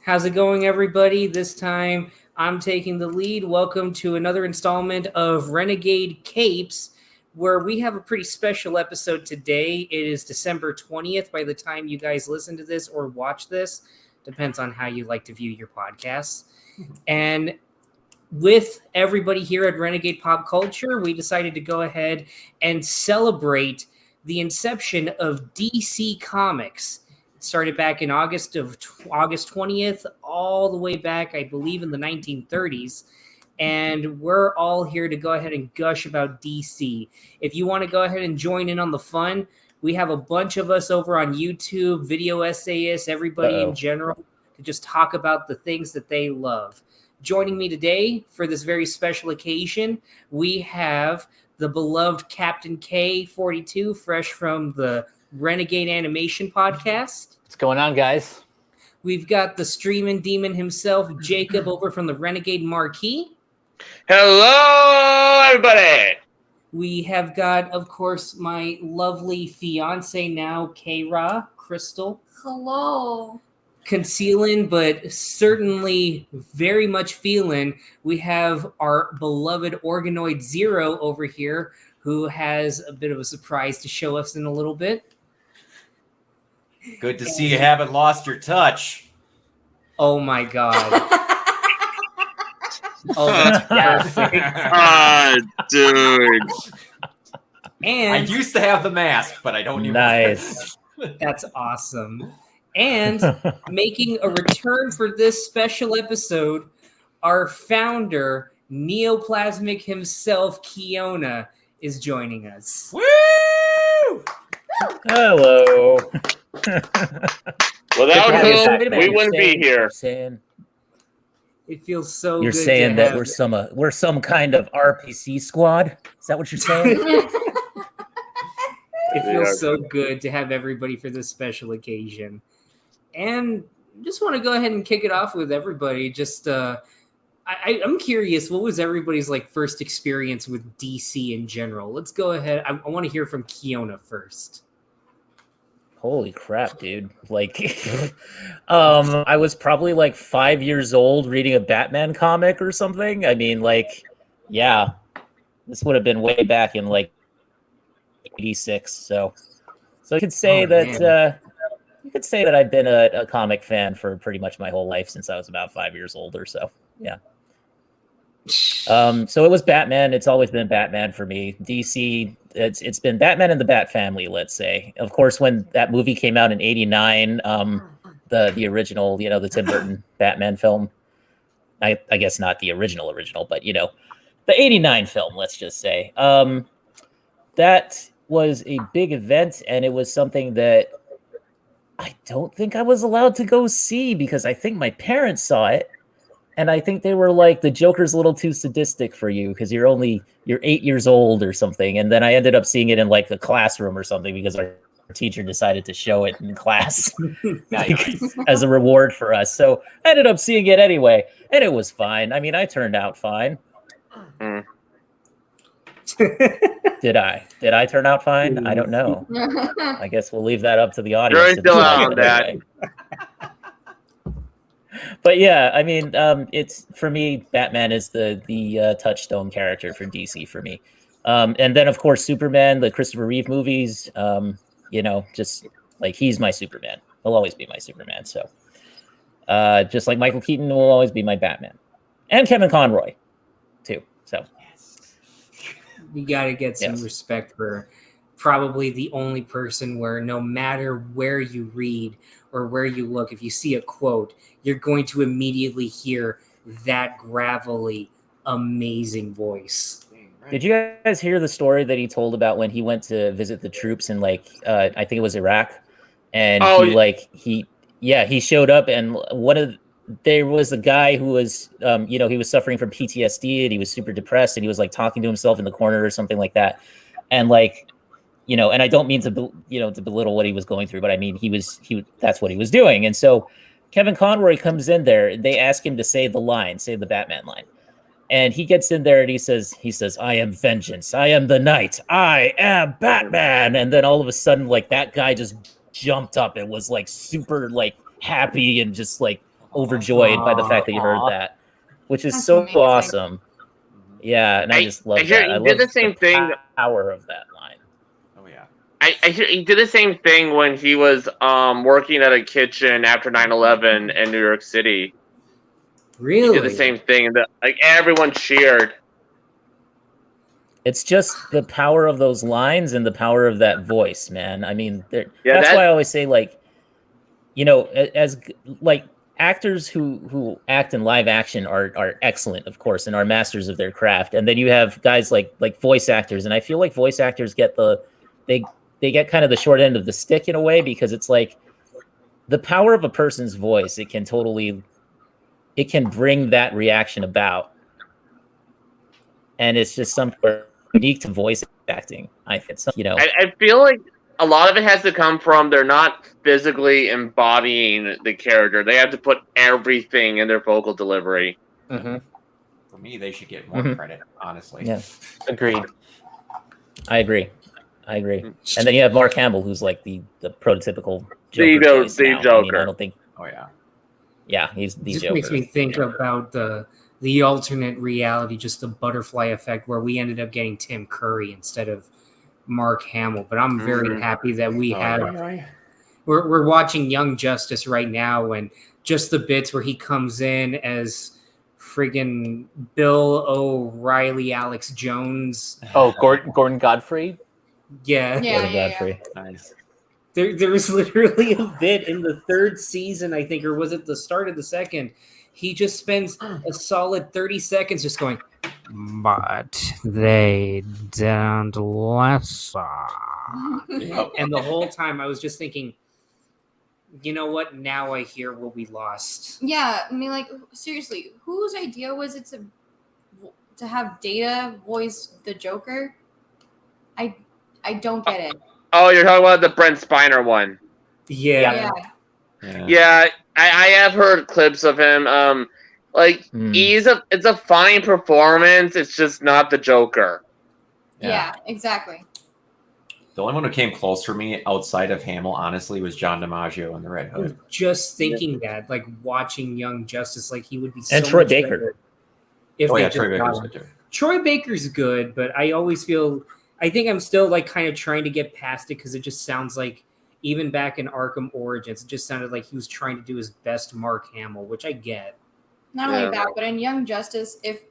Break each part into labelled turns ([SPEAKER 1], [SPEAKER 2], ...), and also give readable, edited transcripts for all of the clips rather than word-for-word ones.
[SPEAKER 1] How's it going, everybody? This time I'm taking the lead. Welcome to another installment of Renegade Capes, where we have a pretty special episode today. It is December 20th by the time you guys listen to this or watch this. Depends on how you like to view your podcasts. And with everybody here at Renegade Pop Culture, we decided to go ahead and celebrate the inception of DC Comics. It started back in August 20th, all the way back, I believe, in the 1930s. And we're all here to go ahead and gush about DC. If you want to go ahead and join in on the fun, we have a bunch of us over on YouTube, video essayists, everybody in general, to just talk about the things that they love. Joining me today for this very special occasion, we have the beloved Captain K42, fresh from the Renegade Animation Podcast.
[SPEAKER 2] What's going on, guys?
[SPEAKER 1] We've got the streaming demon himself, Jacob, over from the Renegade Marquee.
[SPEAKER 3] Hello, everybody!
[SPEAKER 1] We have got, of course, my lovely fiance now, K-Ra, Crystal.
[SPEAKER 4] Hello.
[SPEAKER 1] Concealing, but certainly very much feeling, we have our beloved Organoid Zero over here, who has a bit of a surprise to show us in a little bit.
[SPEAKER 5] Good to see you haven't lost your touch.
[SPEAKER 1] Oh my god. Oh, that's perfect.
[SPEAKER 3] Dude.
[SPEAKER 1] And
[SPEAKER 5] I used to have the mask, but I don't even.
[SPEAKER 2] Nice.
[SPEAKER 1] That's awesome. And making a return for this special episode, our founder, Neoplasmic himself, Kiona, is joining us.
[SPEAKER 5] Woo!
[SPEAKER 2] Hello.
[SPEAKER 3] Without him, we wouldn't be here.
[SPEAKER 1] It feels so
[SPEAKER 2] You're
[SPEAKER 1] good
[SPEAKER 2] saying
[SPEAKER 1] to
[SPEAKER 2] that
[SPEAKER 1] have...
[SPEAKER 2] we're some kind of RPC squad? Is that what you're saying?
[SPEAKER 1] It feels so good to have everybody for this special occasion. And just want to go ahead and kick it off with everybody. Just, I'm curious, what was everybody's first experience with DC in general? Let's go ahead. I want to hear from Kiona first.
[SPEAKER 2] Holy crap, dude. I was probably 5 years old reading a Batman comic or something. I mean, yeah, this would have been way back in 86. So you could say you could say that I've been a comic fan for pretty much my whole life since I was about 5 years old or so. Yeah. So it was Batman. It's always been Batman for me. DC, it's been Batman and the Bat family, let's say. Of course, when that movie came out in '89, the original, the Tim Burton Batman film. I guess not the original, but the '89 film, let's just say. That was a big event, and it was something that I don't think I was allowed to go see because I think my parents saw it. And I think they were like, the Joker's a little too sadistic for you because you're 8 years old or something. And then I ended up seeing it in the classroom or something because our teacher decided to show it in class as a reward for us. So I ended up seeing it anyway. And it was fine. I mean, I turned out fine. Did I turn out fine? I don't know. I guess we'll leave that up to the audience.
[SPEAKER 3] You're still out on that.
[SPEAKER 2] But yeah, I mean, it's for me, Batman is the touchstone character for DC for me. And then of course Superman, the Christopher Reeve movies. Just he's my Superman. He'll always be my Superman. So, just like Michael Keaton will always be my Batman, and Kevin Conroy, too. So,
[SPEAKER 1] you got to get some respect for probably the only person where no matter where you read or where you look, if you see a quote, you're going to immediately hear that gravelly, amazing voice.
[SPEAKER 2] Did you guys hear the story that he told about when he went to visit the troops in I think it was Iraq, and he showed up and there was a guy who was he was suffering from PTSD and he was super depressed and he was talking to himself in the corner or something like that, and and I don't mean to to belittle what he was going through, but I mean he that's what he was doing. And so Kevin Conroy comes in there. They ask him to say the Batman line. And he gets in there and he says, "I am vengeance. I am the night. I am Batman." And then all of a sudden, that guy just jumped up and was super happy and just overjoyed by the fact that you heard that, which is
[SPEAKER 4] That's
[SPEAKER 2] so
[SPEAKER 4] amazing.
[SPEAKER 2] awesome. Yeah, and I just love that. I
[SPEAKER 3] He
[SPEAKER 2] love
[SPEAKER 3] did the same thing.
[SPEAKER 2] Power of that line.
[SPEAKER 5] Oh yeah.
[SPEAKER 3] I hear he did the same thing when he was working at a kitchen after 9/11 in New York City.
[SPEAKER 1] Really?
[SPEAKER 3] He did the same thing, and like everyone cheered.
[SPEAKER 2] It's just the power of those lines and the power of that voice, man. I mean,
[SPEAKER 3] Yeah,
[SPEAKER 2] that's why I always say, like, you know, as like actors who act in live action are excellent, of course, and are masters of their craft. And then you have guys like voice actors, and I feel like voice actors get they get kind of the short end of the stick in a way, because it's like the power of a person's voice. It can bring that reaction about, and it's just something unique to voice acting. I think, you know,
[SPEAKER 3] I feel like a lot of it has to come from they're not physically embodying the character. They have to put everything in their vocal delivery.
[SPEAKER 5] For me, they should get more credit, honestly.
[SPEAKER 2] Yeah,
[SPEAKER 6] Agreed.
[SPEAKER 2] I agree. And then you have Mark Campbell, who's like the prototypical Joker.
[SPEAKER 3] The Joker.
[SPEAKER 2] I mean, I don't think.
[SPEAKER 5] Oh yeah.
[SPEAKER 2] Yeah, he's the
[SPEAKER 1] Just
[SPEAKER 2] Joker.
[SPEAKER 1] makes me think about the alternate reality, just the butterfly effect, where we ended up getting Tim Curry instead of Mark Hamill. But I'm very happy that we we're watching Young Justice right now, and just the bits where he comes in as friggin' Bill O'Reilly, Alex Jones.
[SPEAKER 6] Oh, Gordon Godfrey.
[SPEAKER 1] Yeah.
[SPEAKER 2] Gordon Godfrey.
[SPEAKER 5] Nice.
[SPEAKER 1] There was literally a bit in the third season, I think, or was it the start of the second? He just spends a solid 30 seconds just going, but they don't listen. And the whole time I was just thinking, you know what? Now I hear what we lost.
[SPEAKER 4] Yeah, I mean, like, seriously, whose idea was it to have Data voice the Joker? I don't get it.
[SPEAKER 3] Oh, you're talking about the Brent Spiner one.
[SPEAKER 1] Yeah.
[SPEAKER 3] Yeah, I have heard clips of him. It's a fine performance. It's just not the Joker.
[SPEAKER 4] Yeah, exactly.
[SPEAKER 5] The only one who came close for me outside of Hamill, honestly, was John DiMaggio in the Red Hood.
[SPEAKER 1] Just thinking that, like, watching Young Justice, like, he would be so
[SPEAKER 2] And Troy
[SPEAKER 1] much
[SPEAKER 2] Baker.
[SPEAKER 1] better if
[SPEAKER 5] Oh
[SPEAKER 1] they
[SPEAKER 5] yeah,
[SPEAKER 1] just
[SPEAKER 5] Troy Baker's
[SPEAKER 1] got him.
[SPEAKER 5] good too.
[SPEAKER 1] Troy Baker's good, but I always feel, I think I'm still like kind of trying to get past it, because it just sounds like, even back in Arkham Origins, it just sounded like he was trying to do his best Mark Hamill, which I get.
[SPEAKER 4] Not only that, but in Young Justice, if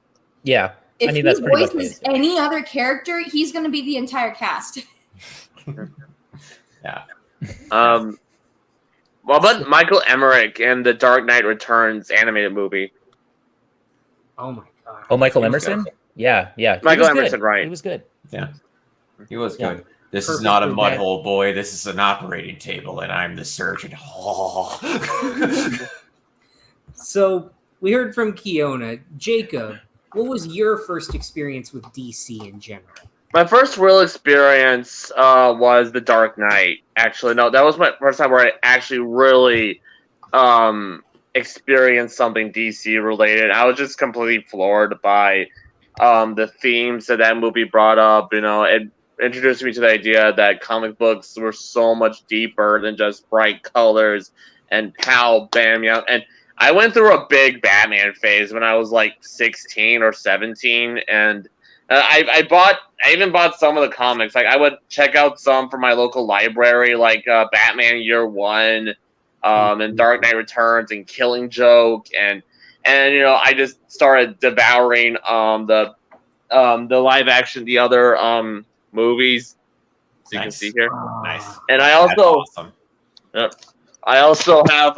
[SPEAKER 2] I mean,
[SPEAKER 4] he
[SPEAKER 2] that's pretty much
[SPEAKER 4] voices
[SPEAKER 2] basic.
[SPEAKER 4] any other character, he's going to be the entire cast.
[SPEAKER 5] Yeah.
[SPEAKER 3] What about Michael Emmerich and the Dark Knight Returns animated movie?
[SPEAKER 1] Oh my god.
[SPEAKER 2] Oh, Michael Emerson? Yeah.
[SPEAKER 3] Michael
[SPEAKER 2] He was
[SPEAKER 3] Emerson,
[SPEAKER 2] good.
[SPEAKER 3] right.
[SPEAKER 2] He was good.
[SPEAKER 5] Yeah. He was
[SPEAKER 2] Yeah.
[SPEAKER 5] good. This is
[SPEAKER 1] Perfect
[SPEAKER 5] not a
[SPEAKER 1] for
[SPEAKER 5] mud
[SPEAKER 1] that.
[SPEAKER 5] hole, boy. This is an operating table, and I'm the surgeon. Oh.
[SPEAKER 1] So we heard from Kiona. Jacob, what was your first experience with DC in general?
[SPEAKER 3] My first real experience was The Dark Knight. Actually, no, that was my first time where I actually really experienced something DC related. I was just completely floored by the themes that movie brought up. You know, it introduced me to the idea that comic books were so much deeper than just bright colors and pow, bam, yeah. And I went through a big Batman phase when I was like 16 or 17, and I even bought some of the comics. Like, I would check out some from my local library, like Batman Year One, and Dark Knight Returns, and Killing Joke, and you know, I just started devouring the live action, the other movies. So you can see here.
[SPEAKER 5] Nice.
[SPEAKER 3] And I also
[SPEAKER 5] Awesome.
[SPEAKER 3] I also have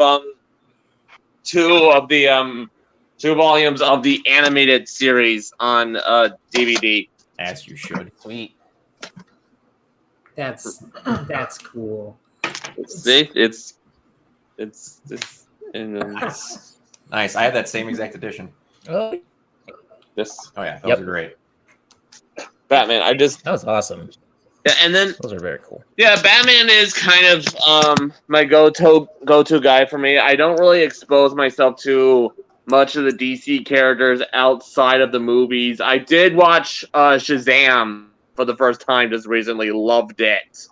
[SPEAKER 3] two volumes of the animated series on DVD.
[SPEAKER 5] As you should.
[SPEAKER 6] Sweet.
[SPEAKER 1] That's cool.
[SPEAKER 3] See, it's in
[SPEAKER 5] Nice. Nice. I have that same exact edition.
[SPEAKER 2] Oh,
[SPEAKER 3] this
[SPEAKER 5] Oh yeah, those
[SPEAKER 2] Yep.
[SPEAKER 5] are great.
[SPEAKER 3] Batman. I just
[SPEAKER 2] that was awesome.
[SPEAKER 3] yeah, and then
[SPEAKER 2] Those are very cool.
[SPEAKER 3] yeah, Batman is kind of my go-to guy for me. I don't really expose myself to much of the DC characters outside of the movies. I did watch Shazam for the first time just recently. Loved it.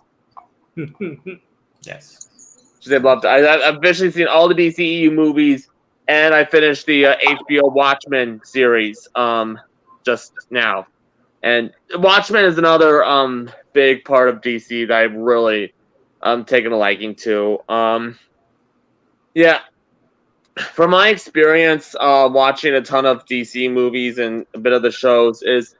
[SPEAKER 5] Yes.
[SPEAKER 3] Shazam loved it. I've officially seen all the DCEU movies and I finished the HBO Watchmen series just now. And Watchmen is another big part of DC that I've really taken a liking to. Yeah, from my experience watching a ton of DC movies and a bit of the shows, is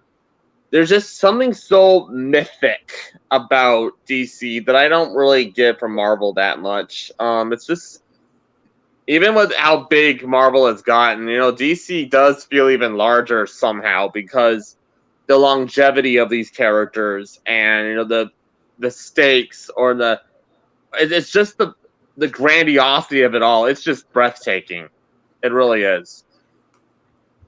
[SPEAKER 3] there's just something so mythic about DC that I don't really get from Marvel that much. It's just, even with how big Marvel has gotten, DC does feel even larger somehow because the longevity of these characters and the stakes, or it's just the grandiosity of it all. It's just breathtaking. It really is.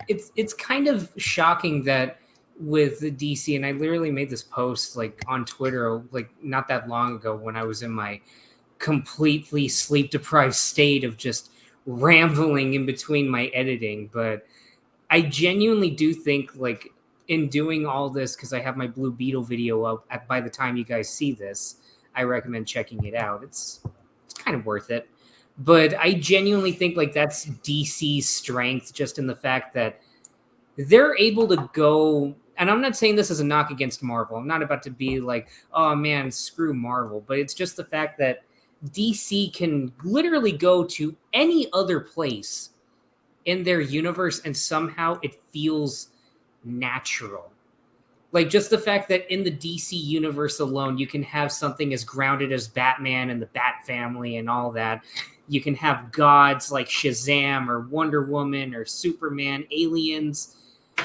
[SPEAKER 1] It's kind of shocking that with the DC, and I literally made this post like on Twitter like not that long ago when I was in my completely sleep deprived state of just rambling in between my editing. But I genuinely do think, like, in doing all this, because I have my Blue Beetle video up by the time you guys see this, I recommend checking it out. It's kind of worth it. But I genuinely think like that's DC's strength, just in the fact that they're able to go, and I'm not saying this as a knock against Marvel. I'm not about to be like, oh man, screw Marvel. But it's just the fact that DC can literally go to any other place in their universe and somehow it feels natural. Like, just the fact that in the DC universe alone, you can have something as grounded as Batman and the Bat family and all that. You can have gods like Shazam or Wonder Woman or Superman, aliens.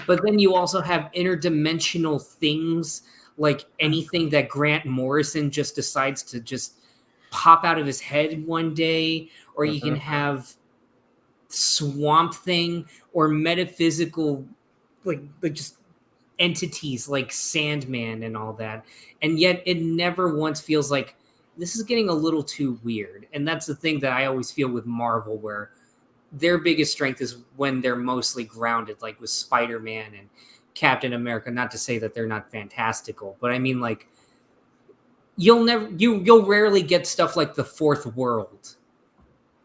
[SPEAKER 1] But then you also have interdimensional things, like anything that Grant Morrison just decides to just pop out of his head one day. Or you can have Swamp Thing or metaphysical, like just entities like Sandman and all that. And yet it never once feels like this is getting a little too weird. And that's the thing that I always feel with Marvel, where their biggest strength is when they're mostly grounded, like with Spider-Man and Captain America. Not to say that they're not fantastical, but I mean, like, you'll rarely get stuff like the Fourth World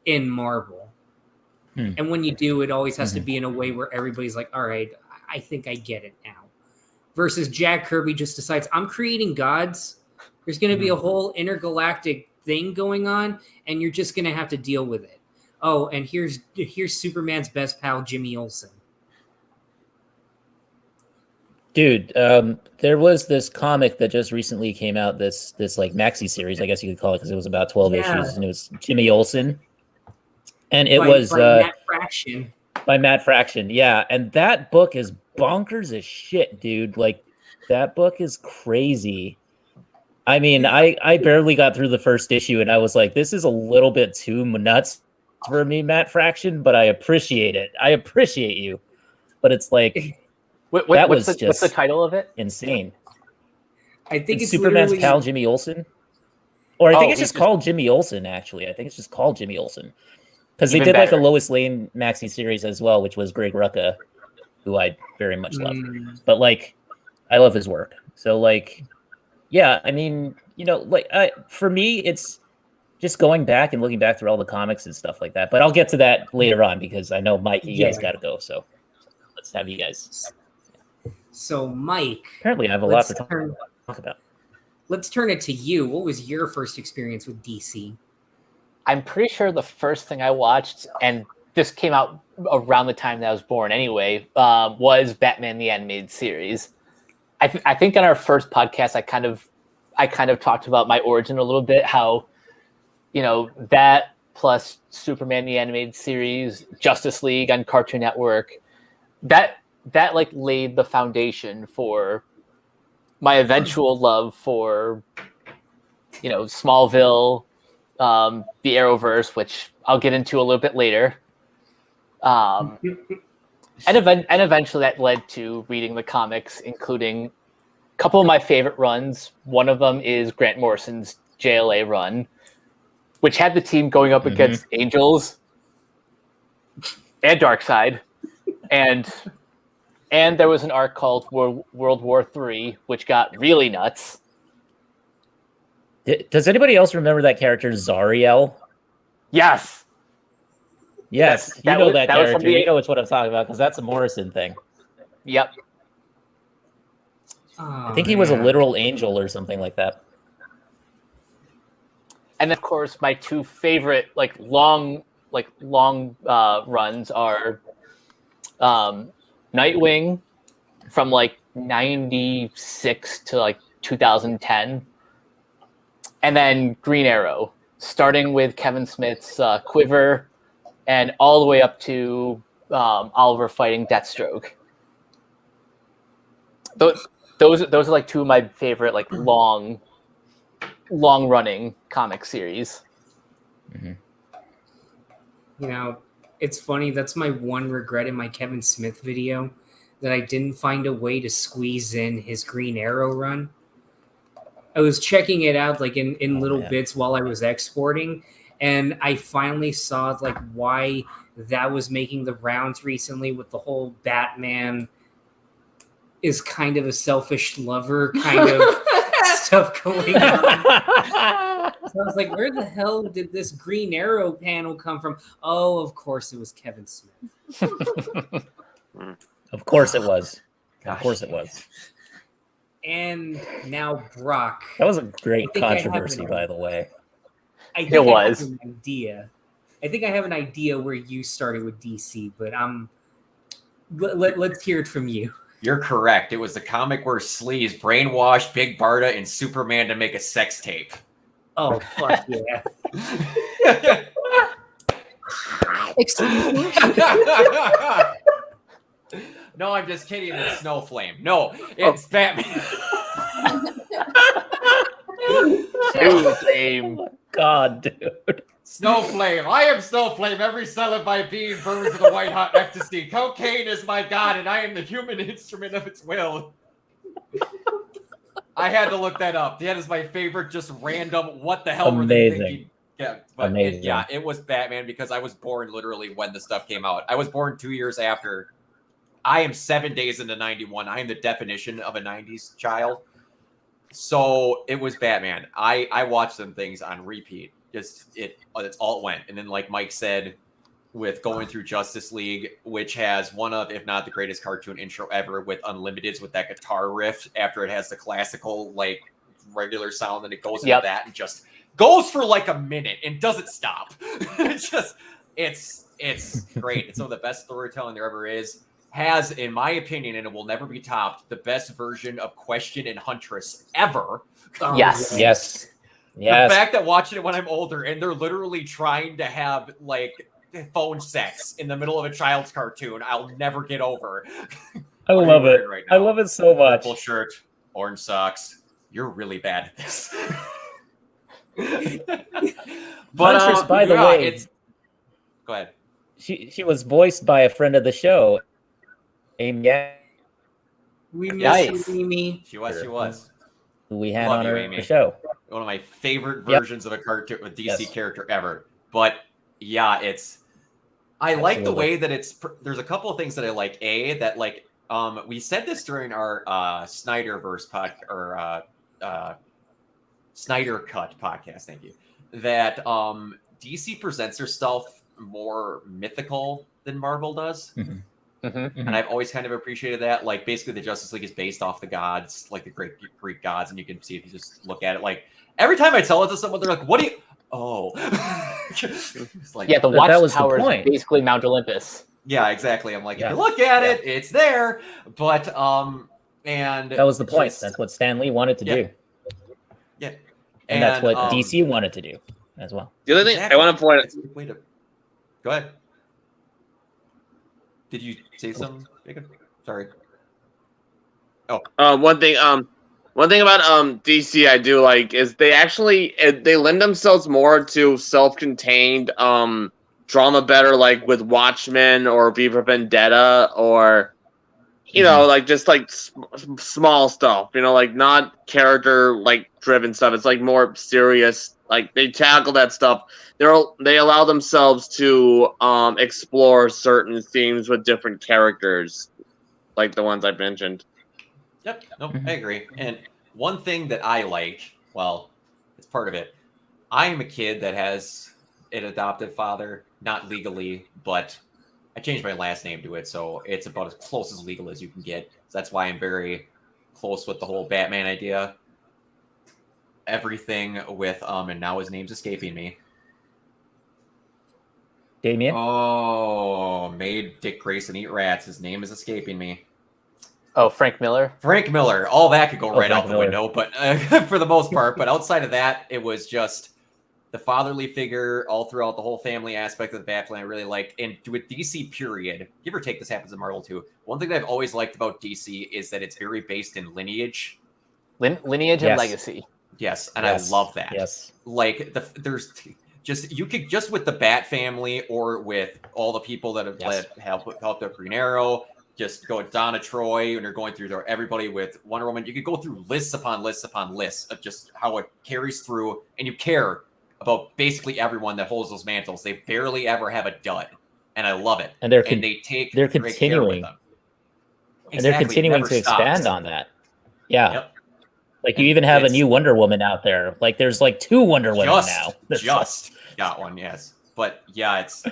[SPEAKER 1] in Marvel. And when you do, it always has to be in a way where everybody's like, all right, I think I get it now. Versus Jack Kirby just decides, I'm creating gods. There's going to be a whole intergalactic thing going on, and you're just going to have to deal with it. Oh, and here's Superman's best pal, Jimmy Olsen.
[SPEAKER 2] Dude, there was this comic that just recently came out, this like maxi series, I guess you could call it, because it was about 12 issues, and it was Jimmy Olsen. And it was
[SPEAKER 1] by Matt Fraction.
[SPEAKER 2] By Matt Fraction, yeah. And that book is bonkers as shit, dude. Like, that book is crazy. I mean, I barely got through the first issue, and I was like, this is a little bit too nuts for me, Matt Fraction, but I appreciate it. I appreciate you. But it's like,
[SPEAKER 6] what's the title of it?
[SPEAKER 2] Insane.
[SPEAKER 1] I think it's
[SPEAKER 2] Superman's
[SPEAKER 1] literally
[SPEAKER 2] pal, Jimmy Olsen. Or I think it's just called Jimmy Olsen, actually. I think it's just called Jimmy Olsen. Because they did like a Lois Lane maxi series as well, which was Greg Rucka, who I very much love. But like, I love his work. So like, yeah, I mean, like for me, it's just going back and looking back through all the comics and stuff like that. But I'll get to that later on because I know Mike, you guys got to go. So let's have you guys.
[SPEAKER 1] So Mike,
[SPEAKER 2] apparently I have a lot to talk about.
[SPEAKER 1] Let's turn it to you. What was your first experience with DC?
[SPEAKER 6] I'm pretty sure the first thing I watched, and this came out around the time that I was born anyway, was Batman the Animated Series. I think on our first podcast, I kind of talked about my origin a little bit, how, that plus Superman the Animated Series, Justice League on Cartoon Network, that like laid the foundation for my eventual love for, Smallville, the Arrowverse, which I'll get into a little bit later. And eventually that led to reading the comics, including a couple of my favorite runs. One of them is Grant Morrison's JLA run, which had the team going up against Angels and Darkseid. And there was an arc called World War III, which got really nuts.
[SPEAKER 2] Does anybody else remember that character Zariel?
[SPEAKER 6] Yes.
[SPEAKER 2] Yes,
[SPEAKER 6] That
[SPEAKER 2] you know
[SPEAKER 6] was-
[SPEAKER 2] that
[SPEAKER 6] that was from
[SPEAKER 2] character.
[SPEAKER 6] the-
[SPEAKER 2] You know it's what I'm talking about because that's a Morrison thing.
[SPEAKER 6] Yep.
[SPEAKER 2] I think he was a literal angel or something like that.
[SPEAKER 6] And of course, my two favorite long runs are Nightwing from like 96 to like 2010, and then Green Arrow, starting with Kevin Smith's Quiver, and all the way up to Oliver fighting Deathstroke. Those are like two of my favorite like long running comic series.
[SPEAKER 2] Mm-hmm.
[SPEAKER 1] You know, it's funny. That's my one regret in my Kevin Smith video, that I didn't find a way to squeeze in his Green Arrow run. I was checking it out like in little bits while I was exporting, and I finally saw like why that was making the rounds recently with the whole Batman is kind of a selfish lover kind of stuff going on. So I was like, where the hell did this Green Arrow panel come from? Oh, of course it was Kevin Smith.
[SPEAKER 2] Of course it was. Of
[SPEAKER 5] Gosh.
[SPEAKER 2] course it was.
[SPEAKER 1] And now Brock.
[SPEAKER 2] That was a great
[SPEAKER 1] I think I have
[SPEAKER 2] controversy,
[SPEAKER 1] an-
[SPEAKER 2] by the way.
[SPEAKER 1] I think
[SPEAKER 6] It
[SPEAKER 1] I
[SPEAKER 6] was.
[SPEAKER 1] have an idea. I think I have an idea where you started with DC, but let's hear it from you.
[SPEAKER 5] You're correct. It was the comic where Sleaze brainwashed Big Barda and Superman to make a sex tape.
[SPEAKER 1] Oh, fuck yeah.
[SPEAKER 4] Excuse me.
[SPEAKER 5] No, I'm just kidding. It's Snowflame. No, it's Batman.
[SPEAKER 6] Same.
[SPEAKER 2] God, dude.
[SPEAKER 5] Snowflame. I am Snowflame. Every cell of my being burns with a white hot ecstasy. Cocaine is my god, and I am the human instrument of its will. I had to look that up. That is my favorite, just random. What the hell were they
[SPEAKER 2] Amazing.
[SPEAKER 5] thinking? Yeah, but
[SPEAKER 2] Amazing.
[SPEAKER 5] it was Batman because I was born literally when the stuff came out. I was born 2 years after. I am 7 days into 91. I am the definition of a 90s child. So it was Batman. I watched them things on repeat. That's all it went. And then, like Mike said, with going through Justice League, which has one of, if not the greatest cartoon intro ever, with Unlimiteds with that guitar riff after it has the classical, like regular sound, and it goes into that and just goes for like a minute and doesn't stop. It's great. It's some of the best storytelling there ever is. Has, in my opinion, and it will never be topped, the best version of Question and Huntress ever.
[SPEAKER 1] Oh,
[SPEAKER 6] Yes.
[SPEAKER 2] Yes.
[SPEAKER 5] The
[SPEAKER 2] Yes.
[SPEAKER 5] fact that watching it when I'm older and they're literally trying to have like phone sex in the middle of a child's cartoon, I'll never get over.
[SPEAKER 2] I
[SPEAKER 5] What are
[SPEAKER 2] love
[SPEAKER 5] you
[SPEAKER 2] it.
[SPEAKER 5] wearing right
[SPEAKER 2] I
[SPEAKER 5] now?
[SPEAKER 2] love it so much.
[SPEAKER 5] Purple shirt, orange socks. You're really bad at this.
[SPEAKER 2] Huntress, by the way,
[SPEAKER 5] Go ahead.
[SPEAKER 2] she was voiced by a friend of the show, Amy,
[SPEAKER 1] We miss
[SPEAKER 6] Nice.
[SPEAKER 1] you, Mimi.
[SPEAKER 5] She was.
[SPEAKER 2] who we had
[SPEAKER 5] Love
[SPEAKER 2] on
[SPEAKER 5] you,
[SPEAKER 2] our
[SPEAKER 5] Amy.
[SPEAKER 2] show.
[SPEAKER 5] One of my favorite
[SPEAKER 2] Yep.
[SPEAKER 5] versions of a cartoon, a DC
[SPEAKER 2] Yes.
[SPEAKER 5] character ever. But yeah, I like the
[SPEAKER 2] Absolutely.
[SPEAKER 5] way that there's a couple of things that I like. That like, we said this during our Snyderverse Snyder Cut podcast. Thank you. That DC presents herself more mythical than Marvel does.
[SPEAKER 2] Mm-hmm.
[SPEAKER 5] And I've always kind of appreciated that. Like, basically, the Justice League is based off the gods, like the great Greek gods, and you can see if you just look at it. Like, every time I tell it to someone, they're like, "What do you?" Oh, it's like,
[SPEAKER 6] Yeah, the
[SPEAKER 2] But that was the
[SPEAKER 6] Watchtower is
[SPEAKER 2] point.
[SPEAKER 6] basically Mount Olympus.
[SPEAKER 5] yeah, exactly. I'm like,
[SPEAKER 2] Yeah.
[SPEAKER 5] if you look at it, it's there. But and
[SPEAKER 2] That was the point.
[SPEAKER 5] just-
[SPEAKER 2] That's what Stan Lee wanted to
[SPEAKER 5] Yeah.
[SPEAKER 2] do.
[SPEAKER 5] yeah,
[SPEAKER 2] And that's what
[SPEAKER 5] um,
[SPEAKER 2] DC wanted to do as well.
[SPEAKER 3] The other thing
[SPEAKER 5] exactly.
[SPEAKER 3] I want to point out,
[SPEAKER 5] It's a good way to go ahead. Did you say something, Jacob? Sorry.
[SPEAKER 3] one thing about DC I do like is they lend themselves more to self-contained drama better, like with Watchmen or V for Vendetta, or like just like small stuff, like not character like driven stuff. It's like more serious. Like they tackle that stuff. They allow themselves to explore certain themes with different characters, like the ones I've mentioned.
[SPEAKER 5] Yep. No, I agree. And one thing that I like, well, it's part of it. I am a kid that has an adoptive father, not legally, but I changed my last name to it, so it's about as close as legal as you can get. So that's why I'm very close with the whole Batman idea. Everything with and now his name's escaping me.
[SPEAKER 2] Damien?
[SPEAKER 5] Oh, made Dick Grayson eat rats. His name is escaping me.
[SPEAKER 6] Oh, Frank Miller.
[SPEAKER 5] Frank Miller. All that could go right
[SPEAKER 2] Frank
[SPEAKER 5] out the
[SPEAKER 2] Miller.
[SPEAKER 5] window, but for the most part. But outside of that, it was just the fatherly figure all throughout the whole family aspect of the Batman. I really liked, and with DC, period, give or take, this happens in Marvel too. One thing that I've always liked about DC is that it's very based in lineage,
[SPEAKER 6] Lineage
[SPEAKER 2] Yes.
[SPEAKER 6] and legacy.
[SPEAKER 5] yes, and
[SPEAKER 2] Yes.
[SPEAKER 5] I love that.
[SPEAKER 2] Yes.
[SPEAKER 5] Like there's just you could just with the Bat family or with all the people that have
[SPEAKER 2] Yes.
[SPEAKER 5] helped out Green Arrow. Just go Donna Troy when you're going through everybody with Wonder Woman. You could go through lists upon lists upon lists of just how it carries through, and you care about basically everyone that holds those mantles. They barely ever have a dud, and I love it.
[SPEAKER 2] And they're
[SPEAKER 5] they take
[SPEAKER 2] they're
[SPEAKER 5] great care with
[SPEAKER 2] continuing.
[SPEAKER 5] them.
[SPEAKER 2] And they're
[SPEAKER 5] Exactly, it
[SPEAKER 2] continuing
[SPEAKER 5] never
[SPEAKER 2] to expand
[SPEAKER 5] stops.
[SPEAKER 2] on that. Yeah.
[SPEAKER 5] Yep.
[SPEAKER 2] Like
[SPEAKER 5] And
[SPEAKER 2] you even have a
[SPEAKER 5] it's-
[SPEAKER 2] new Wonder Woman out there. Like there's like 2 Wonder Women now. There's
[SPEAKER 5] Just got one, yes. But yeah, it's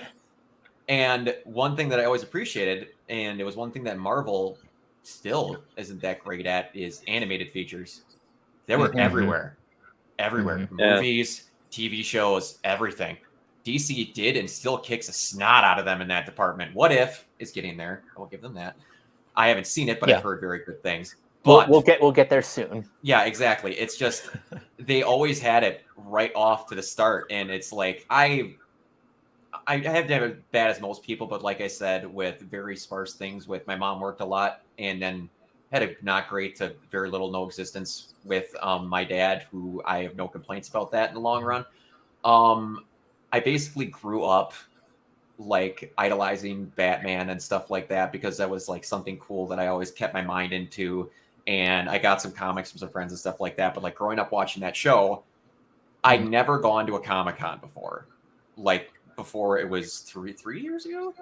[SPEAKER 5] and one thing that I always appreciated, and it was one thing that Marvel still isn't that great at, is animated features. They were
[SPEAKER 6] Mhm.
[SPEAKER 5] everywhere. Everywhere.
[SPEAKER 2] Mhm.
[SPEAKER 3] Yeah.
[SPEAKER 5] Movies, TV shows, everything. DC did and still kicks a snot out of them in that department. What If is getting there. I will give them that. I haven't seen it, but
[SPEAKER 2] Yeah.
[SPEAKER 5] I've heard very good things. But
[SPEAKER 6] We'll get there soon.
[SPEAKER 5] yeah, exactly. It's just they always had it right off to the start, and it's like I have never bad as most people, but like I said, with very sparse things. With my mom worked a lot, and then had a not great to very little no existence with my dad, who I have no complaints about that in the long run. I basically grew up like idolizing Batman and stuff like that because that was like something cool that I always kept my mind into. And I got some comics from some friends and stuff like that. But like growing up watching that show, I'd never gone to a Comic-Con before. Like before it was 4 years ago.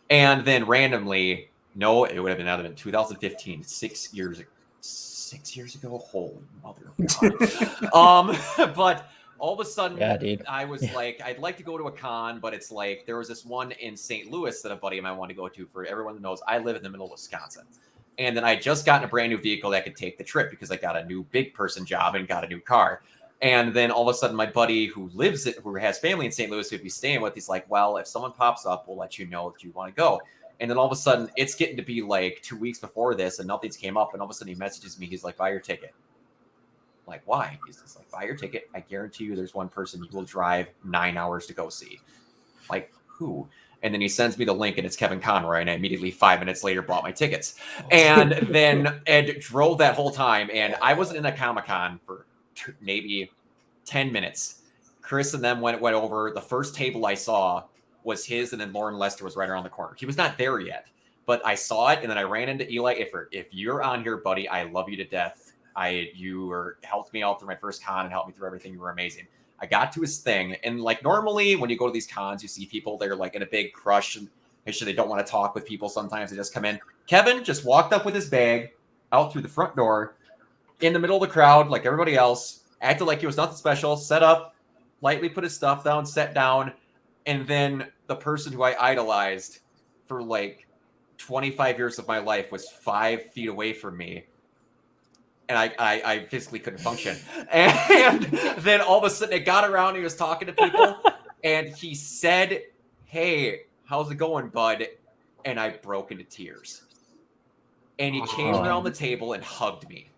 [SPEAKER 5] And then randomly, no, it would have been out of 2015, 6 years ago. 6 years ago? Holy mother of God. But all of a sudden,
[SPEAKER 2] Yeah, dude.
[SPEAKER 5] I was like, I'd like to go to a con, but it's like there was this one in St. Louis that a buddy of mine wanted to go to. For everyone that knows, I live in the middle of Wisconsin. And then I just gotten a brand new vehicle that could take the trip because I got a new big person job and got a new car. And then all of a sudden, my buddy who has family in St. Louis who'd be staying with, he's like, well, if someone pops up, we'll let you know if you want to go. And then all of a sudden, it's getting to be like 2 weeks before this and nothing's came up. And all of a sudden, he messages me. He's like, buy your ticket. I'm like, why? He's just like, buy your ticket. I guarantee you there's one person you will drive 9 hours to go see. Like, who? And then he sends me the link and it's Kevin Conroy. And I immediately 5 minutes later bought my tickets. And then Ed drove that whole time. And I wasn't in a Comic-Con for maybe 10 minutes. Chris and them went over. The first table I saw was his, and then Lauren Lester was right around the corner. He was not there yet, but I saw it, and then I ran into Eli Iffert. If you're on here, buddy, I love you to death. You helped me out through my first con and helped me through everything. You were amazing. I got to his thing, and like normally when you go to these cons, you see people they're like in a big crush, and they don't want to talk with people. Sometimes they just come in. Kevin just walked up with his bag out through the front door, in the middle of the crowd, like everybody else, acted like he was nothing special. Set up, lightly put his stuff down, sat down. And then the person who I idolized for like 25 years of my life was 5 feet away from me. And I physically couldn't function. And then all of a sudden it got around. He was talking to people. And he said, hey, how's it going, bud? And I broke into tears. And he came around the table and hugged me.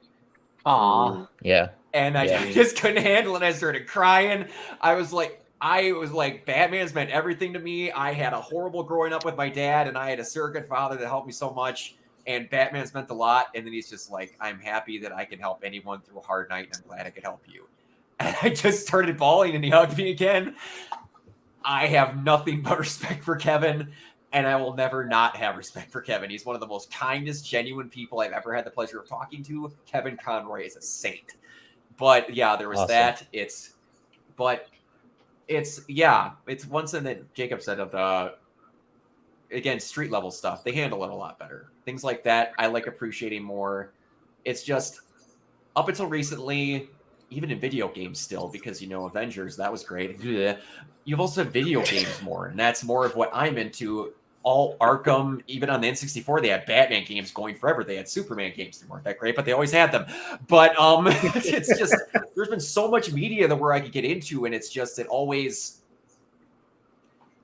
[SPEAKER 6] Aw.
[SPEAKER 2] Yeah.
[SPEAKER 5] And I just couldn't handle it. I started crying. I was like, Batman's meant everything to me. I had a horrible growing up with my dad, and I had a surrogate father that helped me so much. And Batman's meant a lot. And then he's just like, I'm happy that I can help anyone through a hard night, and I'm glad I could help you. And I just started bawling, and he hugged me again. I have nothing but respect for Kevin, and I will never not have respect for Kevin. He's one of the most kindest, genuine people I've ever had the pleasure of talking to. Kevin Conroy is a saint. But yeah, there was
[SPEAKER 2] Awesome.
[SPEAKER 5] that. It's one thing that Jacob said of the, again, street level stuff. They handle it a lot better. Things like that, I like appreciating more. It's just, up until recently, even in video games still, because, Avengers, that was great. You've also had video games more, and that's more of what I'm into. All Arkham, even on the N64, they had Batman games going forever. They had Superman games that weren't that great, but they always had them. But it's just, there's been so much media that where I could get into, and it's just, it always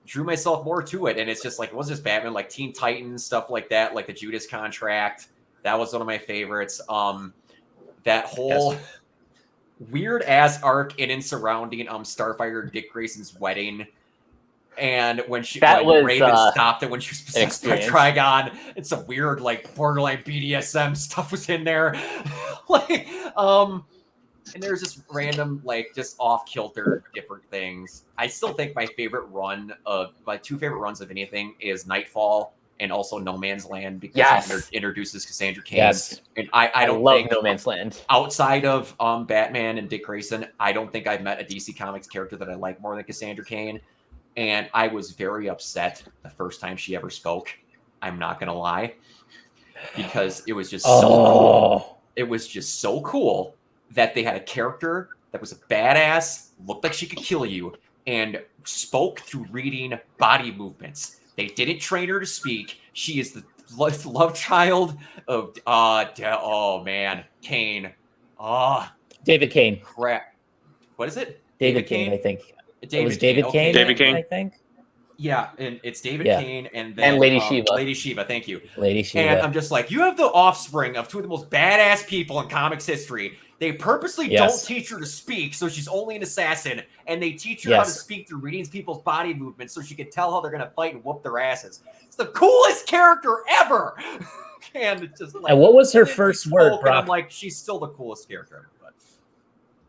[SPEAKER 5] drew myself more to it. And it's just like, it wasn't just Batman, like Teen Titans, stuff like that, like the Judas Contract. That was one of my favorites. That whole weird ass arc in and surrounding Starfire and Dick Grayson's wedding. And when Raven stopped it when she was possessed by Trigon, it's some weird, like, borderline BDSM stuff was in there. And there's just random, like, just off-kilter different things. I still think my two favorite runs of anything is Nightfall and also No Man's Land, because it introduces Cassandra Kane. Yes. And I don't love No Man's Land. Outside of Batman and Dick Grayson, I don't think I've met a DC Comics character that I like more than Cassandra Kane. And I was very upset the first time she ever spoke. I'm not going to lie. Because it was just so cool. It was just so cool that they had a character that was a badass, looked like she could kill you, and spoke through reading body movements. They didn't train her to speak. She is the love child of, Kane.
[SPEAKER 2] David Kane.
[SPEAKER 5] Crap. What is it?
[SPEAKER 2] David Kane, I think.
[SPEAKER 5] David
[SPEAKER 2] Kane.
[SPEAKER 3] David Kane,
[SPEAKER 2] I think.
[SPEAKER 5] Yeah, and it's David Kane and then
[SPEAKER 6] Lady Shiva.
[SPEAKER 5] Lady Shiva, thank you.
[SPEAKER 2] Lady Shiva.
[SPEAKER 5] And I'm just like, you have the offspring of two of the most badass people in comics history. They purposely don't teach her to speak, so she's only an assassin, and they teach her how to speak through reading people's body movements so she can tell how they're going to fight and whoop their asses. It's the coolest character ever! And it's just like,
[SPEAKER 2] and what was her first word, Brock?
[SPEAKER 5] I'm like, she's still the coolest character ever. But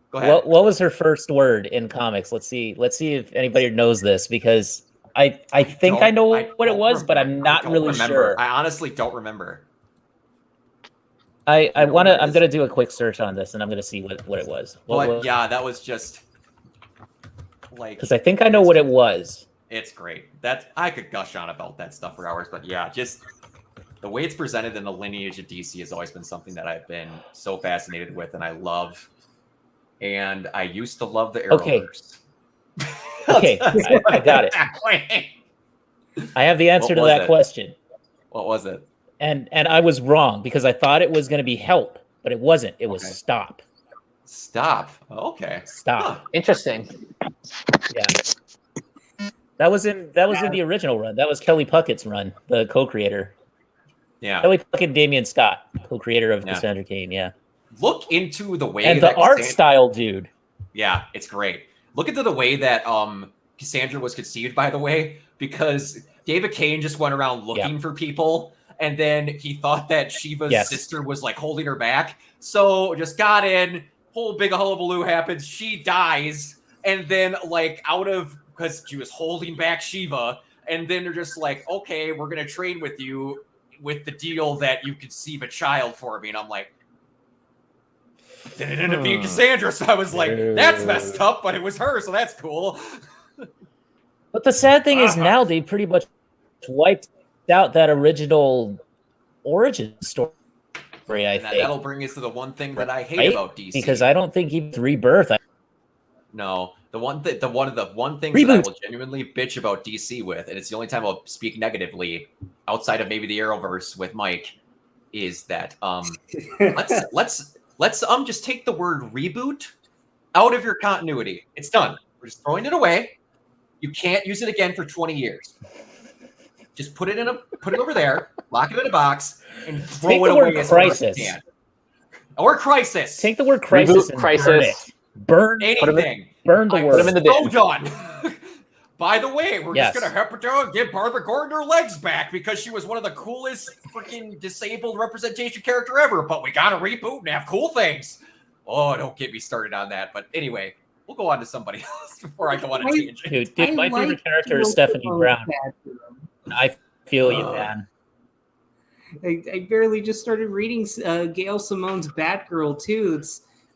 [SPEAKER 5] go ahead.
[SPEAKER 2] What was her first word in comics? Let's see if anybody knows this, because I think I know what it was, but I'm not really sure.
[SPEAKER 5] I honestly don't remember.
[SPEAKER 2] I'm gonna do a quick search on this, and I'm gonna see what it was.
[SPEAKER 5] That was just like,
[SPEAKER 2] because I think I know what it was.
[SPEAKER 5] It's great. That I could gush on about that stuff for hours, but yeah, just the way it's presented in the lineage of DC has always been something that I've been so fascinated with, and I love. And I used to love the Arrowverse.
[SPEAKER 2] Okay, I got it. I have the answer to that question.
[SPEAKER 5] What was it?
[SPEAKER 2] And I was wrong, because I thought it was going to be help, but it wasn't. It was stop.
[SPEAKER 5] Stop. Okay.
[SPEAKER 2] Stop.
[SPEAKER 5] Huh.
[SPEAKER 6] Interesting.
[SPEAKER 2] Yeah. That was in the original run. That was Kelly Puckett's run, the co-creator.
[SPEAKER 5] Yeah.
[SPEAKER 2] Kelly Puckett and Damian Scott, co-creator of Cassandra Kane. Yeah.
[SPEAKER 5] Look into the way
[SPEAKER 2] and the art style, dude.
[SPEAKER 5] Yeah, it's great. Look into the way that Cassandra was conceived, by the way, because David Kane just went around looking for people, and then he thought that Shiva's sister was like holding her back, so just got in. Whole big hullabaloo happens. She dies, and then because she was holding back Shiva, and then they're just like, okay, we're gonna train with you with the deal that you conceive a child for me, and I'm like. Then it ended up being Cassandra, so I was like, that's messed up, but it was her, so that's cool.
[SPEAKER 2] But the sad thing is now they pretty much wiped out that original origin story, I think.
[SPEAKER 5] That'll bring us to the one thing that I hate about DC.
[SPEAKER 2] Because I don't think even Rebirth.
[SPEAKER 5] No, one of the things that I will genuinely bitch about DC with, and it's the only time I'll speak negatively outside of maybe the Arrowverse with Mike, is that let's just take the word reboot out of your continuity. It's done. We're just throwing it away. You can't use it again for 20 years. Just put it over there, lock it in a box, and throw it away as fast as you can. Or crisis.
[SPEAKER 2] Take the word crisis.
[SPEAKER 6] Reboot, crisis.
[SPEAKER 2] Burn
[SPEAKER 5] anything.
[SPEAKER 2] Burn the word.
[SPEAKER 6] Put them in the bin.
[SPEAKER 5] So done. By the way, we're just going to give Barbara Gordon her legs back because she was one of the coolest freaking disabled representation character ever, but we got to reboot and have cool things. Oh, don't get me started on that. But anyway, we'll go on to somebody else before I go on a tangent.
[SPEAKER 2] Dude, my favorite character is Stephanie Brown. I feel you, man.
[SPEAKER 1] I barely just started reading Gail Simone's Batgirl, too.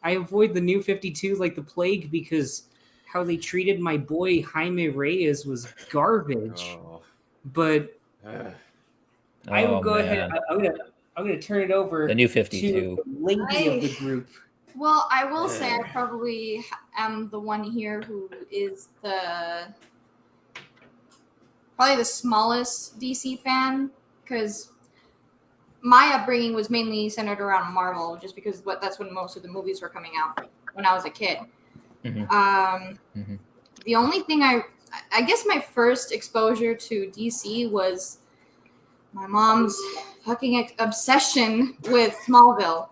[SPEAKER 1] I avoid the New 52 like the plague because how they treated my boy Jaime Reyes was garbage. But I will go ahead. I'm gonna turn it over
[SPEAKER 2] the New 52
[SPEAKER 1] to the lady of the group.
[SPEAKER 4] Well, I will say I probably am the one here who is probably the smallest DC fan, because my upbringing was mainly centered around Marvel, just because that's when most of the movies were coming out when I was a kid. The only thing I guess my first exposure to DC was my mom's fucking obsession with Smallville.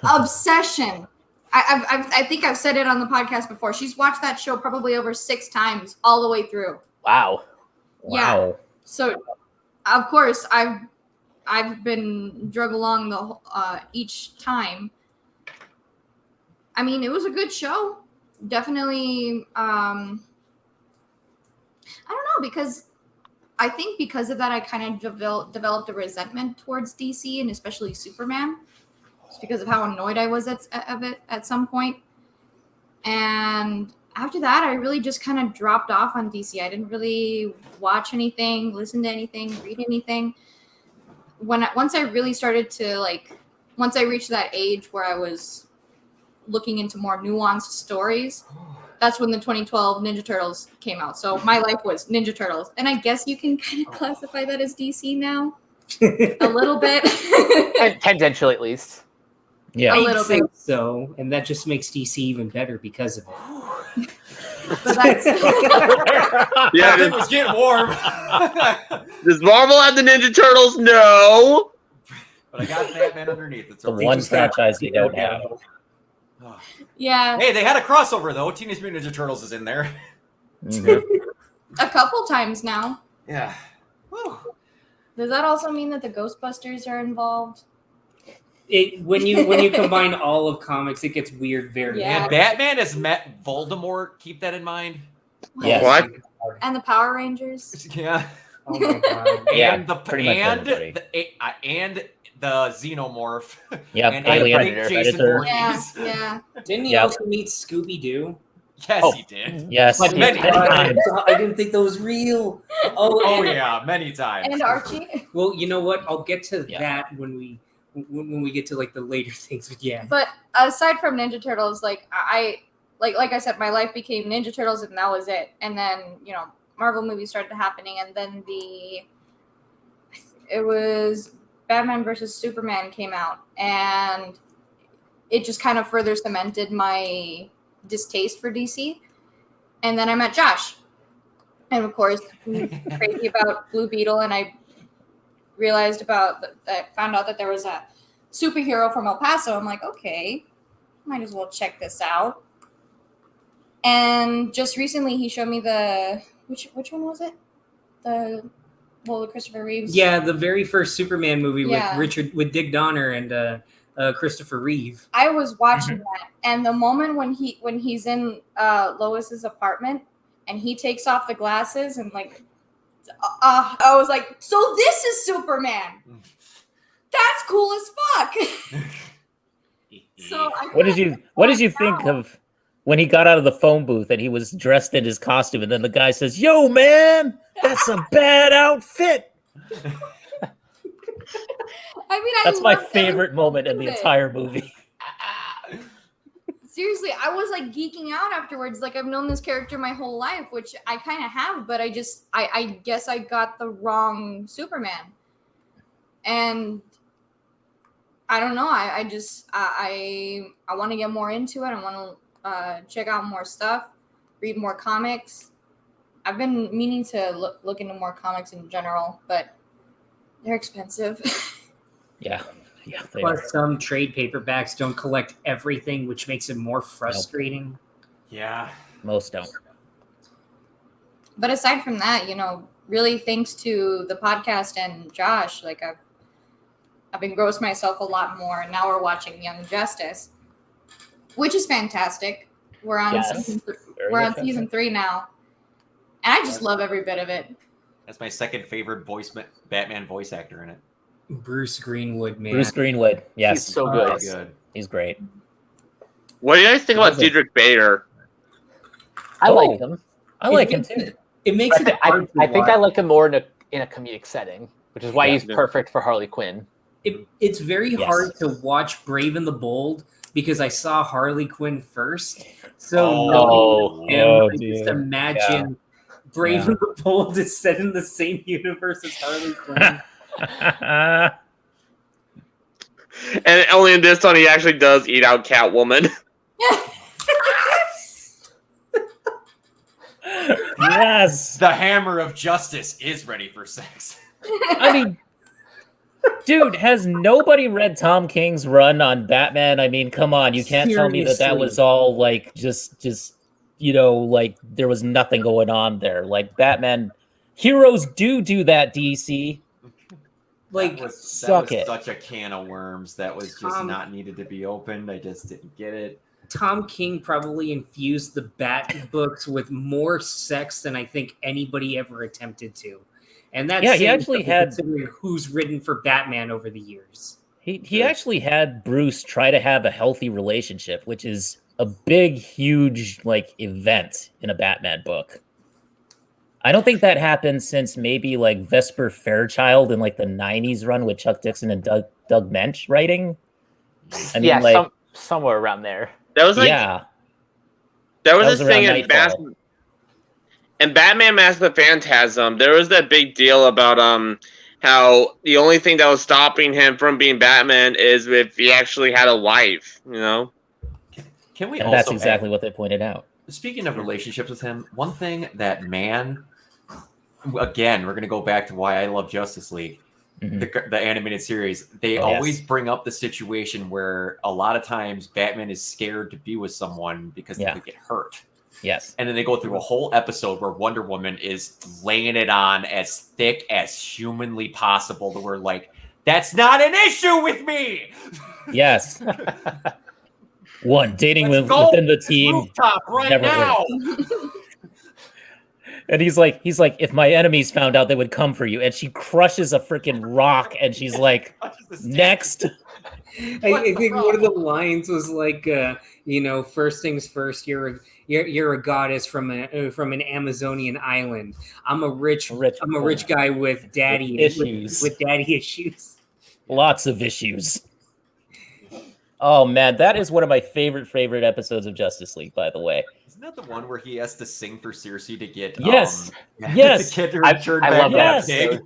[SPEAKER 4] Obsession. I think I've said it on the podcast before. She's watched that show probably over 6 times all the way through.
[SPEAKER 6] Wow.
[SPEAKER 4] Yeah. So, of course, I've been drug along the each time. I mean, it was a good show. Definitely. I don't know, because I think because of that, I kind of developed a resentment towards DC and especially Superman, just because of how annoyed I was of it at some point. And after that, I really just kind of dropped off on DC. I didn't really watch anything, listen to anything, read anything. Once I really started to once I reached that age where I was looking into more nuanced stories, that's when the 2012 Ninja Turtles came out. So my life was Ninja Turtles. And I guess you can kind of classify that as DC now. A little bit.
[SPEAKER 6] Tangentially, at least.
[SPEAKER 2] Yeah.
[SPEAKER 4] A little
[SPEAKER 1] I'd say
[SPEAKER 4] bit.
[SPEAKER 1] so, and that just makes DC even better because of it.
[SPEAKER 4] But that's
[SPEAKER 3] Yeah,
[SPEAKER 5] It was getting warm.
[SPEAKER 3] does Marvel have the Ninja Turtles? No.
[SPEAKER 5] But I got Batman underneath. It's
[SPEAKER 2] The
[SPEAKER 5] okay.
[SPEAKER 2] one franchise you don't have.
[SPEAKER 5] Oh.
[SPEAKER 4] yeah.
[SPEAKER 5] Hey, they had a crossover though. Teenage Mutant Ninja Turtles is in there.
[SPEAKER 4] A couple times now.
[SPEAKER 5] Yeah. Whew.
[SPEAKER 4] Does that also mean that the Ghostbusters are involved?
[SPEAKER 1] When you combine all of comics, it gets weird very
[SPEAKER 4] Yeah.
[SPEAKER 5] And Batman has met Voldemort. Keep that in mind.
[SPEAKER 2] Yes.
[SPEAKER 3] What?
[SPEAKER 4] And the Power Rangers.
[SPEAKER 5] Yeah.
[SPEAKER 1] Oh my god.
[SPEAKER 2] Yeah,
[SPEAKER 5] And the
[SPEAKER 2] pretty much everybody.
[SPEAKER 5] and the Xenomorph.
[SPEAKER 2] Yep,
[SPEAKER 5] And
[SPEAKER 2] Alien,
[SPEAKER 5] I think Jason
[SPEAKER 2] Predator.
[SPEAKER 5] Voorhees.
[SPEAKER 4] Yeah.
[SPEAKER 1] Didn't he
[SPEAKER 2] Yep.
[SPEAKER 1] also meet Scooby-Doo?
[SPEAKER 5] Yes,
[SPEAKER 6] Oh.
[SPEAKER 5] he did.
[SPEAKER 2] Yes,
[SPEAKER 5] Like many
[SPEAKER 2] times.
[SPEAKER 1] I didn't think that was real.
[SPEAKER 5] Oh
[SPEAKER 1] and-
[SPEAKER 5] yeah, many times.
[SPEAKER 4] And Archie.
[SPEAKER 1] Well, you know what? I'll get to
[SPEAKER 2] Yeah.
[SPEAKER 1] that when we get to the later things. But yeah.
[SPEAKER 4] But aside from Ninja Turtles, I said, my life became Ninja Turtles and that was it. And then, Marvel movies started happening, and then it was Batman versus Superman came out, and it just kind of further cemented my distaste for DC. And then I met Josh, and of course, crazy about Blue Beetle, and I found out that there was a superhero from El Paso. I'm like, okay, might as well check this out. And just recently, he showed me which one was it? The Christopher Reeves.
[SPEAKER 1] Yeah, the very first Superman movie
[SPEAKER 4] Yeah.
[SPEAKER 1] with Dick Donner and Christopher Reeve.
[SPEAKER 4] I was watching that, and the moment when he's in Lois's apartment and he takes off the glasses and I was like, so this is Superman. That's cool as fuck. So
[SPEAKER 2] What did you think of when he got out of the phone booth and he was dressed in his costume, and then the guy says, "Yo, man, that's a bad outfit." That's my favorite moment in the entire movie.
[SPEAKER 4] Seriously, I was geeking out afterwards. I've known this character my whole life, which I kind of have, but I guess I got the wrong Superman. And I don't know. I want to get more into it. I want to check out more stuff, read more comics. I've been meaning to look into more comics in general, but they're expensive.
[SPEAKER 2] Yeah. They
[SPEAKER 1] Plus,
[SPEAKER 2] are.
[SPEAKER 1] some trade paperbacks don't collect everything, which makes it more frustrating.
[SPEAKER 5] Yeah.
[SPEAKER 2] Most don't.
[SPEAKER 4] But aside from that, really thanks to the podcast and Josh, I've engrossed myself a lot more, and now we're watching Young Justice, which is fantastic. We're on
[SPEAKER 6] Yes.
[SPEAKER 4] season 3 now, and I just love every bit of it.
[SPEAKER 5] That's my second favorite Batman voice actor in it.
[SPEAKER 1] Bruce Greenwood, man.
[SPEAKER 2] Bruce Greenwood. Yes.
[SPEAKER 6] He's so good.
[SPEAKER 5] Very good.
[SPEAKER 2] He's great.
[SPEAKER 3] What do you guys think about
[SPEAKER 2] Listen.
[SPEAKER 3] Diedrich Bader?
[SPEAKER 6] I
[SPEAKER 2] Oh.
[SPEAKER 6] like him.
[SPEAKER 2] I like him too.
[SPEAKER 1] It makes it hard to
[SPEAKER 6] I think
[SPEAKER 1] watch.
[SPEAKER 6] I like him more in a comedic setting, which is why
[SPEAKER 3] Yeah.
[SPEAKER 6] he's perfect for Harley Quinn.
[SPEAKER 1] it's very
[SPEAKER 2] Yes.
[SPEAKER 1] hard to watch Brave and the Bold because I saw Harley Quinn first. So
[SPEAKER 6] Oh.
[SPEAKER 1] I just
[SPEAKER 2] dude.
[SPEAKER 1] imagine Brave and the Bold is set in the same universe as Harley Quinn.
[SPEAKER 3] And only in this one, he actually does eat out Catwoman.
[SPEAKER 2] Yes.
[SPEAKER 5] The hammer of justice is ready for sex.
[SPEAKER 2] I mean, dude, has nobody read Tom King's run on Batman? I mean, come on, you can't tell me that was all like just like there was nothing going on there. Like Batman, heroes do that. DC,
[SPEAKER 1] Like,
[SPEAKER 5] that was
[SPEAKER 2] suck it.
[SPEAKER 5] such a can of worms that was just not needed to be opened. I just didn't get it.
[SPEAKER 1] Tom King probably infused the Bat books with more sex than I think anybody ever attempted to. And that's
[SPEAKER 2] he actually had
[SPEAKER 1] considering who's written for Batman over the years.
[SPEAKER 2] he actually had Bruce try to have a healthy relationship, which is a big, huge like event in a Batman book. I don't think that happened since maybe like Vesper Fairchild in like the 90s run with Chuck Dixon and Doug Mensch writing. I mean, like
[SPEAKER 6] somewhere around there.
[SPEAKER 3] That was like
[SPEAKER 2] that
[SPEAKER 3] was
[SPEAKER 2] was
[SPEAKER 3] this thing
[SPEAKER 2] around
[SPEAKER 3] in Batman Mask of the Phantasm. There was that big deal about how the only thing that was stopping him from being Batman is if he actually had a wife. You know.
[SPEAKER 5] Can we?
[SPEAKER 2] And
[SPEAKER 5] also
[SPEAKER 2] that's exactly what they pointed out.
[SPEAKER 5] Speaking of relationships with him, one thing that again, we're going to go back to why I love Justice League, the animated series. They always bring up the situation where a lot of times Batman is scared to be with someone because they could get hurt.
[SPEAKER 2] Yes.
[SPEAKER 5] And then they go through a whole episode where Wonder Woman is laying it on as thick as humanly possible to where, like, that's not an issue with me.
[SPEAKER 2] Yes. One, dating within the team.
[SPEAKER 5] Rooftop right
[SPEAKER 2] never
[SPEAKER 5] now.
[SPEAKER 2] And he's like, if my enemies found out, they would come for you. And she crushes a freaking rock, and she's like, next.
[SPEAKER 1] I think one of the lines was like, first things first. You're a goddess from an Amazonian island. I'm a rich guy with daddy issues. With daddy issues.
[SPEAKER 2] Lots of issues. Oh man, that is one of my favorite episodes of Justice League, by the way.
[SPEAKER 5] Isn't that the one where he has to sing for Circe to get
[SPEAKER 2] yes.
[SPEAKER 5] to get her turned back
[SPEAKER 6] that
[SPEAKER 5] pig?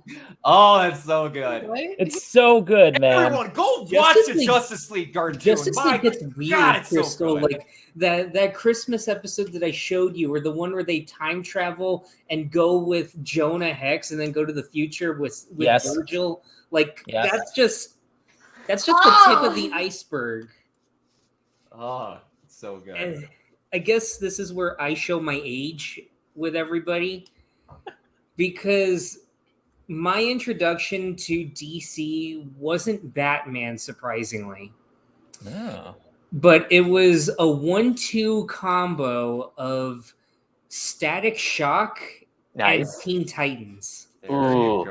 [SPEAKER 5] Oh, that's so good.
[SPEAKER 2] It's so good, man.
[SPEAKER 5] Everyone, go watch the Justice League cartoon.
[SPEAKER 1] Justice League gets weird,
[SPEAKER 5] it's
[SPEAKER 1] Crystal.
[SPEAKER 5] so good.
[SPEAKER 1] Like that Christmas episode that I showed you, or the one where they time travel and go with Jonah Hex and then go to the future with Virgil. Like that's just the tip of the iceberg.
[SPEAKER 5] Oh, it's so good.
[SPEAKER 1] And I guess this is where I show my age with everybody, because my introduction to DC wasn't Batman, surprisingly.
[SPEAKER 2] Oh.
[SPEAKER 1] But it was a 1-2 combo of Static Shock and Teen Titans.
[SPEAKER 6] Ooh.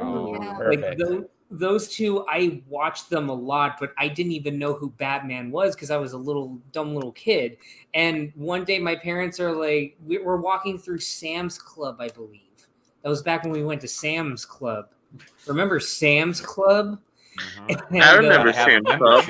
[SPEAKER 2] Perfect.
[SPEAKER 1] Like those two, I watched them a lot, but I didn't even know who Batman was because I was a dumb little kid. And one day my parents are like, we're walking through Sam's Club, I believe. That was back when we went to Sam's Club. Remember Sam's Club?
[SPEAKER 3] Mm-hmm. I remember Sam's Club.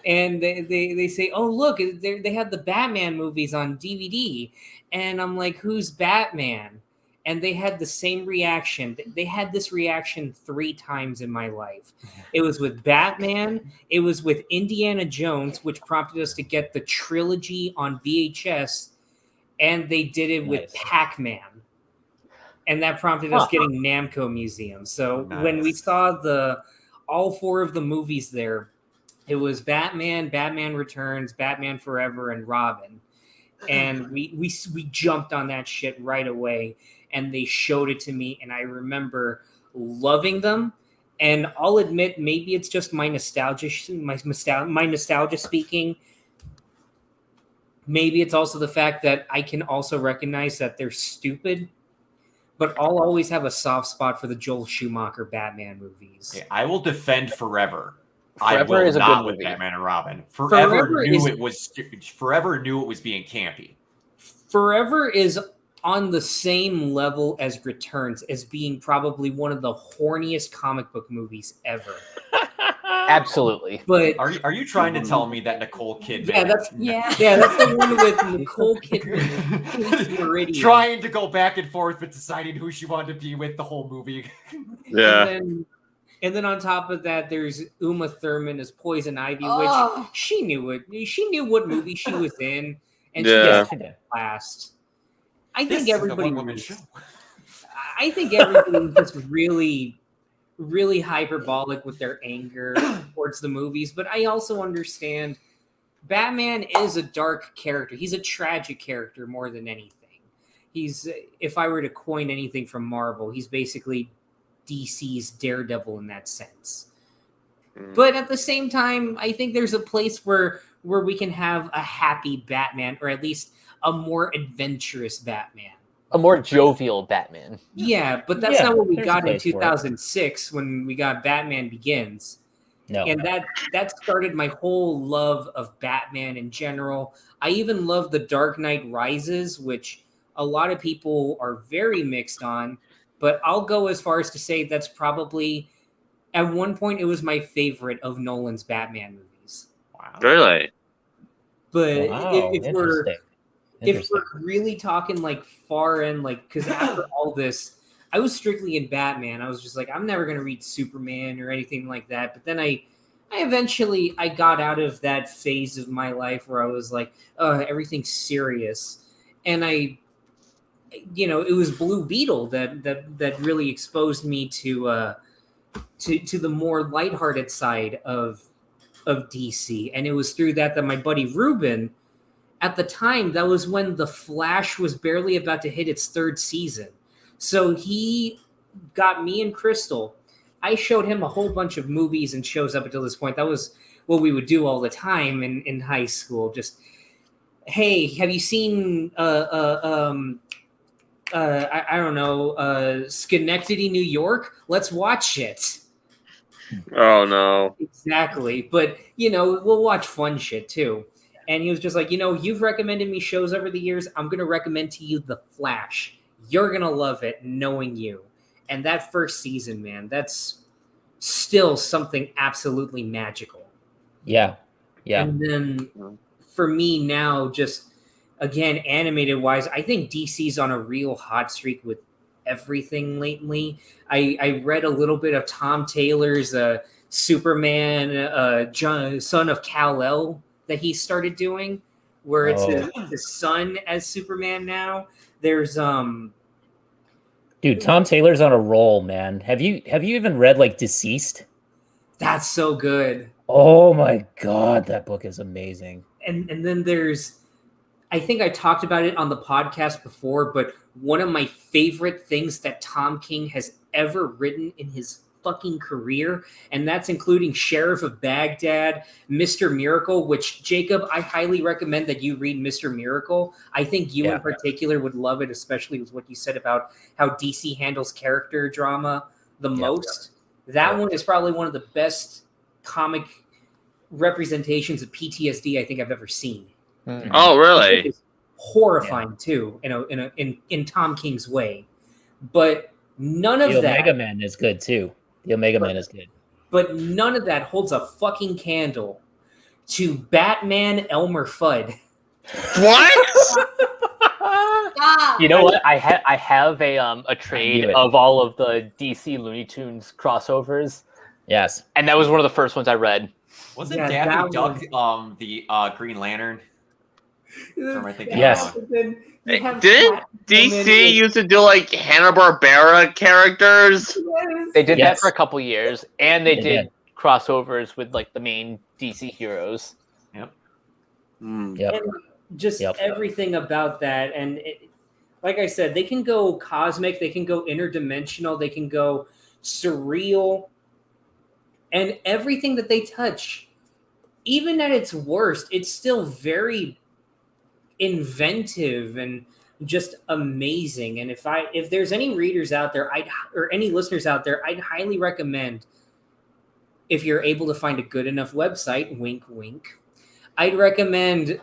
[SPEAKER 1] And they say, oh, look, they have the Batman movies on DVD. And I'm like, who's Batman? And they had the same reaction. They had this reaction 3 times in my life. It was with Batman. It was with Indiana Jones, which prompted us to get the trilogy on VHS. And they did it with Pac-Man. And that prompted us getting Namco Museum. So when we saw all 4 of the movies there, it was Batman, Batman Returns, Batman Forever, and Robin. And we jumped on that shit right away. And they showed it to me, and I remember loving them. And I'll admit, maybe it's just my nostalgia speaking. Maybe it's also the fact that I can also recognize that they're stupid. But I'll always have a soft spot for the Joel Schumacher Batman movies.
[SPEAKER 5] Okay, I will defend Forever.
[SPEAKER 6] Forever is a good movie.
[SPEAKER 5] With Batman and Robin. Forever knew it was being campy.
[SPEAKER 1] Forever is on the same level as Returns, as being probably one of the horniest comic book movies ever.
[SPEAKER 6] Absolutely.
[SPEAKER 1] But
[SPEAKER 5] Are you trying to tell me that Nicole Kidman?
[SPEAKER 1] that's the one with Nicole Kidman. Meridian.
[SPEAKER 5] Trying to go back and forth with deciding who she wanted to be with the whole movie.
[SPEAKER 3] Yeah.
[SPEAKER 1] And then on top of that, there's Uma Thurman as Poison Ivy, which she knew what movie she was in, and she just last. I think everybody was just really, really hyperbolic with their anger towards the movies. But I also understand Batman is a dark character. He's a tragic character more than anything. If I were to coin anything from Marvel, he's basically DC's Daredevil in that sense. But at the same time, I think there's a place where we can have a happy Batman, or at least a more adventurous Batman.
[SPEAKER 6] A more jovial Batman.
[SPEAKER 1] Yeah, but that's not what we got in 2006 when we got Batman Begins.
[SPEAKER 2] No.
[SPEAKER 1] And that started my whole love of Batman in general. I even love The Dark Knight Rises, which a lot of people are very mixed on. But I'll go as far as to say that's probably, at one point, it was my favorite of Nolan's Batman movies.
[SPEAKER 3] Wow. Really?
[SPEAKER 1] But if we're really talking like far in, like, because after all this, I was strictly in Batman. I was just like, I'm never going to read Superman or anything like that. But then I eventually got out of that phase of my life where I was like, everything's serious. And it was Blue Beetle that really exposed me to the more lighthearted side of DC, and it was through that my buddy Ruben, at the time, that was when The Flash was barely about to hit its 3rd season, so he got me and Crystal. I showed him a whole bunch of movies and shows up until this point. That was what we would do all the time in high school. Just, hey, have you seen I don't know, Schenectady, New York? Let's watch it.
[SPEAKER 3] Oh, no.
[SPEAKER 1] Exactly. But, we'll watch fun shit, too. And he was just like, you've recommended me shows over the years. I'm going to recommend to you The Flash. You're going to love it, knowing you. And that first season, man, that's still something absolutely magical.
[SPEAKER 2] Yeah. Yeah.
[SPEAKER 1] And then for me now, just... again, animated wise, I think DC's on a real hot streak with everything lately. I read a little bit of Tom Taylor's Superman, son of Kal-El that he started doing, where it's his son as Superman now. There's
[SPEAKER 2] dude, Tom Taylor's on a roll, man. Have you even read like Deceased?
[SPEAKER 1] That's so good.
[SPEAKER 2] Oh my god, that book is amazing.
[SPEAKER 1] And then there's, I think I talked about it on the podcast before, but one of my favorite things that Tom King has ever written in his fucking career, and that's including Sheriff of Baghdad, Mr. Miracle, which, Jacob, I highly recommend that you read Mr. Miracle. I think you in particular would love it, especially with what you said about how DC handles character drama the most. That one is probably one of the best comic representations of PTSD I think I've ever seen.
[SPEAKER 3] Oh, really?
[SPEAKER 1] It's horrifying too, in Tom King's way. But none of
[SPEAKER 2] the
[SPEAKER 1] that.
[SPEAKER 2] Omega Man is good too. The Omega Man is good.
[SPEAKER 1] But none of that holds a fucking candle to Batman Elmer Fudd.
[SPEAKER 3] What?
[SPEAKER 6] You know what? I have a trade of all of the DC Looney Tunes crossovers.
[SPEAKER 2] Yes.
[SPEAKER 6] And that was one of the first ones I read.
[SPEAKER 5] Wasn't Daffy Duck the Green Lantern?
[SPEAKER 2] Yes.
[SPEAKER 3] Didn't DC used to do like Hanna-Barbera characters?
[SPEAKER 6] They did that for a couple years, and they did crossovers with like the main DC heroes.
[SPEAKER 5] Yep.
[SPEAKER 1] And just everything about that, and like I said, they can go cosmic, they can go interdimensional, they can go surreal, and everything that they touch, even at its worst, it's still very inventive and just amazing. And if there's any readers out there, or any listeners out there, I'd highly recommend, if you're able to find a good enough website, wink wink, I'd recommend,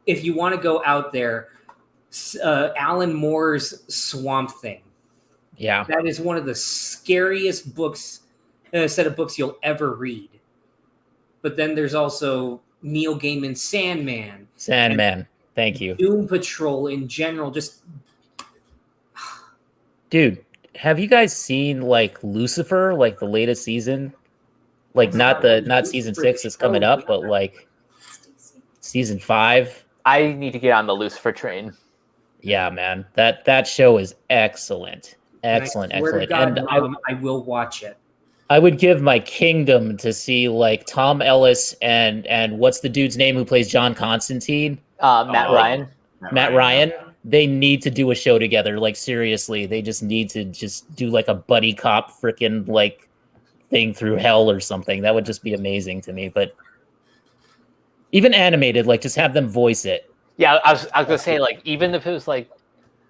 [SPEAKER 1] if you want to go out there, Alan Moore's Swamp Thing.
[SPEAKER 2] Yeah,
[SPEAKER 1] that is one of the scariest books, set of books you'll ever read. but then there's also Neil Gaiman's Sandman.
[SPEAKER 2] Sandman. Thank you.
[SPEAKER 1] Doom Patrol in general. Just
[SPEAKER 2] Dude, have you guys seen like Lucifer, like the latest season? Like not season 6 is coming up, but like season 5.
[SPEAKER 6] I need to get on the Lucifer train.
[SPEAKER 2] Yeah, man. That show is excellent. Excellent,
[SPEAKER 1] I swear to
[SPEAKER 2] excellent.
[SPEAKER 1] God,
[SPEAKER 2] And
[SPEAKER 1] Mom, I will watch it.
[SPEAKER 2] I would give my kingdom to see like Tom Ellis and what's the dude's name who plays John Constantine?
[SPEAKER 6] Matt Ryan.
[SPEAKER 2] Matt Ryan. They need to do a show together. Like seriously, they just need to just do like a buddy cop freaking like thing through hell or something. That would just be amazing to me. But even animated, like just have them voice it.
[SPEAKER 6] Yeah, I was gonna say, like, even if it was like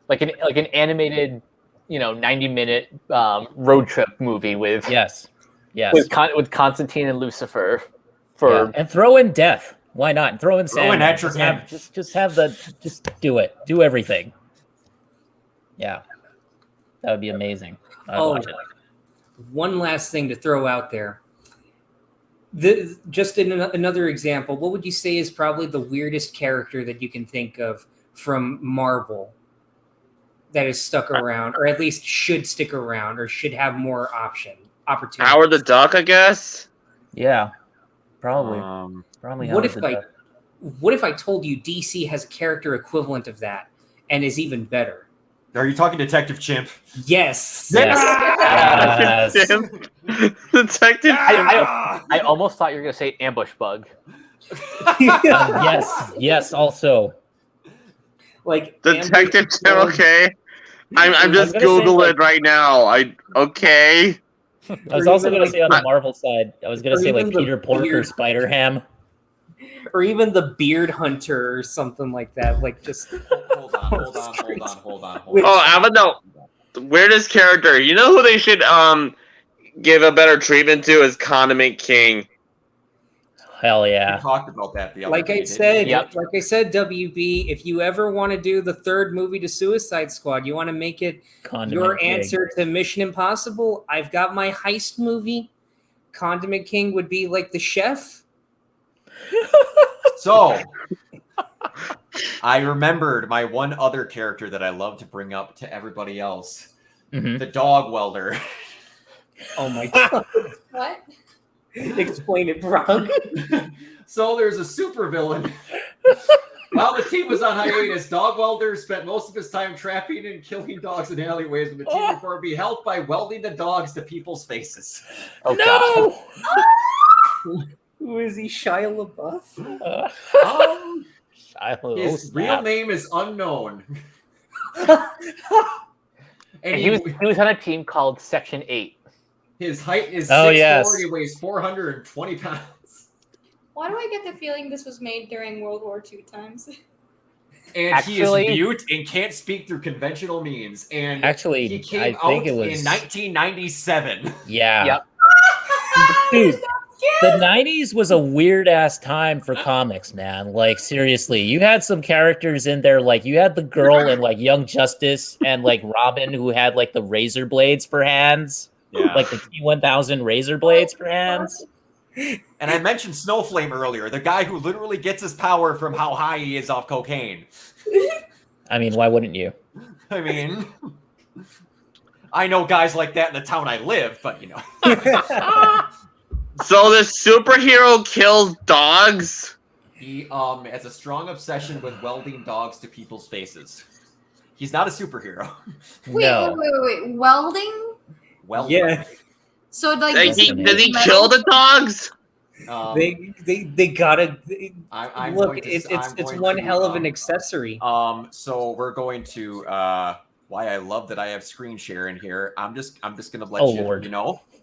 [SPEAKER 6] an animated, 90-minute road trip movie with
[SPEAKER 2] Yes.
[SPEAKER 6] with Constantine and Lucifer
[SPEAKER 2] and throw in death. Why not? And throw in Sandman. Just do it. Do everything. Yeah, that would be amazing. I'd watch it.
[SPEAKER 1] One last thing to throw out there. Just in another example, what would you say is probably the weirdest character that you can think of from Marvel that is stuck around, or at least should stick around, or should have more opportunities?
[SPEAKER 3] Howard the Duck, I guess.
[SPEAKER 2] Yeah, probably. Probably.
[SPEAKER 1] What if I told you DC has a character equivalent of that and is even better?
[SPEAKER 5] Are you talking Detective Chimp?
[SPEAKER 1] Yes.
[SPEAKER 2] Yes.
[SPEAKER 3] Detective.
[SPEAKER 6] I almost thought you were gonna say Ambush Bug.
[SPEAKER 2] Yes. Also,
[SPEAKER 1] Like
[SPEAKER 3] Detective Chimp. Okay, I'm just Googling it right now. Okay.
[SPEAKER 2] I was also going to say on the Marvel side, I was going to say like Peter Porker, Spider-Ham.
[SPEAKER 1] Or even the Beard Hunter or something like that. Like just
[SPEAKER 5] Hold on.
[SPEAKER 3] Oh, I don't know. The weirdest character. You know who they should give a better treatment to is Condiment King.
[SPEAKER 2] Hell
[SPEAKER 5] We
[SPEAKER 2] yeah.
[SPEAKER 5] talked about that the other
[SPEAKER 1] like
[SPEAKER 5] day.
[SPEAKER 1] I said,
[SPEAKER 6] Yep.
[SPEAKER 1] WB, if you ever want to do the third movie to Suicide Squad, you want to make it
[SPEAKER 2] Condiment
[SPEAKER 1] your
[SPEAKER 2] King.
[SPEAKER 1] answer to Mission Impossible, I've got my heist movie. Condiment King would be like the chef.
[SPEAKER 5] So, I remembered my one other character that I love to bring up to everybody else.
[SPEAKER 2] Mhm.
[SPEAKER 5] The Dog Welder.
[SPEAKER 1] Oh my god.
[SPEAKER 4] What?
[SPEAKER 1] Explain it, Brock.
[SPEAKER 5] So there's a supervillain. While the team was on hiatus, Dog Welder spent most of his time trapping and killing dogs in alleyways, and the team would be helped by welding the dogs to people's faces.
[SPEAKER 6] Oh
[SPEAKER 2] No!
[SPEAKER 1] Who is he? Shia LaBeouf?
[SPEAKER 5] His real name is unknown.
[SPEAKER 6] And he was on a team called Section 8.
[SPEAKER 5] His height is 6'4",
[SPEAKER 2] yes.
[SPEAKER 5] he weighs 420 pounds.
[SPEAKER 4] Why do I get the feeling this was made during World War II times?
[SPEAKER 5] And
[SPEAKER 6] Actually-
[SPEAKER 5] he is mute and can't speak through conventional means. And
[SPEAKER 2] Actually,
[SPEAKER 5] he
[SPEAKER 2] I
[SPEAKER 5] came
[SPEAKER 2] think
[SPEAKER 5] out
[SPEAKER 2] it was
[SPEAKER 5] in 1997.
[SPEAKER 2] Yeah.
[SPEAKER 6] Yep.
[SPEAKER 2] Dude, the 90s was a weird ass time for comics, man. Like seriously, you had some characters in there, like you had the girl in like Young Justice and like Robin who had like the razor blades for hands.
[SPEAKER 5] Yeah.
[SPEAKER 2] Like the T-1000 razor blades for hands.
[SPEAKER 5] And I mentioned Snowflame earlier, the guy who literally gets his power from how high he is off cocaine.
[SPEAKER 2] I mean, why wouldn't you?
[SPEAKER 5] I mean, I know guys like that in the town I live, but
[SPEAKER 3] So this superhero kills dogs?
[SPEAKER 5] He has a strong obsession with welding dogs to people's faces. He's not a superhero.
[SPEAKER 4] Wait. Welding?
[SPEAKER 5] Welding.
[SPEAKER 1] Yeah.
[SPEAKER 4] So like
[SPEAKER 3] Does
[SPEAKER 4] this
[SPEAKER 3] he kill the dogs?
[SPEAKER 1] They gotta
[SPEAKER 5] I'm
[SPEAKER 1] look.
[SPEAKER 5] going to-
[SPEAKER 1] It's
[SPEAKER 5] I'm going
[SPEAKER 1] one
[SPEAKER 5] to,
[SPEAKER 1] hell of an accessory.
[SPEAKER 5] So we're going to why I love that I have screen share in here. I'm just gonna let
[SPEAKER 2] Oh,
[SPEAKER 5] you
[SPEAKER 2] Lord.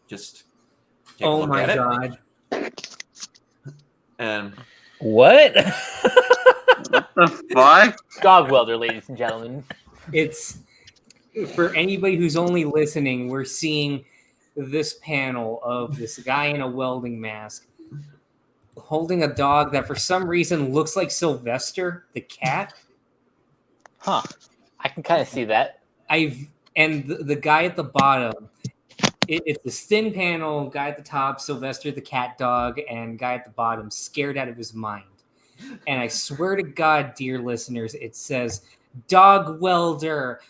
[SPEAKER 5] just take a
[SPEAKER 1] Oh
[SPEAKER 5] look
[SPEAKER 1] my
[SPEAKER 5] at
[SPEAKER 1] god.
[SPEAKER 5] And
[SPEAKER 2] What?
[SPEAKER 3] The fuck?
[SPEAKER 6] Dog Welder, ladies and gentlemen.
[SPEAKER 1] It's for anybody who's only listening, we're seeing this panel of this guy in a welding mask holding a dog that for some reason looks like Sylvester the cat.
[SPEAKER 6] Huh. I can kind of see that.
[SPEAKER 1] And the guy at the bottom, it's the thin panel, guy at the top, Sylvester the cat dog, and guy at the bottom, scared out of his mind. And I swear to God, dear listeners, it says Dog Welder.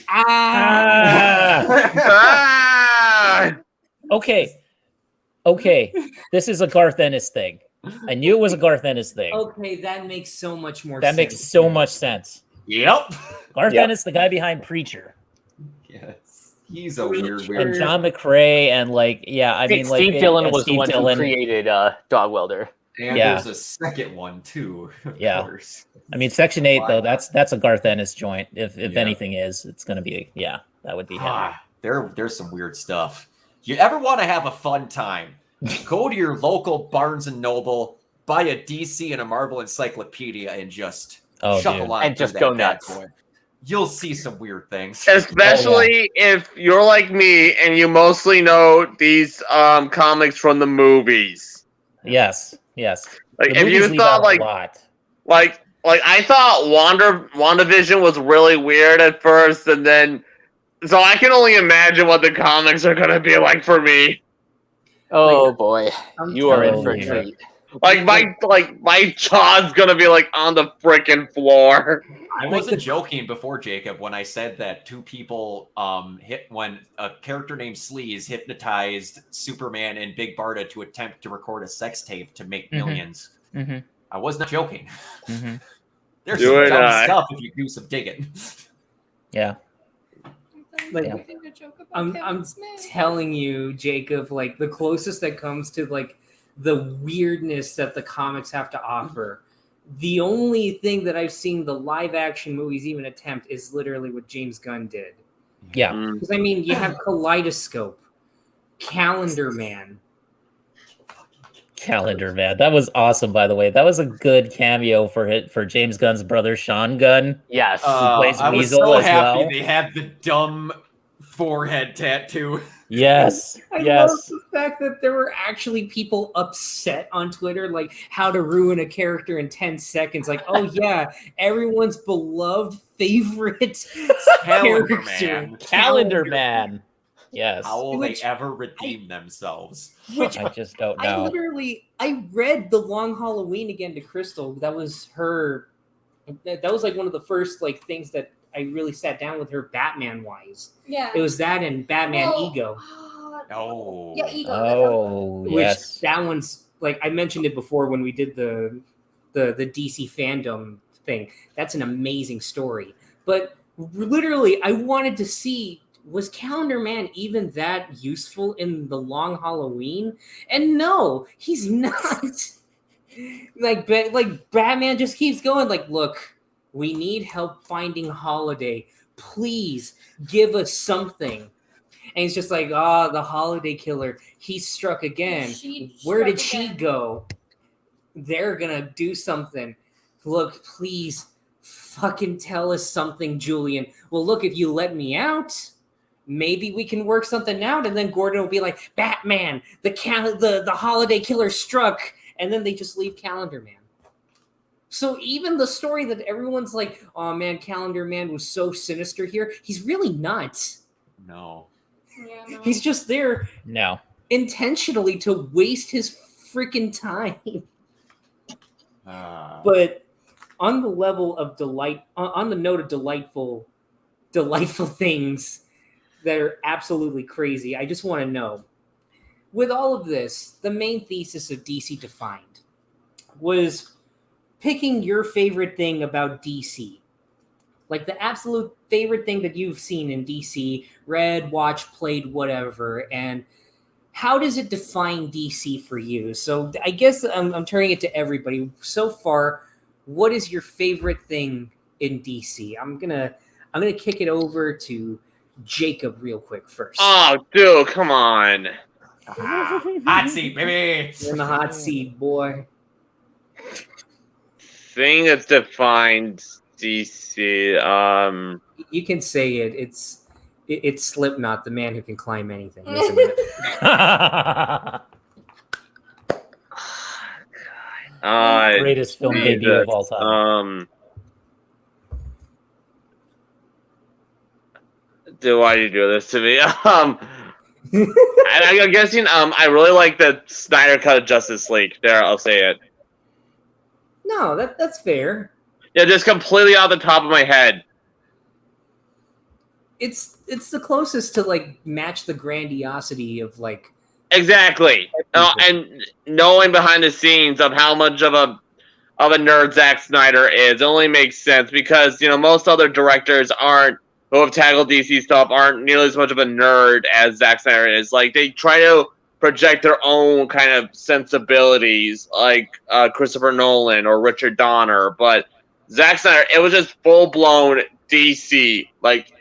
[SPEAKER 2] Ah!
[SPEAKER 3] Ah!
[SPEAKER 2] Okay. This is a Garth Ennis thing. I knew it was a Garth Ennis thing.
[SPEAKER 1] Okay, that makes so much more
[SPEAKER 2] That
[SPEAKER 1] sense.
[SPEAKER 2] makes so much sense.
[SPEAKER 5] Yep.
[SPEAKER 2] Garth
[SPEAKER 6] Yep.
[SPEAKER 2] Ennis, the guy behind Preacher.
[SPEAKER 5] Yes. He's a weird.
[SPEAKER 2] And John McCrae and I mean like
[SPEAKER 6] Steve Dillon was
[SPEAKER 2] Steve
[SPEAKER 6] the one
[SPEAKER 2] Dillon.
[SPEAKER 6] who created Dog Welder.
[SPEAKER 5] And
[SPEAKER 2] Yeah.
[SPEAKER 5] there's a second one too. Of
[SPEAKER 2] Yeah.
[SPEAKER 5] course.
[SPEAKER 2] I mean Section 8 though,
[SPEAKER 5] Wow.
[SPEAKER 2] that's a Garth Ennis joint. If
[SPEAKER 5] Yeah.
[SPEAKER 2] anything is, it's gonna be that would be him.
[SPEAKER 5] There's some weird stuff. You ever want to have a fun time? Go to your local Barnes and Noble, buy a DC and a Marvel encyclopedia, and just shuffle on
[SPEAKER 6] And
[SPEAKER 5] through
[SPEAKER 6] just
[SPEAKER 5] that
[SPEAKER 6] go
[SPEAKER 5] bad
[SPEAKER 6] nuts.
[SPEAKER 5] boy. You'll see some weird things.
[SPEAKER 3] Especially if you're like me and you mostly know these comics from the movies.
[SPEAKER 2] Yes.
[SPEAKER 3] Like
[SPEAKER 2] The
[SPEAKER 3] if you
[SPEAKER 2] movies leave
[SPEAKER 3] thought
[SPEAKER 2] out a lot.
[SPEAKER 3] like I thought WandaVision was really weird at first, and then so I can only imagine what the comics are gonna be like for me.
[SPEAKER 6] Oh boy,
[SPEAKER 1] I'm
[SPEAKER 6] you are in
[SPEAKER 2] telling
[SPEAKER 6] for a
[SPEAKER 2] you.
[SPEAKER 6] treat.
[SPEAKER 3] Like my jaw's gonna be like on the frickin' floor.
[SPEAKER 5] I wasn't joking before, Jacob, when I said that two people when a character named Sleaze hypnotized Superman and Big Barda to attempt to record a sex tape to make millions.
[SPEAKER 2] Mm-hmm.
[SPEAKER 5] I was not joking.
[SPEAKER 2] Mm-hmm.
[SPEAKER 5] There's
[SPEAKER 3] Do
[SPEAKER 5] some
[SPEAKER 3] it,
[SPEAKER 5] dumb stuff if you do some digging.
[SPEAKER 2] Yeah.
[SPEAKER 1] Like,
[SPEAKER 2] Yeah.
[SPEAKER 1] I'm telling you, Jacob, like the closest that comes to like the weirdness that the comics have to offer. The only thing that I've seen the live action movies even attempt is literally what James Gunn did.
[SPEAKER 2] Yeah.
[SPEAKER 1] Because I mean, you have Kaleidoscope, Calendar Man.
[SPEAKER 2] Calendar Man. That was awesome, by the way. That was a good cameo for James Gunn's brother Sean Gunn.
[SPEAKER 6] Yes.
[SPEAKER 2] plays
[SPEAKER 5] I was
[SPEAKER 2] Weasel
[SPEAKER 5] so
[SPEAKER 2] as
[SPEAKER 5] happy
[SPEAKER 2] well.
[SPEAKER 5] they had the dumb forehead tattoo.
[SPEAKER 2] Yes.
[SPEAKER 1] I love
[SPEAKER 2] Yes.
[SPEAKER 1] the fact that there were actually people upset on Twitter, like how to ruin a character in 10 seconds. Like, oh yeah, everyone's beloved favorite
[SPEAKER 5] Calendar
[SPEAKER 1] character,
[SPEAKER 5] Man.
[SPEAKER 2] Calendar Man. Yes.
[SPEAKER 5] How will
[SPEAKER 1] Which
[SPEAKER 5] they ever redeem themselves?
[SPEAKER 1] Which
[SPEAKER 2] I just don't
[SPEAKER 1] I
[SPEAKER 2] know.
[SPEAKER 1] I read The Long Halloween again to Crystal. That was her. That was like one of the first like things that I really sat down with her Batman wise.
[SPEAKER 4] Yeah.
[SPEAKER 1] It was that and Batman
[SPEAKER 4] Well,
[SPEAKER 1] Ego.
[SPEAKER 5] Oh.
[SPEAKER 4] Yeah, Ego.
[SPEAKER 2] Oh,
[SPEAKER 1] Which
[SPEAKER 2] yes.
[SPEAKER 1] that one's like I mentioned it before when we did the DC fandom thing. That's an amazing story. But literally, I wanted to see, was Calendar Man even that useful in The Long Halloween? And no, he's not. like Batman just keeps going like, look, we need help finding Holiday. Please give us something. And he's just like, the Holiday Killer. He struck again. Where did she go? They're gonna do something. Look, please, fucking tell us something, Julian. Well, look, if you let me out, maybe we can work something out. And then Gordon will be like, Batman, the Holiday Killer struck. And then they just leave Calendar Man. So even the story that everyone's like, oh man, Calendar Man was so sinister here, he's really not.
[SPEAKER 5] No.
[SPEAKER 4] Yeah, no.
[SPEAKER 1] He's just there
[SPEAKER 2] No.
[SPEAKER 1] intentionally to waste his freaking time.
[SPEAKER 5] Uh,
[SPEAKER 1] But on the level of delight, on the note of delightful things that are absolutely crazy, I just want to know, with all of this, the main thesis of DC Defined was picking your favorite thing about DC. Like the absolute favorite thing that you've seen in DC, read, watched, played, whatever, and how does it define DC for you? So I guess I'm turning it to everybody. So far, what is your favorite thing in DC? I'm gonna kick it over to Jacob real quick first.
[SPEAKER 3] Oh, dude, come on.
[SPEAKER 5] hot seat, baby.
[SPEAKER 1] You're in the hot seat, boy.
[SPEAKER 3] Thing that's defined DC.
[SPEAKER 1] You can say it. It's Slipknot, the man who can climb anything, isn't it?
[SPEAKER 2] Greatest film debut of all time.
[SPEAKER 3] Why do you do this to me? I'm guessing. I really like the Snyder cut of Justice League. There, I'll say it.
[SPEAKER 1] No, that's fair.
[SPEAKER 3] Yeah, just completely off the top of my head.
[SPEAKER 1] It's the closest to like match the grandiosity of like
[SPEAKER 3] Exactly. And knowing behind the scenes of how much of a nerd Zack Snyder is only makes sense because most other directors who have tackled DC stuff aren't nearly as much of a nerd as Zack Snyder is. Like they try to project their own kind of sensibilities, like Christopher Nolan or Richard Donner, but Zack Snyder, it was just full blown DC. Like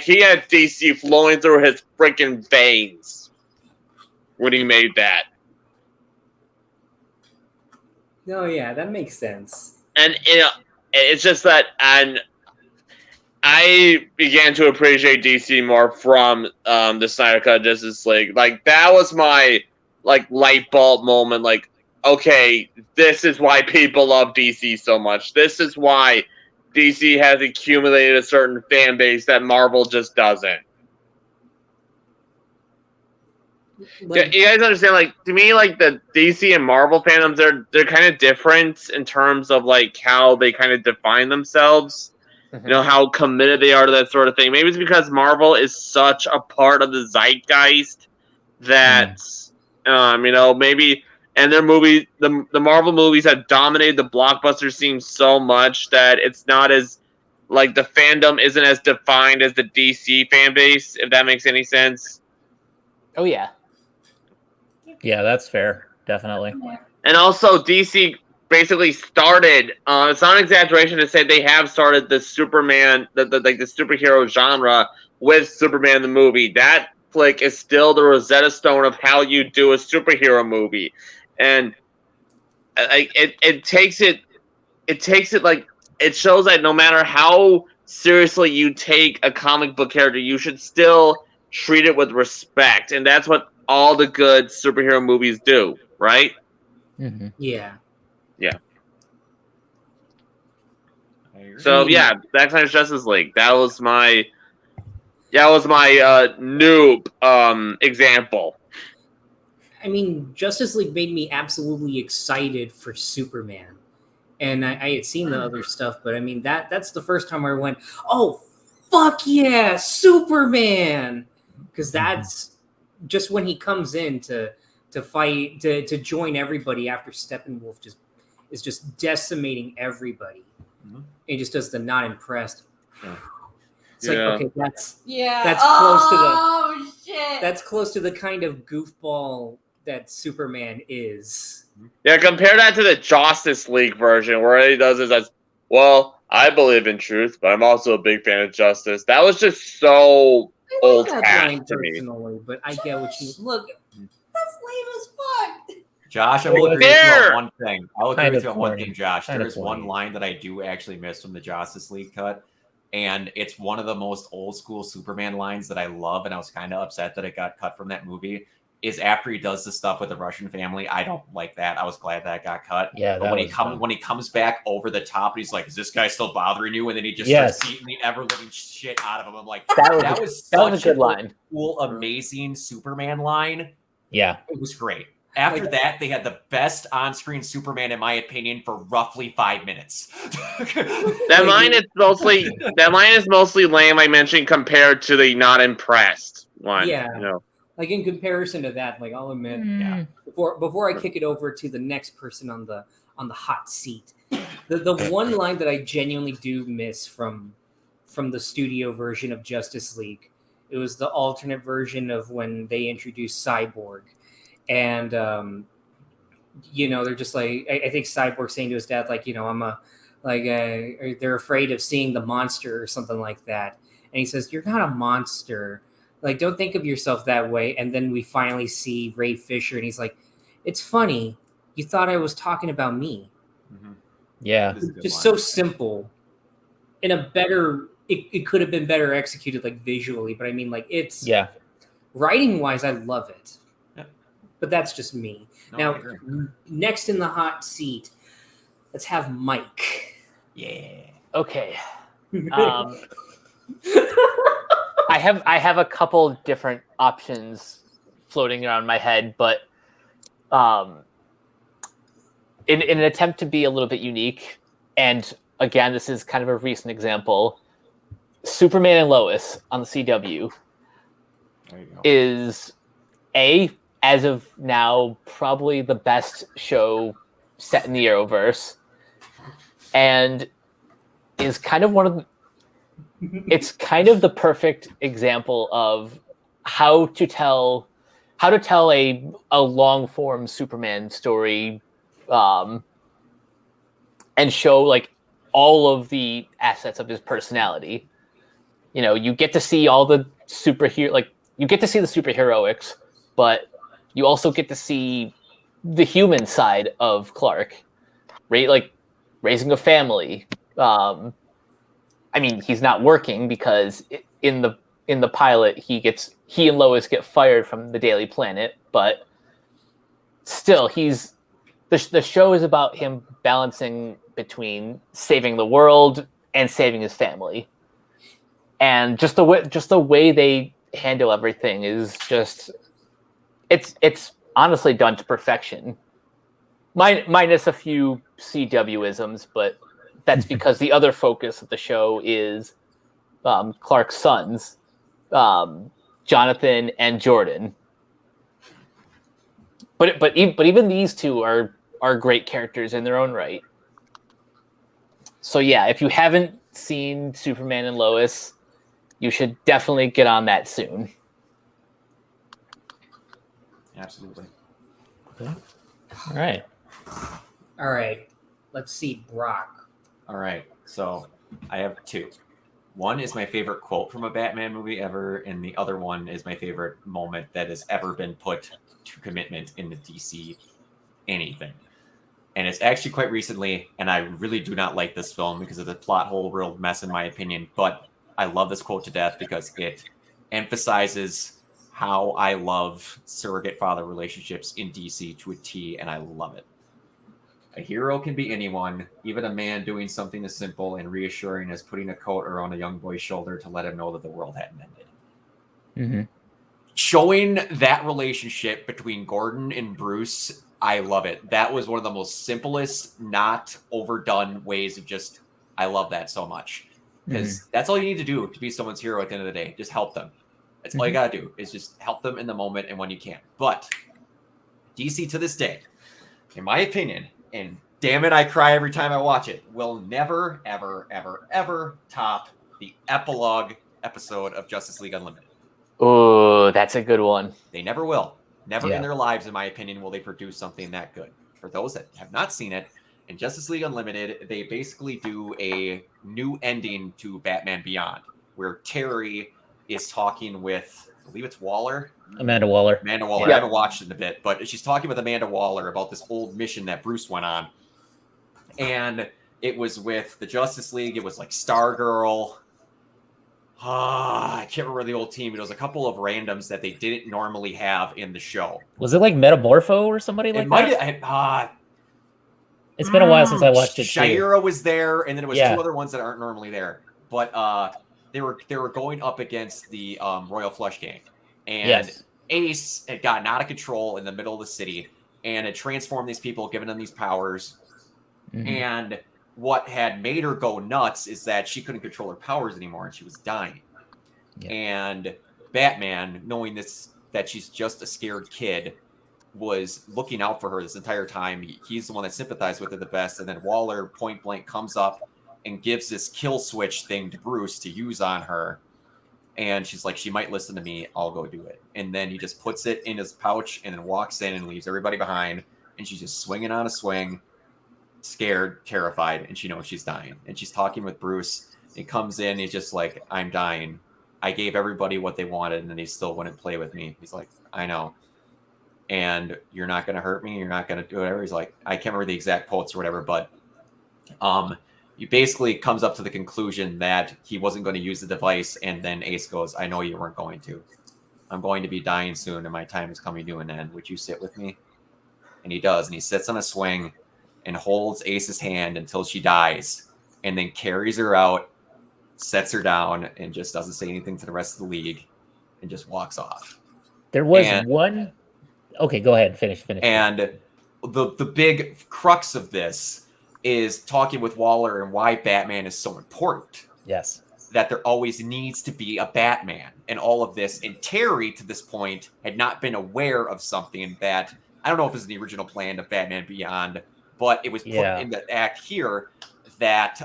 [SPEAKER 3] he had DC flowing through his freaking veins when he made that.
[SPEAKER 1] No, yeah, that makes sense.
[SPEAKER 3] And it's just that, and I began to appreciate DC more from the Snyder Cut Justice League. Like that was my light bulb moment. Like, okay, this is why people love DC so much. This is why DC has accumulated a certain fan base that Marvel just doesn't.
[SPEAKER 1] Like,
[SPEAKER 3] You guys understand? Like to me, like the DC and Marvel fandoms, they're kind of different in terms of like how they kind of define themselves. How committed they are to that sort of thing. Maybe it's because Marvel is such a part of the zeitgeist that maybe and their movie the Marvel movies have dominated the blockbuster scene so much that it's not as like the fandom isn't as defined as the DC fan base, if that makes any sense.
[SPEAKER 6] Oh yeah.
[SPEAKER 2] Yeah, that's fair. Definitely.
[SPEAKER 3] And also DC basically started it's not an exaggeration to say they have started the Superman the superhero genre with Superman the movie. That flick is still the Rosetta Stone of how you do a superhero movie. And it takes it like it shows that no matter how seriously you take a comic book character, you should still treat it with respect. And that's what all the good superhero movies do, right?
[SPEAKER 2] Mm-hmm.
[SPEAKER 1] yeah.
[SPEAKER 3] So yeah, Zack Snyder's Justice League. That was my noob example.
[SPEAKER 1] I mean, Justice League made me absolutely excited for Superman. And I had seen the other stuff, but I mean that's the first time where I went, oh fuck yeah, Superman. Because that's just when he comes in to fight to join everybody after Steppenwolf is just decimating everybody. He just does the not impressed. It's like, okay, that's close to the
[SPEAKER 4] shit.
[SPEAKER 1] That's close to the kind of goofball that Superman is.
[SPEAKER 3] Yeah, compare that to the Justice League version where he does it as, well, I believe in truth, but I'm also a big fan of justice. That was just so old hat to me.
[SPEAKER 1] Personally, but I get what you look.
[SPEAKER 4] That's lame as fuck.
[SPEAKER 5] Josh, I will agree with you
[SPEAKER 3] There!
[SPEAKER 5] on one thing. I'll agree
[SPEAKER 2] Kind
[SPEAKER 5] with
[SPEAKER 2] of
[SPEAKER 5] you on one
[SPEAKER 2] corny.
[SPEAKER 5] thing, Josh.
[SPEAKER 2] Kind
[SPEAKER 5] There
[SPEAKER 2] of
[SPEAKER 5] is one
[SPEAKER 2] corny.
[SPEAKER 5] line that I do actually miss from the Justice League cut, and it's one of the most old school Superman lines that I love, and I was kind of upset that it got cut from that movie, is after he does the stuff with the Russian family. I don't like that. I was glad that got cut.
[SPEAKER 2] Yeah,
[SPEAKER 5] but
[SPEAKER 2] that
[SPEAKER 5] when
[SPEAKER 2] was dumb.
[SPEAKER 5] when he comes back over the top, and he's like, "Is this guy still bothering you?" And then he just
[SPEAKER 2] Yes.
[SPEAKER 5] starts beating the ever living shit out of him. I'm like,
[SPEAKER 6] That was
[SPEAKER 5] that was
[SPEAKER 6] a
[SPEAKER 5] such
[SPEAKER 6] good line.
[SPEAKER 5] cool, amazing Superman line.
[SPEAKER 2] Yeah.
[SPEAKER 5] It was great. After that, they had the best on-screen Superman, in my opinion, for roughly 5 minutes.
[SPEAKER 3] That line is mostly lame, I mentioned, compared to the not impressed one.
[SPEAKER 1] Yeah. Like in comparison to that, like I'll admit, before I kick it over to the next person on the hot seat, the one line that I genuinely do miss from the studio version of Justice League, it was the alternate version of when they introduced Cyborg, and they're just like, I think Cyborg saying to his dad, like, they're afraid of seeing the monster or something like that, and he says, "You're not a monster. Like, don't think of yourself that way." And then we finally see Ray Fisher, and he's like, "It's funny. You thought I was talking about me."
[SPEAKER 2] Yeah.
[SPEAKER 1] Just so simple. In a better, it could have been better executed, like visually. But I mean, like it's writing wise, I love it.
[SPEAKER 5] Yeah.
[SPEAKER 1] But that's just me.
[SPEAKER 5] No,
[SPEAKER 1] Now,
[SPEAKER 5] I agree.
[SPEAKER 1] next in the hot seat, let's have Mike.
[SPEAKER 5] Yeah.
[SPEAKER 6] Okay. I have a couple different options floating around my head, but in an attempt to be a little bit unique, and again, this is kind of a recent example, Superman and Lois on the CW is as of now, probably the best show set in the Arrowverse, and is kind of it's kind of the perfect example of how to tell a long form Superman story, and show like all of the assets of his personality. You know, you get to see all the you get to see the superheroics, but you also get to see the human side of Clark, right? Like raising a family. I mean, he's not working because in the pilot he and Lois get fired from the Daily Planet, but still the show is about him balancing between saving the world and saving his family. And just the way they handle everything is just it's honestly done to perfection. Minus a few CW-isms, but that's because the other focus of the show is Clark's sons, Jonathan and Jordan. But even these two are great characters in their own right. So yeah, if you haven't seen Superman and Lois, you should definitely get on that soon.
[SPEAKER 5] Absolutely.
[SPEAKER 2] Okay. All right.
[SPEAKER 1] All right. Let's see, Brock.
[SPEAKER 5] All right. So I have two. One is my favorite quote from a Batman movie ever, and the other one is my favorite moment that has ever been put to commitment in the DC anything. And it's actually quite recently, and I really do not like this film because of the plot hole, real mess in my opinion, but I love this quote to death because it emphasizes how I love surrogate father relationships in DC to a T, and I love it. A hero can be anyone, even a man doing something as simple and reassuring as putting a coat around a young boy's shoulder to let him know that the world hadn't ended.
[SPEAKER 2] Mm-hmm.
[SPEAKER 5] Showing that relationship between Gordon and Bruce, I love it. That was one of the most simplest, not overdone ways of just, I love that so much. Because that's all you need to do to be someone's hero at the end of the day. Just help them. That's all you got to do is just help them in the moment and when you can. But DC to this day, in my opinion, and damn it, I cry every time I watch it, will never, ever, ever, ever top the epilogue episode of Justice League Unlimited.
[SPEAKER 6] Oh, that's a good one.
[SPEAKER 5] They never will. Never in their lives, in my opinion, will they produce something that good. For those that have not seen it, in Justice League Unlimited, they basically do a new ending to Batman Beyond, where Terry is talking with, I believe it's Waller?
[SPEAKER 2] Amanda Waller.
[SPEAKER 5] Amanda Waller.
[SPEAKER 6] Yeah.
[SPEAKER 5] I haven't watched it in a bit, but she's talking with Amanda Waller about this old mission that Bruce went on. And it was with the Justice League. It was like Stargirl. I can't remember the old team. It was a couple of randoms that they didn't normally have in the show.
[SPEAKER 2] Was it like Metamorpho or somebody like that? It's been a while since I watched it too.
[SPEAKER 5] Shira was there, and then it was two other ones that aren't normally there. But they were going up against the Royal Flush Gang. And Ace had gotten out of control in the middle of the city and had transformed these people, given them these powers. Mm-hmm. And what had made her go nuts is that she couldn't control her powers anymore, and she was dying. Yeah. And Batman, knowing that she's just a scared kid, was looking out for her this entire time. He's the one that sympathized with her the best. And then Waller point blank comes up and gives this kill switch thing to Bruce to use on her. And she's like, she might listen to me. I'll go do it. And then he just puts it in his pouch and then walks in and leaves everybody behind. And she's just swinging on a swing, scared, terrified. And she knows she's dying. And she's talking with Bruce. He comes in. He's just like, I'm dying. I gave everybody what they wanted. And then he still wouldn't play with me. He's like, I know. And you're not going to hurt me. You're not going to do whatever. He's like, I can't remember the exact quotes or whatever, but he basically comes up to the conclusion that he wasn't going to use the device. And then Ace goes, I know you weren't going to. I'm going to be dying soon, and my time is coming to an end. Would you sit with me? And he does. And he sits on a swing and holds Ace's hand until she dies, and then carries her out, sets her down, and just doesn't say anything to the rest of the league, and just walks off.
[SPEAKER 2] There was one. Okay, go ahead. Finish.
[SPEAKER 5] And the big crux of this is talking with Waller and why Batman is so important.
[SPEAKER 2] Yes.
[SPEAKER 5] That there always needs to be a Batman and all of this. And Terry, to this point, had not been aware of something that, I don't know if it was the original plan of Batman Beyond, but it was put in the act here that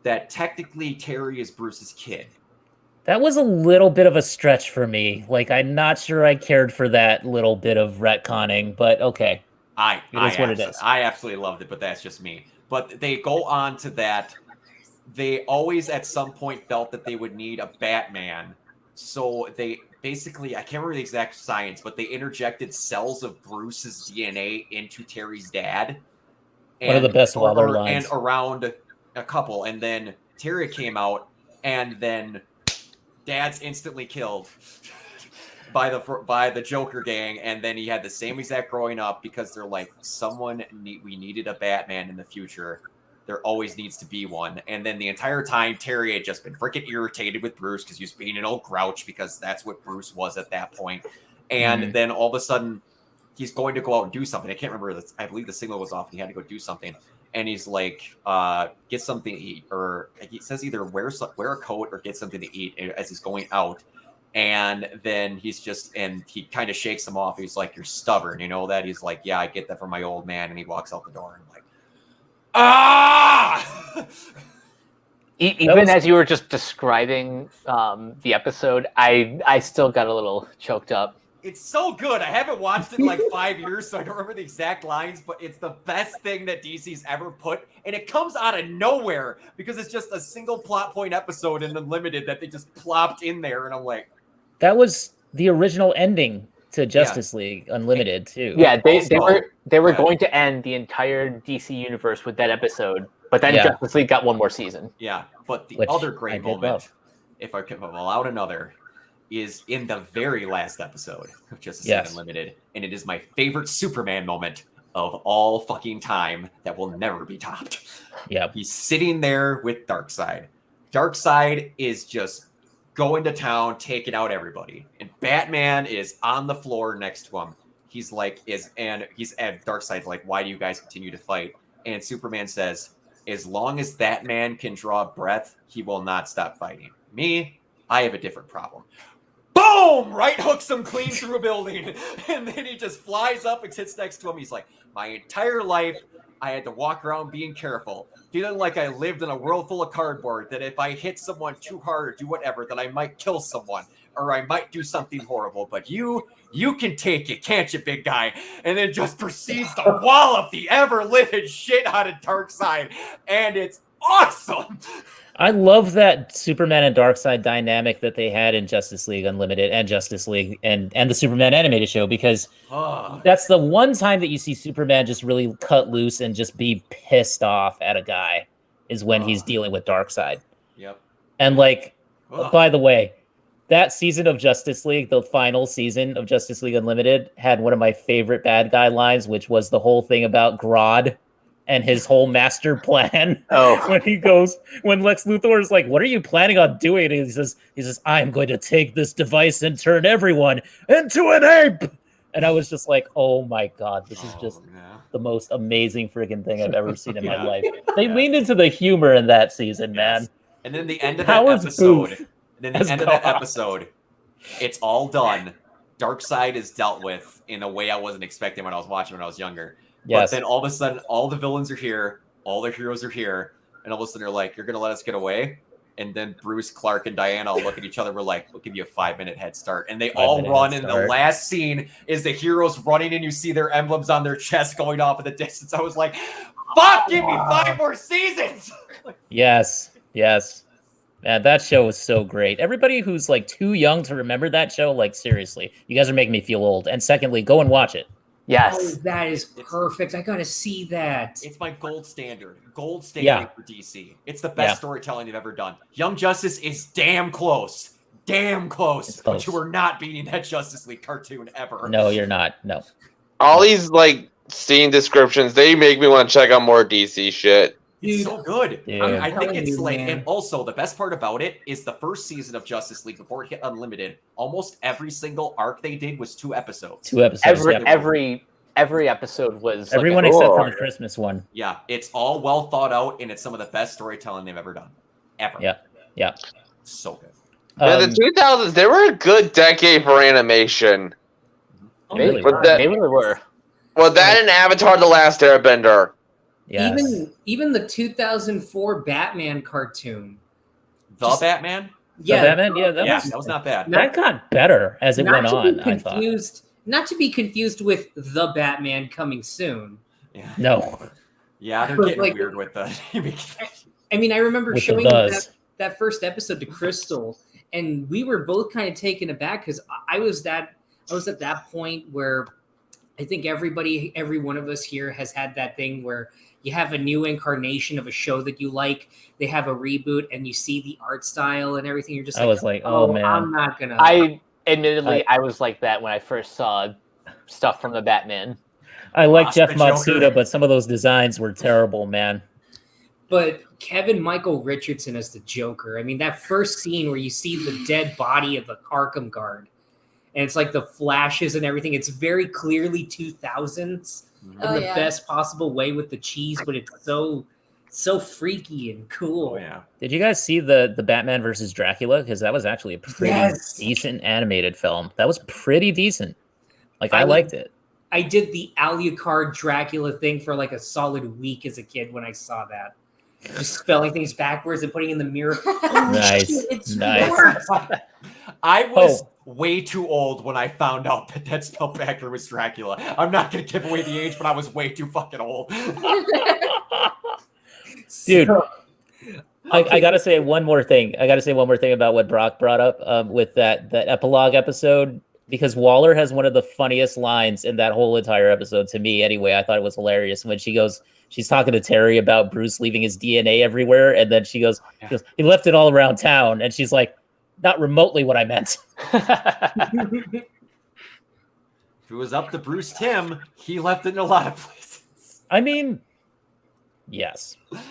[SPEAKER 5] that technically Terry is Bruce's kid.
[SPEAKER 2] That was a little bit of a stretch for me. Like, I'm not sure I cared for that little bit of retconning, but okay.
[SPEAKER 5] It is what it is. I absolutely loved it, but that's just me. But they go on to that. They always at some point felt that they would need a Batman. So they basically, I can't remember the exact science, but they interjected cells of Bruce's DNA into Terry's dad.
[SPEAKER 2] One of the best Waller lines.
[SPEAKER 5] And around a couple. And then Terry came out, and then Dad's instantly killed by the Joker gang, and then he had the same exact growing up because they're like, we needed a Batman in the future. There always needs to be one. And then the entire time, Terry had just been freaking irritated with Bruce because he was being an old grouch, because that's what Bruce was at that point. And then all of a sudden, he's going to go out and do something. I can't remember. I believe the signal was off, and he had to go do something. And he's like, get something to eat. Or he says either wear a coat or get something to eat as he's going out. And then he kind of shakes him off. He's like, you're stubborn. You know that? He's like, yeah, I get that from my old man. And he walks out the door. And I'm like, ah!
[SPEAKER 6] Even as you were just describing the episode, I still got a little choked up.
[SPEAKER 5] It's so good. I haven't watched it in like 5 years, so I don't remember the exact lines, but it's the best thing that DC's ever put. And it comes out of nowhere because it's just a single plot point episode in Unlimited that they just plopped in there. And I'm like,
[SPEAKER 2] that was the original ending to Justice League Unlimited too.
[SPEAKER 6] Yeah, they were going to end the entire DC universe with that episode, but then Justice League got one more season.
[SPEAKER 5] Yeah, but the other great moment, if I can allow another, is in the very last episode of Justice League Unlimited, and it is my favorite Superman moment of all fucking time that will never be topped.
[SPEAKER 2] Yeah,
[SPEAKER 5] he's sitting there with Darkseid. Darkseid is just going to town, taking out everybody, and Batman is on the floor next to him. He's like, Darkseid's like, why do you guys continue to fight? And Superman says, as long as that man can draw breath, he will not stop fighting. Me, I have a different problem. Boom! Right hooks him clean through a building. And then he just flies up and sits next to him. He's like, my entire life, I had to walk around being careful, feeling like I lived in a world full of cardboard, that if I hit someone too hard or do whatever, that I might kill someone or I might do something horrible. But you can take it, can't you, big guy? And then just proceeds to wallop the ever-living shit out of Darkseid. And it's awesome!
[SPEAKER 2] I love that Superman and Darkseid dynamic that they had in Justice League Unlimited and Justice League and the Superman animated show, because that's the one time that you see Superman just really cut loose and just be pissed off at a guy is when he's dealing with Darkseid.
[SPEAKER 5] Yep.
[SPEAKER 2] And like, by the way, that season of Justice League, the final season of Justice League Unlimited, had one of my favorite bad guy lines, which was the whole thing about Grodd and his whole master plan. When Lex Luthor is like, what are you planning on doing? And he says, I'm going to take this device and turn everyone into an ape. And I was just like, oh my God, this is just the most amazing freaking thing I've ever seen in my life. They leaned into the humor in that season, man.
[SPEAKER 5] And then the end of that episode, it's all done. Darkseid is dealt with in a way I wasn't expecting when I was watching when I was younger. But then all of a sudden, all the villains are here, all the heroes are here, and all of a sudden they're like, you're going to let us get away? And then Bruce, Clark, and Diana all look at each other. We're like, we'll give you a 5-minute head start. And they all run, and the last scene is the heroes running, and you see their emblems on their chest going off in the distance. I was like, fuck, give me 5 more seasons!
[SPEAKER 2] Yes. Man, that show was so great. Everybody who's like too young to remember that show, like seriously, you guys are making me feel old. And secondly, go and watch it.
[SPEAKER 6] Yes.
[SPEAKER 1] Oh, that is perfect. I gotta see that.
[SPEAKER 5] It's my gold standard for DC. It's the best storytelling they've ever done. Young Justice is damn close, but you are not beating that Justice League cartoon ever.
[SPEAKER 2] No, you're not. No.
[SPEAKER 3] All these like scene descriptions, they make me want to check out more DC shit.
[SPEAKER 5] It's
[SPEAKER 1] Dude,
[SPEAKER 5] so good.
[SPEAKER 2] Yeah.
[SPEAKER 5] I think
[SPEAKER 1] telling
[SPEAKER 5] it's
[SPEAKER 1] you,
[SPEAKER 5] like,
[SPEAKER 1] man.
[SPEAKER 5] and also the best part about it is the first season of Justice League before it hit Unlimited. Almost every single arc they did was 2 episodes.
[SPEAKER 2] 2 episodes.
[SPEAKER 6] Every episode was
[SPEAKER 2] Everyone
[SPEAKER 6] like
[SPEAKER 2] except for the Christmas one.
[SPEAKER 5] Yeah, it's all well thought out, and it's some of the best storytelling they've ever done, ever.
[SPEAKER 2] Yeah.
[SPEAKER 5] So good.
[SPEAKER 3] Man, the 2000s, they were a good decade for animation.
[SPEAKER 2] They really
[SPEAKER 3] But
[SPEAKER 2] were.
[SPEAKER 3] that-
[SPEAKER 6] they really were.
[SPEAKER 3] Well, that and Avatar: The Last Airbender.
[SPEAKER 2] Yes.
[SPEAKER 1] Even the 2004 Batman cartoon.
[SPEAKER 5] The Batman?
[SPEAKER 2] Yeah, Batman,
[SPEAKER 5] That was not bad.
[SPEAKER 2] that got better as it went
[SPEAKER 1] not to
[SPEAKER 2] on,
[SPEAKER 1] be
[SPEAKER 2] I thought.
[SPEAKER 1] confused, not to be confused with the Batman coming soon.
[SPEAKER 5] Yeah,
[SPEAKER 2] No.
[SPEAKER 5] yeah, they're
[SPEAKER 1] But,
[SPEAKER 5] getting
[SPEAKER 1] like-
[SPEAKER 5] weird with the.
[SPEAKER 1] I mean, I remember
[SPEAKER 2] With the
[SPEAKER 1] showing
[SPEAKER 2] buzz.
[SPEAKER 1] that first episode to Crystal, and we were both kind of taken aback because I was at that point where I think every one of us here has had that thing where you have a new incarnation of a show that you like, they have a reboot, and you see the art style and everything. You're just
[SPEAKER 2] I was like, oh man.
[SPEAKER 1] I'm not gonna.
[SPEAKER 6] I was like that when I first saw stuff from the Batman.
[SPEAKER 2] I like
[SPEAKER 5] Lost
[SPEAKER 2] Jeff
[SPEAKER 5] the Joker.
[SPEAKER 2] Matsuda, but some of those designs were terrible, man.
[SPEAKER 1] But Kevin Michael Richardson as the Joker. I mean, that first scene where you see the dead body of the Arkham Guard, and it's like the flashes and everything. It's very clearly 2000s in
[SPEAKER 4] Oh,
[SPEAKER 1] the
[SPEAKER 4] yeah.
[SPEAKER 1] best possible way with the cheese, but it's so freaky and cool.
[SPEAKER 5] Oh yeah.
[SPEAKER 2] Did you guys see the Batman versus Dracula? Because that was actually a pretty
[SPEAKER 1] Yes.
[SPEAKER 2] decent animated film. That was pretty decent. Like I
[SPEAKER 1] I
[SPEAKER 2] liked it.
[SPEAKER 1] I did the Alucard Dracula thing for like a solid week as a kid when I saw that. Just spelling things backwards and putting in the mirror. Oh,
[SPEAKER 2] Nice.
[SPEAKER 1] shit, it's
[SPEAKER 2] Nice.
[SPEAKER 1] worse.
[SPEAKER 5] I was way too old when I found out that spell backer was Dracula. I'm not gonna give away the age, but I was way too fucking old.
[SPEAKER 2] Dude,
[SPEAKER 1] So-
[SPEAKER 2] I gotta say one more thing. About what Brock brought up with that epilogue episode, because Waller has one of the funniest lines in that whole entire episode to me. Anyway, I thought it was hilarious when she's talking to Terry about Bruce leaving his DNA everywhere, and then she goes, he left it all around town, and she's like, not remotely what I meant.
[SPEAKER 5] If it was up to Bruce Timm, he left it in a lot of places.
[SPEAKER 2] I mean, yes.
[SPEAKER 3] I was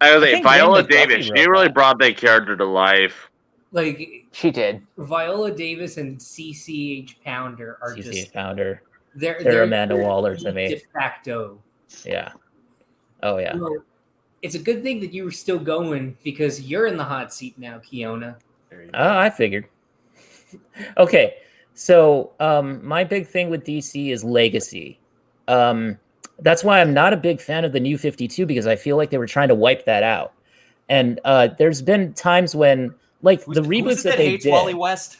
[SPEAKER 2] I
[SPEAKER 3] like,
[SPEAKER 2] think
[SPEAKER 3] Viola
[SPEAKER 2] Wayne McDuffie
[SPEAKER 3] Davis, she
[SPEAKER 2] wrote
[SPEAKER 3] really
[SPEAKER 2] that.
[SPEAKER 3] brought that character to life.
[SPEAKER 1] Like
[SPEAKER 6] She did.
[SPEAKER 1] Viola Davis and CCH Pounder are
[SPEAKER 2] CC
[SPEAKER 1] just
[SPEAKER 2] founder.
[SPEAKER 1] they're
[SPEAKER 2] Amanda Waller to me.
[SPEAKER 1] de facto.
[SPEAKER 2] Yeah. Oh yeah.
[SPEAKER 1] Well, it's a good thing that you were still going because you're in the hot seat now, Kiona.
[SPEAKER 5] There you go.
[SPEAKER 2] I figured. Okay, so my big thing with DC is legacy. That's why I'm not a big fan of the New 52 because I feel like they were trying to wipe that out. And there's been times when, like, the
[SPEAKER 5] Who's
[SPEAKER 2] reboots
[SPEAKER 5] it
[SPEAKER 2] that they
[SPEAKER 5] hates
[SPEAKER 2] did.
[SPEAKER 5] Wally West?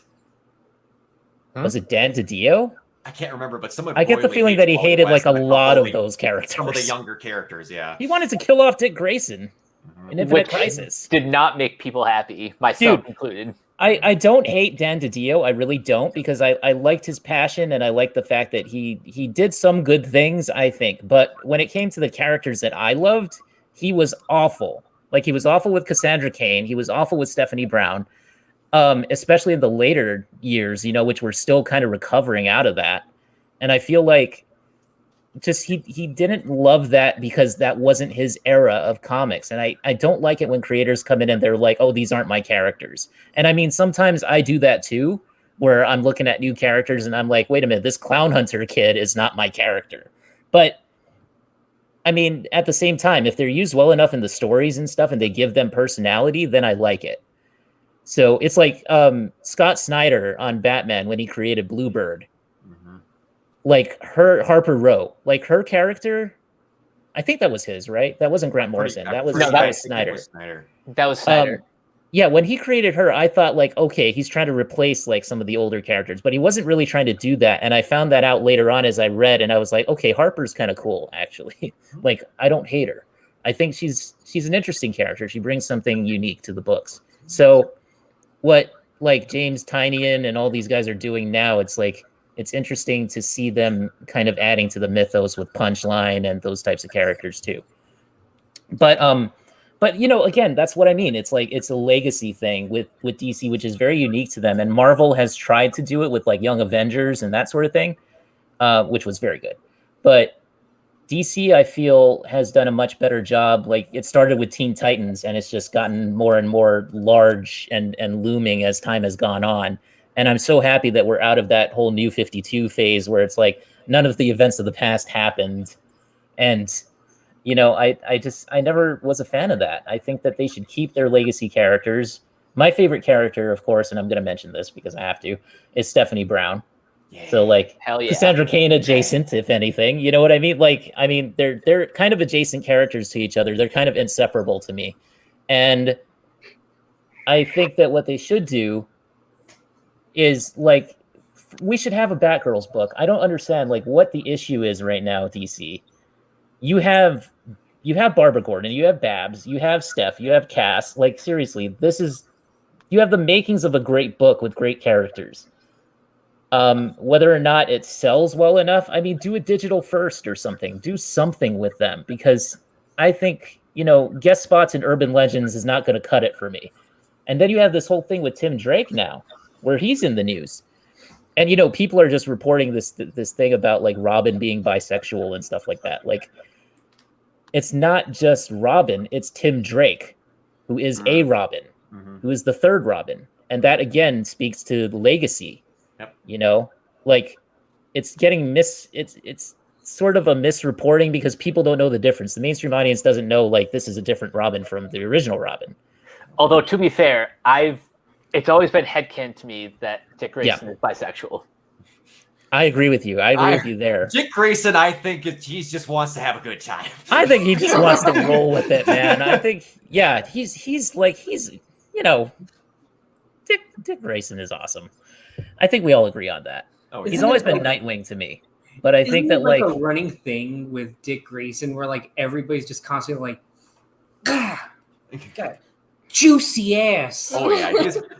[SPEAKER 2] Was it Dan DiDio?
[SPEAKER 5] I can't remember, but someone.
[SPEAKER 2] I get the
[SPEAKER 5] royally
[SPEAKER 2] feeling
[SPEAKER 5] hates
[SPEAKER 2] that he
[SPEAKER 5] Wally
[SPEAKER 2] hated
[SPEAKER 5] West,
[SPEAKER 2] like a
[SPEAKER 5] and
[SPEAKER 2] lot of
[SPEAKER 5] the-
[SPEAKER 2] those characters.
[SPEAKER 5] Some of the younger characters, yeah.
[SPEAKER 2] He wanted to kill off Dick Grayson in Infinite
[SPEAKER 6] Which
[SPEAKER 2] Crisis.
[SPEAKER 6] did not make people happy, myself
[SPEAKER 2] Dude.
[SPEAKER 6] included.
[SPEAKER 2] I don't hate Dan DiDio. I really don't, because I liked his passion and I liked the fact that he did some good things, I think. But when it came to the characters that I loved, he was awful. Like, he was awful with Cassandra Kane. He was awful with Stephanie Brown, especially in the later years, which we're still kind of recovering out of that. And I feel like just he didn't love that because that wasn't his era of comics. And I don't like it when creators come in and they're like, oh, these aren't my characters. And I mean, sometimes I do that too, where I'm looking at new characters and I'm like, wait a minute, this Clown Hunter kid is not my character. But I mean, at the same time, if they're used well enough in the stories and stuff and they give them personality, then I like it. So it's like Scott Snyder on Batman when he created Bluebird. Like Harper Row, like her character, I think that was his, right? That wasn't Grant Morrison. That was Snyder.
[SPEAKER 6] That was Snyder.
[SPEAKER 2] Yeah, when he created her, I thought like, okay, he's trying to replace like some of the older characters, but he wasn't really trying to do that. And I found that out later on as I read, and I was like, okay, Harper's kind of cool, actually. Like, I don't hate her. I think she's an interesting character. She brings something unique to the books. So what like James Tynion and all these guys are doing now, it's like, it's interesting to see them kind of adding to the mythos with Punchline and those types of characters too. But again, that's what I mean. It's like, it's a legacy thing with DC, which is very unique to them. And Marvel has tried to do it with like Young Avengers and that sort of thing, which was very good. But DC, I feel, has done a much better job. Like, it started with Teen Titans, and it's just gotten more and more large and looming as time has gone on. And I'm so happy that we're out of that whole New 52 phase where it's like none of the events of the past happened. And, you know, I never was a fan of that. I think that they should keep their legacy characters. My favorite character, of course, and I'm going to mention this because I have to, is Stephanie Brown.
[SPEAKER 5] Yeah.
[SPEAKER 2] So, like,
[SPEAKER 6] Hell yeah.
[SPEAKER 2] Cassandra Kane adjacent, if anything. You know what I mean? Like, I mean, they're kind of adjacent characters to each other. They're kind of inseparable to me. And I think that what they should do is, like, we should have a Batgirls book. I don't understand, like, what the issue is right now, DC. You have Barbara Gordon, you have Babs, you have Steph, you have Cass. Like, seriously, you have the makings of a great book with great characters. Whether or not it sells well enough, I mean, do a digital first or something. Do something with them, because I think, you know, guest spots in Urban Legends is not going to cut it for me. And then you have this whole thing with Tim Drake now, where he's in the news. And, you know, people are just reporting this thing about, like, Robin being bisexual and stuff like that. Like, it's not just Robin, it's Tim Drake, who is a Robin, who is the third Robin. And that, again, speaks to the legacy.
[SPEAKER 5] Yep.
[SPEAKER 2] You know, like, it's getting it's sort of a misreporting because people don't know the difference. The mainstream audience doesn't know, like, this is a different Robin from the original Robin.
[SPEAKER 6] Although, to be fair, it's always been headcanon to me that Dick Grayson is bisexual.
[SPEAKER 2] I agree with you. I agree with you there.
[SPEAKER 5] Dick Grayson, I think he just wants to have a good time.
[SPEAKER 2] I think he just wants to roll with it, man. I think, yeah, he's you know, Dick Grayson is awesome. I think we all agree on that.
[SPEAKER 5] Oh,
[SPEAKER 2] he's always been Nightwing to me, but I think that, like,
[SPEAKER 1] a running thing with Dick Grayson where, like, everybody's just constantly like, God, juicy ass.
[SPEAKER 5] Oh yeah.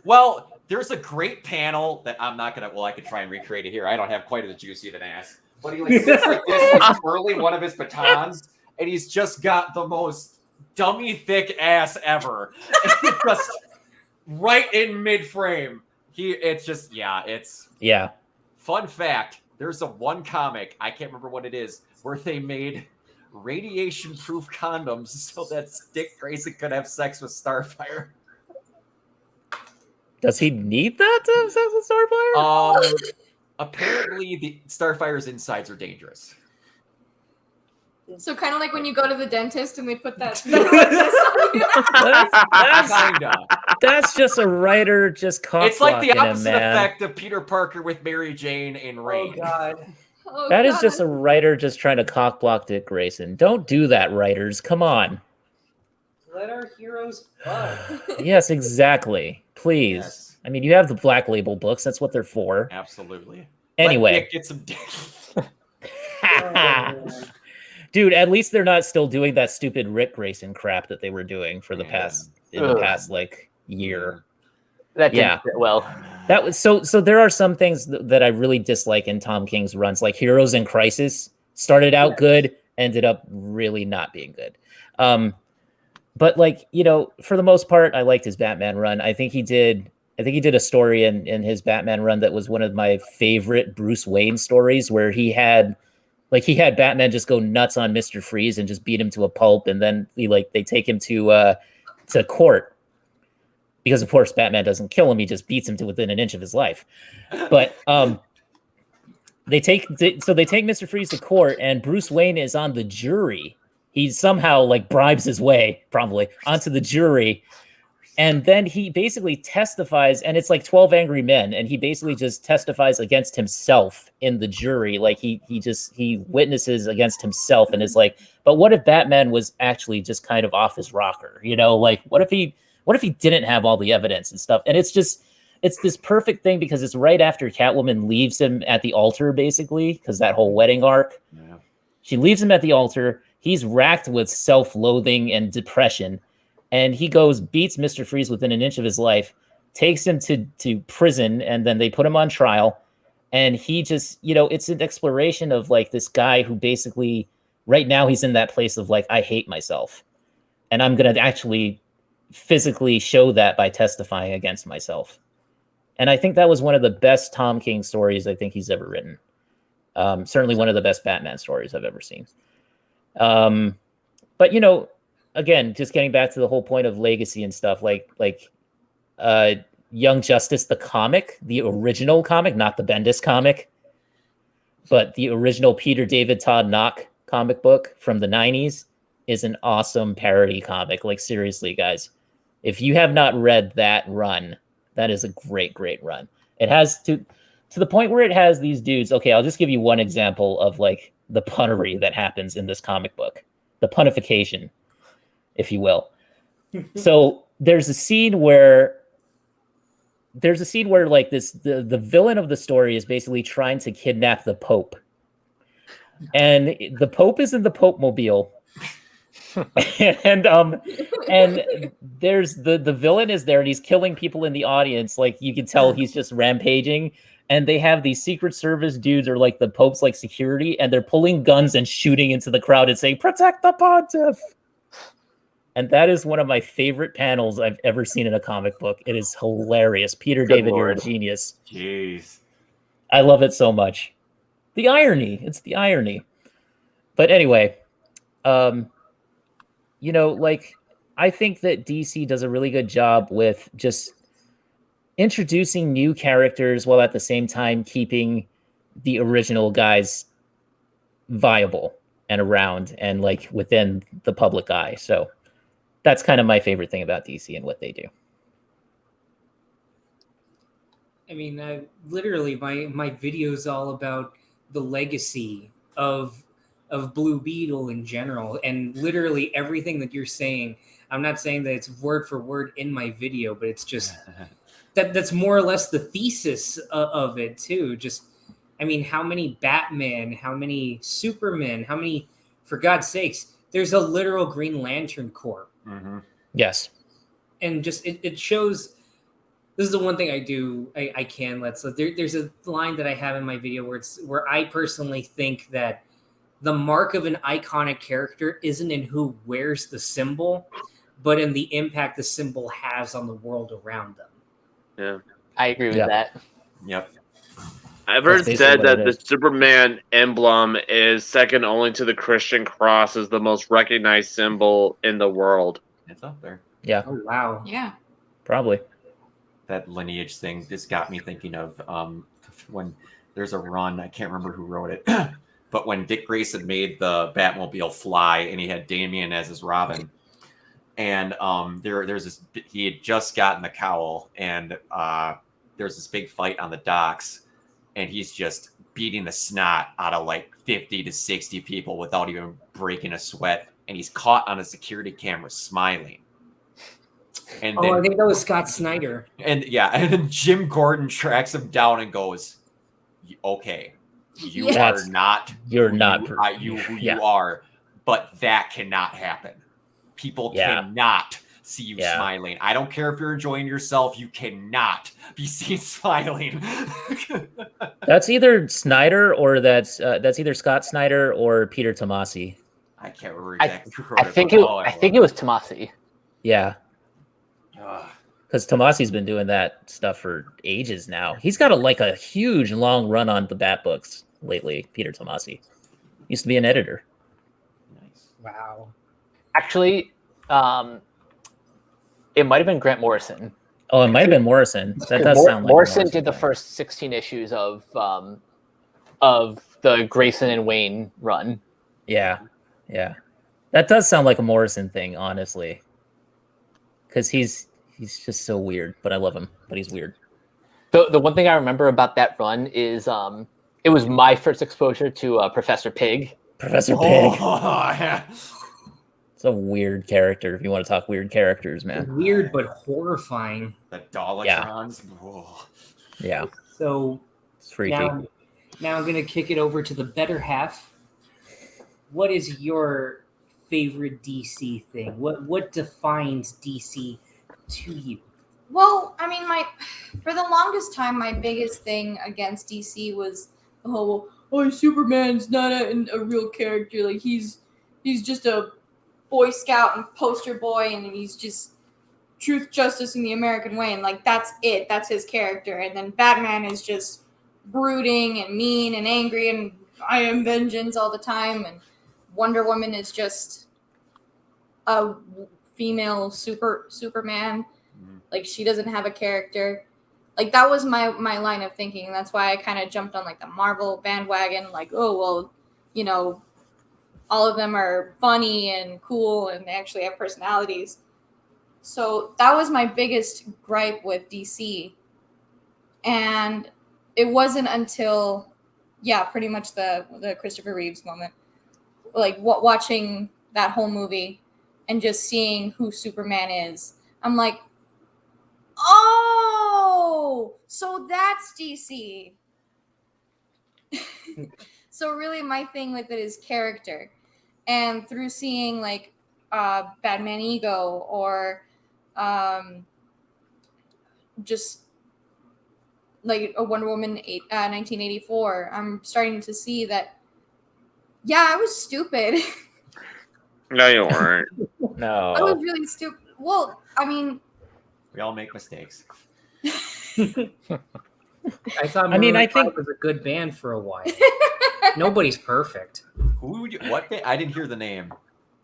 [SPEAKER 5] Well, there's a great panel that I'm not gonna. Well, I could try and recreate it here. I don't have quite as juicy of an ass, but he, like, sits like this, like, twirling one of his batons, and he's just got the most dummy thick ass ever, and just right in mid frame. It's fun fact. There's one comic, I can't remember what it is, where they made radiation-proof condoms so that Dick Grayson could have sex with Starfire.
[SPEAKER 2] Does he need that to have sex with Starfire?
[SPEAKER 5] Apparently the Starfire's insides are dangerous.
[SPEAKER 4] So kind of like when you go to the dentist and they put that.
[SPEAKER 2] That's just a writer just cock.
[SPEAKER 5] It's like the opposite
[SPEAKER 2] him,
[SPEAKER 5] effect of Peter Parker with Mary Jane in Rain.
[SPEAKER 1] Oh God.
[SPEAKER 2] That is just a writer just trying to cock block Dick Grayson. Don't do that, writers. Come on.
[SPEAKER 1] Let our heroes fuck.
[SPEAKER 2] Yes, exactly. Please.
[SPEAKER 5] Yes.
[SPEAKER 2] I mean, you have the Black Label books. That's what they're for.
[SPEAKER 5] Absolutely.
[SPEAKER 2] Anyway.
[SPEAKER 5] Let Dick get some dick.
[SPEAKER 2] Dude, at least they're not still doing that stupid Rick Grayson crap that they were doing for the past like year.
[SPEAKER 6] That didn't fit well.
[SPEAKER 2] That was so there are some things that I really dislike in Tom King's runs, like Heroes in Crisis. Started out good, ended up really not being good. But, like, you know, for the most part, I liked his Batman run. I think he did a story in his Batman run that was one of my favorite Bruce Wayne stories, where he had Batman just go nuts on Mr. Freeze and just beat him to a pulp, and then they take him to court. Because, of course, Batman doesn't kill him; he just beats him to within an inch of his life. But they take Mr. Freeze to court, and Bruce Wayne is on the jury. He somehow, like, bribes his way probably onto the jury, and then he basically testifies. And it's like 12 Angry Men, and he basically just testifies against himself in the jury. Like, he witnesses against himself, and is like, but what if Batman was actually just kind of off his rocker? You know, like, what if he didn't have all the evidence and stuff? And it's this perfect thing because it's right after Catwoman leaves him at the altar, basically, because that whole wedding arc. Yeah. She leaves him at the altar. He's racked with self-loathing and depression. And he beats Mr. Freeze within an inch of his life, takes him to prison, and then they put him on trial. And he just, you know, it's an exploration of, like, this guy who basically, right now, he's in that place of, like, I hate myself. And I'm going to actually physically show that by testifying against myself. And I think that was one of the best Tom King stories I think he's ever written. Certainly one of the best Batman stories I've ever seen. But again, just getting back to the whole point of legacy and stuff, like Young Justice, the comic, the original comic, not the Bendis comic, but the original Peter David Todd Knock comic book from the 90s is an awesome parody comic. Like, seriously, guys, if you have not read that run, that is a great, great run. It has to the point where it has these dudes. Okay, I'll just give you one example of like the punnery that happens in this comic book, the punification, if you will. So there's a scene where like the villain of the story is basically trying to kidnap the Pope, and the Pope is in the Pope mobile. and there's the villain is there and he's killing people in the audience. Like, you can tell he's just rampaging, and they have these Secret Service dudes or like the Pope's like security, and they're pulling guns and shooting into the crowd and saying, "Protect the Pontiff." And that is one of my favorite panels I've ever seen in a comic book. It is hilarious. Peter David, you're a genius.
[SPEAKER 5] Jeez.
[SPEAKER 2] I love it so much. The irony. It's the irony. But anyway, like, I think that DC does a really good job with just introducing new characters while at the same time keeping the original guys viable and around and like within the public eye. So that's kind of my favorite thing about DC and what they do.
[SPEAKER 1] I mean, literally, my video is all about the legacy of Blue Beetle in general, and literally everything that you're saying. I'm not saying that it's word for word in my video, but it's just that's more or less the thesis of it too. Just, I mean, how many Batman, how many Superman, how many, for God's sakes, there's a literal Green Lantern Corps.
[SPEAKER 5] Mm-hmm.
[SPEAKER 2] Yes.
[SPEAKER 1] And just, it shows, this is the one thing I do, I can let, so there's a line that I have in my video where I personally think that the mark of an iconic character isn't in who wears the symbol, but in the impact the symbol has on the world around them.
[SPEAKER 3] Yeah.
[SPEAKER 6] I agree with that.
[SPEAKER 5] Yep.
[SPEAKER 3] I've heard said that the Superman emblem is second only to the Christian cross as the most recognized symbol in the world.
[SPEAKER 5] It's up there.
[SPEAKER 2] Yeah.
[SPEAKER 1] Oh, wow.
[SPEAKER 4] Yeah.
[SPEAKER 2] Probably.
[SPEAKER 5] That lineage thing just got me thinking of when there's a run, I can't remember who wrote it, but when Dick Grayson made the Batmobile fly and he had Damian as his Robin, and there's this, he had just gotten the cowl, and there's this big fight on the docks, and he's just beating the snot out of like 50 to 60 people without even breaking a sweat, and he's caught on a security camera smiling. And then,
[SPEAKER 1] I think that was Scott Snyder.
[SPEAKER 5] And yeah, and then Jim Gordon tracks him down and goes, "Okay, you are not.
[SPEAKER 2] You're not.
[SPEAKER 5] You are, but that cannot happen. People cannot see you smiling. I don't care if you're enjoying yourself. You cannot be seen smiling."
[SPEAKER 2] That's either Snyder or that's either Scott Snyder or Peter Tomasi.
[SPEAKER 5] I can't remember exactly who wrote
[SPEAKER 6] I think it was Tomasi.
[SPEAKER 2] Yeah. Because Tomasi's been doing that stuff for ages now. He's got a huge long run on the Bat books lately. Peter Tomasi used to be an editor.
[SPEAKER 5] Nice.
[SPEAKER 1] Wow.
[SPEAKER 6] Actually, it might have been Grant Morrison.
[SPEAKER 2] Oh, it might have been Morrison. That does sound like
[SPEAKER 6] Morrison did the first 16 issues of the Grayson and Wayne run.
[SPEAKER 2] Yeah. That does sound like a Morrison thing, honestly. Because he's just so weird, but I love him. But he's weird.
[SPEAKER 6] The one thing I remember about that run is it was my first exposure to Professor Pig.
[SPEAKER 2] Professor Pig.
[SPEAKER 5] Oh, yeah.
[SPEAKER 2] It's a weird character. If you want to talk weird characters, man.
[SPEAKER 1] Weird but horrifying.
[SPEAKER 5] The Dolatrons.
[SPEAKER 2] Yeah.
[SPEAKER 1] So
[SPEAKER 2] it's freaky.
[SPEAKER 1] Now I'm going to kick it over to the better half. What is your favorite DC thing? What defines DC to you?
[SPEAKER 4] Well, I mean, for the longest time, my biggest thing against DC was, Superman's not a real character. Like, he's just a Boy Scout and poster boy, and he's just truth, justice, and the American way, and like that's it. That's his character. And then Batman is just brooding and mean and angry, and I am vengeance all the time. And Wonder Woman is just a female Superman. Like, she doesn't have a character. Like, that was my line of thinking. That's why I kind of jumped on, like, the Marvel bandwagon. Like, oh, well, you know, all of them are funny and cool and they actually have personalities. So that was my biggest gripe with DC. And it wasn't until, pretty much the Christopher Reeves moment. Like, watching that whole movie and just seeing who Superman is. I'm like, oh, so that's DC. So really my thing with it is character. And through seeing like Batman Ego or just like a Wonder Woman 1984, I'm starting to see that, I was stupid.
[SPEAKER 3] No, you weren't.
[SPEAKER 2] No.
[SPEAKER 4] I was really stupid. Well, I mean,
[SPEAKER 5] We all make mistakes.
[SPEAKER 1] I thought Maroon 5 was a good band for a while. Nobody's perfect.
[SPEAKER 5] Who would you? What? I didn't hear the name.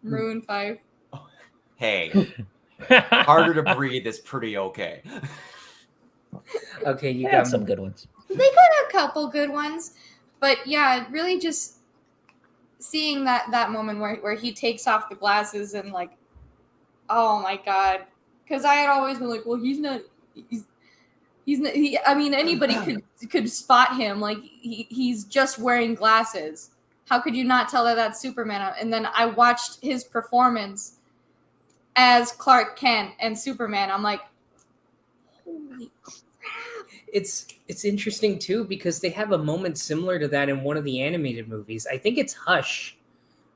[SPEAKER 4] Maroon 5.
[SPEAKER 5] Hey, Harder to Breathe is pretty okay.
[SPEAKER 1] Okay, you
[SPEAKER 2] They
[SPEAKER 1] got
[SPEAKER 2] had some good ones.
[SPEAKER 4] They got a couple good ones, but really just seeing that moment where he takes off the glasses and like, oh my god, because I had always been like, well, he's not. I mean, anybody could spot him. Like he's just wearing glasses. How could you not tell that that's Superman? And then I watched his performance as Clark Kent and Superman. I'm like, holy crap.
[SPEAKER 1] It's interesting too because they have a moment similar to that in one of the animated movies. I think it's Hush.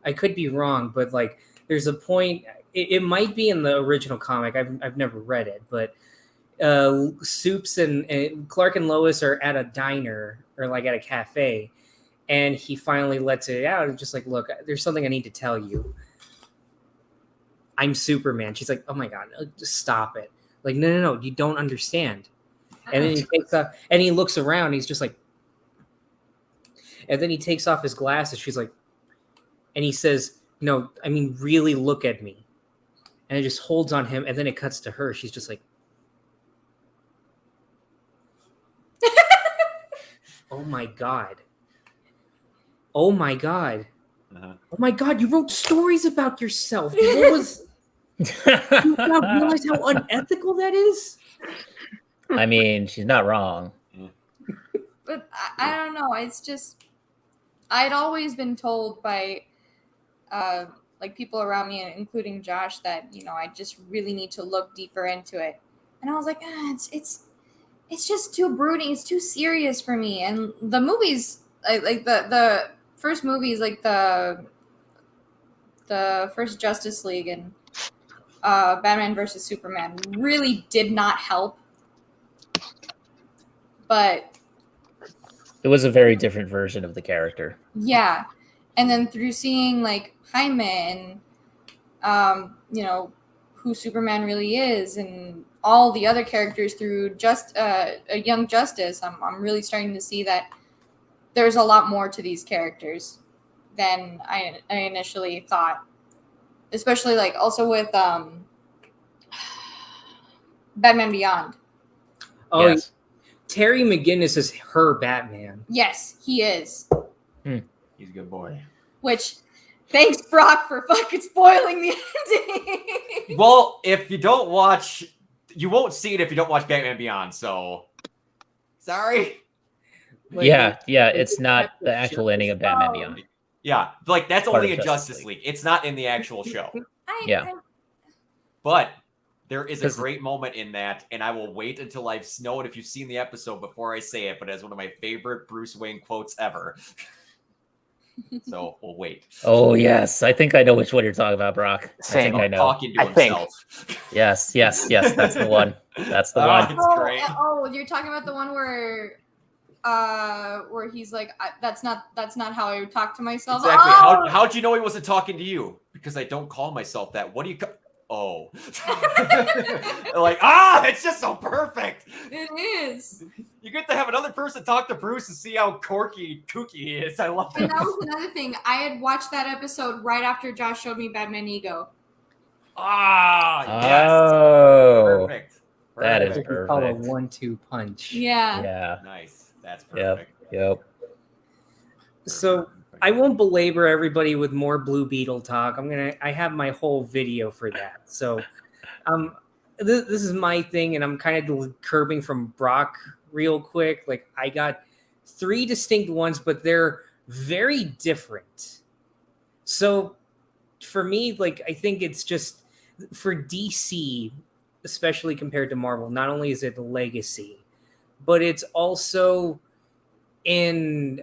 [SPEAKER 1] I could be wrong, but like there's a point. It might be in the original comic. I've never read it, but Soups and Clark and Lois are at a diner or like at a cafe, and he finally lets it out. And just like, look, there's something I need to tell you. I'm Superman. She's like, oh my god, just stop it. Like, no, you don't understand. And then he takes off, and he looks around. He's just like, and then he takes off his glasses. She's like, and he says, no, I mean, really look at me. And it just holds on him, and then it cuts to her. She's just like, oh my god. Oh my god.
[SPEAKER 5] Uh-huh.
[SPEAKER 1] Oh my god, you wrote stories about yourself. What was... you now realize how unethical that is?
[SPEAKER 2] I mean, she's not wrong.
[SPEAKER 4] But I don't know. It's just, I'd always been told by like people around me, including Josh, that I just really need to look deeper into it. And I was like, it's just too brooding. It's too serious for me. And the movies, like the first movies, like the first Justice League and Batman versus Superman, really did not help. But
[SPEAKER 2] It was a very different version of the character.
[SPEAKER 4] yeah, and then through seeing like Jaime and who Superman really is, and all the other characters through just a Young Justice, I'm really starting to see that there's a lot more to these characters than I initially thought. Especially like also with Batman Beyond.
[SPEAKER 1] Oh,
[SPEAKER 2] Yes.
[SPEAKER 1] Terry McGinnis is her Batman.
[SPEAKER 4] Yes, he is.
[SPEAKER 5] He's a good boy.
[SPEAKER 4] Which, thanks Brock for fucking spoiling the ending.
[SPEAKER 5] Well, if you don't watch, you won't see it if you don't watch Batman Beyond. So, sorry.
[SPEAKER 2] Yeah, it's not the actual ending of Batman Beyond.
[SPEAKER 5] Yeah, like that's
[SPEAKER 2] Part
[SPEAKER 5] only
[SPEAKER 2] of
[SPEAKER 5] in
[SPEAKER 2] Justice
[SPEAKER 5] Justice League. It's not in the actual show.
[SPEAKER 2] Yeah.
[SPEAKER 5] But there is a great moment in that, and I will wait until I've known if you've seen the episode before I say it, but it's one of my favorite Bruce Wayne quotes ever. So we'll wait.
[SPEAKER 2] Oh, yes. I think I know which one you're talking about, Brock.
[SPEAKER 6] Same.
[SPEAKER 2] I think I know.
[SPEAKER 5] Talking to
[SPEAKER 6] I think.
[SPEAKER 5] himself.
[SPEAKER 2] Yes. That's the one. That's the
[SPEAKER 5] Ah.
[SPEAKER 2] one.
[SPEAKER 5] It's great.
[SPEAKER 4] Oh, you're talking about the one where he's like, that's not how I would talk to myself.
[SPEAKER 5] Exactly.
[SPEAKER 4] Oh!
[SPEAKER 5] How'd you know he wasn't talking to you? Because I don't call myself that. What do you? oh. Like, it's just so perfect.
[SPEAKER 4] It is.
[SPEAKER 5] You get to have another person talk to Bruce and see how kooky he is. I love
[SPEAKER 4] And
[SPEAKER 5] it.
[SPEAKER 4] that was another thing. I had watched that episode right after Josh showed me Batman Ego.
[SPEAKER 5] Yes.
[SPEAKER 2] Oh,
[SPEAKER 5] Perfect.
[SPEAKER 2] that is
[SPEAKER 1] What we call a
[SPEAKER 2] perfect.
[SPEAKER 1] 1-2 punch.
[SPEAKER 4] Yeah.
[SPEAKER 2] Yeah.
[SPEAKER 5] Nice. That's
[SPEAKER 2] Yep.
[SPEAKER 5] perfect.
[SPEAKER 2] Yep.
[SPEAKER 1] So I won't belabor everybody with more Blue Beetle talk. I have my whole video for that. So this is my thing, and I'm kind of curbing from Brock real quick. Like, I got 3 distinct ones, but they're very different. So for me, like, I think it's just for DC, especially compared to Marvel, not only is it a legacy, but it's also in,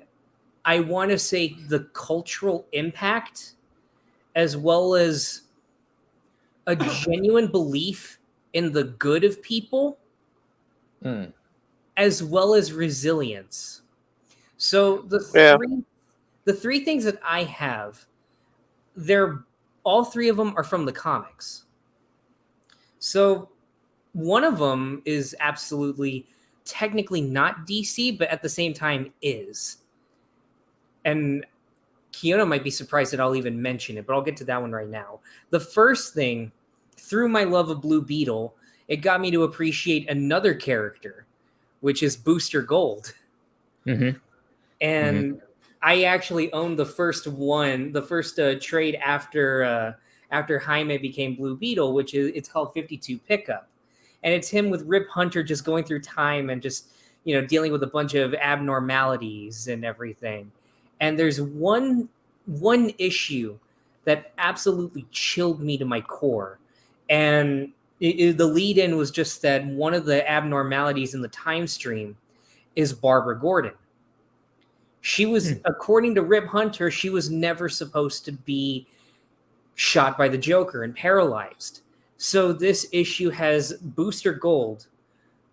[SPEAKER 1] I want to say, the cultural impact, as well as a genuine belief in the good of people, as well as resilience. So the three things that I have, all 3 of them are from the comics. So one of them is absolutely technically not DC, but at the same time is. And Kiona might be surprised that I'll even mention it, but I'll get to that one right now. The first thing, through my love of Blue Beetle, it got me to appreciate another character, which is Booster Gold.
[SPEAKER 2] Mm-hmm.
[SPEAKER 1] And I actually owned the first one, the first trade after Jaime became Blue Beetle, which is, it's called 52 Pickup. And it's him with Rip Hunter just going through time and just, dealing with a bunch of abnormalities and everything. And there's one issue that absolutely chilled me to my core. And the lead-in was just that one of the abnormalities in the time stream is Barbara Gordon. She was, according to Rip Hunter, she was never supposed to be shot by the Joker and paralyzed. So this issue has Booster Gold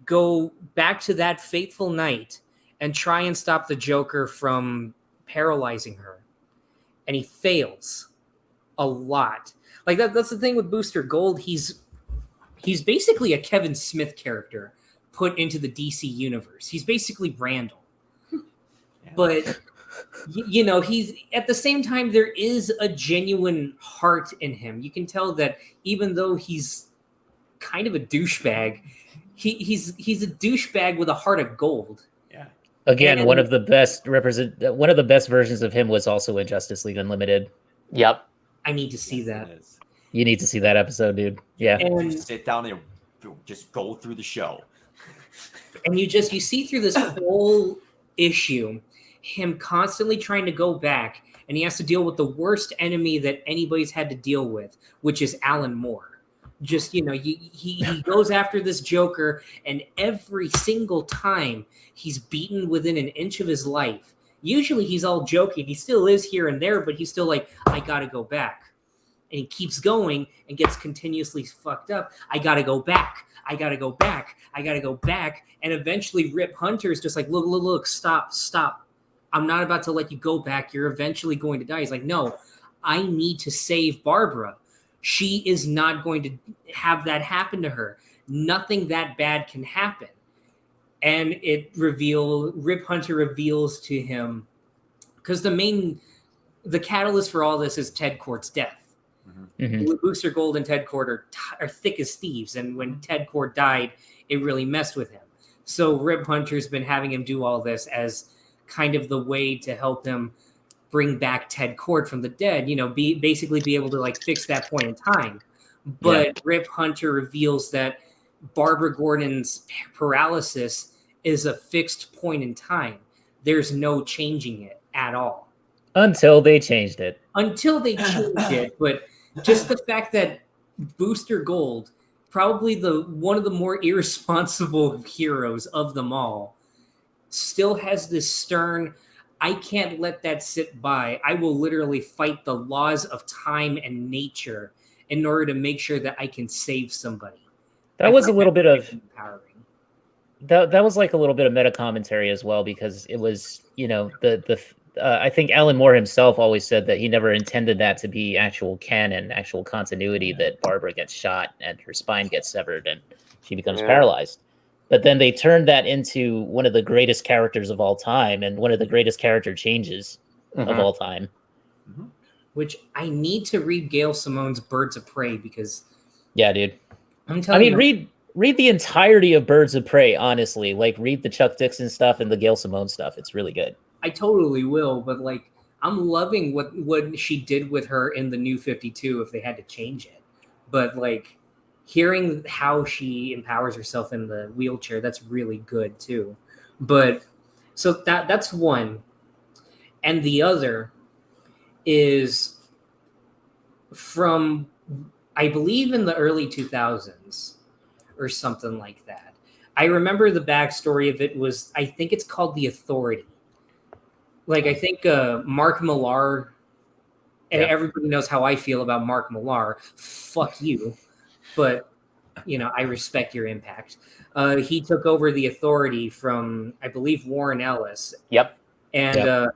[SPEAKER 1] go back to that fateful night and try and stop the Joker from paralyzing her. And he fails a lot. Like, that's the thing with Booster Gold. He's basically a Kevin Smith character put into the DC universe. He's basically Randall. But, he's, at the same time, there is a genuine heart in him. You can tell that even though he's kind of a douchebag, he's a douchebag with a heart of gold.
[SPEAKER 2] Yeah. Again, one of the best versions of him was also in Justice League Unlimited.
[SPEAKER 6] Yep.
[SPEAKER 1] I need to see that.
[SPEAKER 2] You need to see that episode, dude. Yeah.
[SPEAKER 1] And
[SPEAKER 5] just sit down and just go through the show.
[SPEAKER 1] And you see through this whole issue him constantly trying to go back, and he has to deal with the worst enemy that anybody's had to deal with, which is Alan Moore. Just, he goes after this Joker, and every single time he's beaten within an inch of his life. Usually he's all joking. He still is here and there, but he's still like, I gotta go back. And he keeps going and gets continuously fucked up. I gotta go back. I gotta go back. I gotta go back. And eventually Rip Hunter's just like, look, stop. I'm not about to let you go back. You're eventually going to die. He's like, no, I need to save Barbara. She is not going to have that happen to her. Nothing that bad can happen. And Rip Hunter reveals to him, because the catalyst for all this is Ted Kord's death. Mm-hmm. Booster Gold and Ted Kord are thick as thieves, and when Ted Kord died, it really messed with him. So Rip Hunter's been having him do all this as kind of the way to help him bring back Ted Kord from the dead, basically be able to like fix that point in time. But Rip Hunter reveals that Barbara Gordon's paralysis is a fixed point in time. There's no changing it at all.
[SPEAKER 2] Until they changed it.
[SPEAKER 1] But just the fact that Booster Gold, probably one of the more irresponsible heroes of them all, still has this stern, I can't let that sit by. I will literally fight the laws of time and nature in order to make sure that I can save somebody.
[SPEAKER 2] That was a little bit of empowering. That was like a little bit of meta commentary as well, because it was, I think Alan Moore himself always said that he never intended that to be actual canon, actual continuity, that Barbara gets shot and her spine gets severed and she becomes paralyzed. But then they turned that into one of the greatest characters of all time and one of the greatest character changes of all time.
[SPEAKER 1] Which I need to read Gail Simone's Birds of Prey because...
[SPEAKER 2] Yeah, dude.
[SPEAKER 1] I'm telling you...
[SPEAKER 2] Read the entirety of Birds of Prey, honestly. Like, read the Chuck Dixon stuff and the Gail Simone stuff. It's really good.
[SPEAKER 1] I totally will, but like I'm loving what she did with her in the New 52 if they had to change it. But like hearing how she empowers herself in the wheelchair, that's really good too. But so that's one. And the other is from I believe in the early 2000s or something like that. I remember the backstory of it was I think it's called The Authority. Like, I think Mark Millar, and everybody knows how I feel about Mark Millar. Fuck you. But, you know, I respect your impact. He took over The Authority from, I believe, Warren Ellis.
[SPEAKER 6] Yep.
[SPEAKER 1] And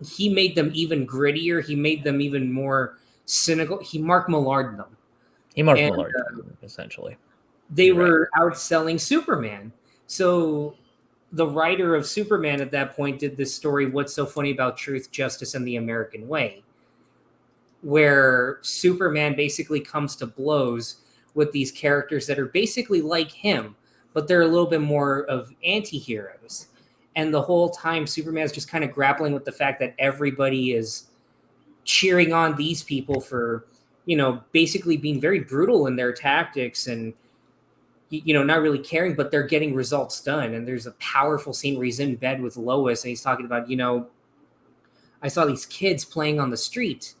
[SPEAKER 1] he made them even grittier. He made them even more cynical. He Mark Millar'd them.
[SPEAKER 2] He Mark Millar'd them, essentially.
[SPEAKER 1] They were outselling Superman. So... the writer of Superman at that point did this story, What's So Funny About Truth, Justice, and the American Way, where Superman basically comes to blows with these characters that are basically like him, but they're a little bit more of anti-heroes. And the whole time, Superman's just kind of grappling with the fact that everybody is cheering on these people for, you know, basically being very brutal in their tactics and, you know, not really caring, but they're getting results done. And there's a powerful scene where he's in bed with Lois and he's talking about, you know, I saw these kids playing on the street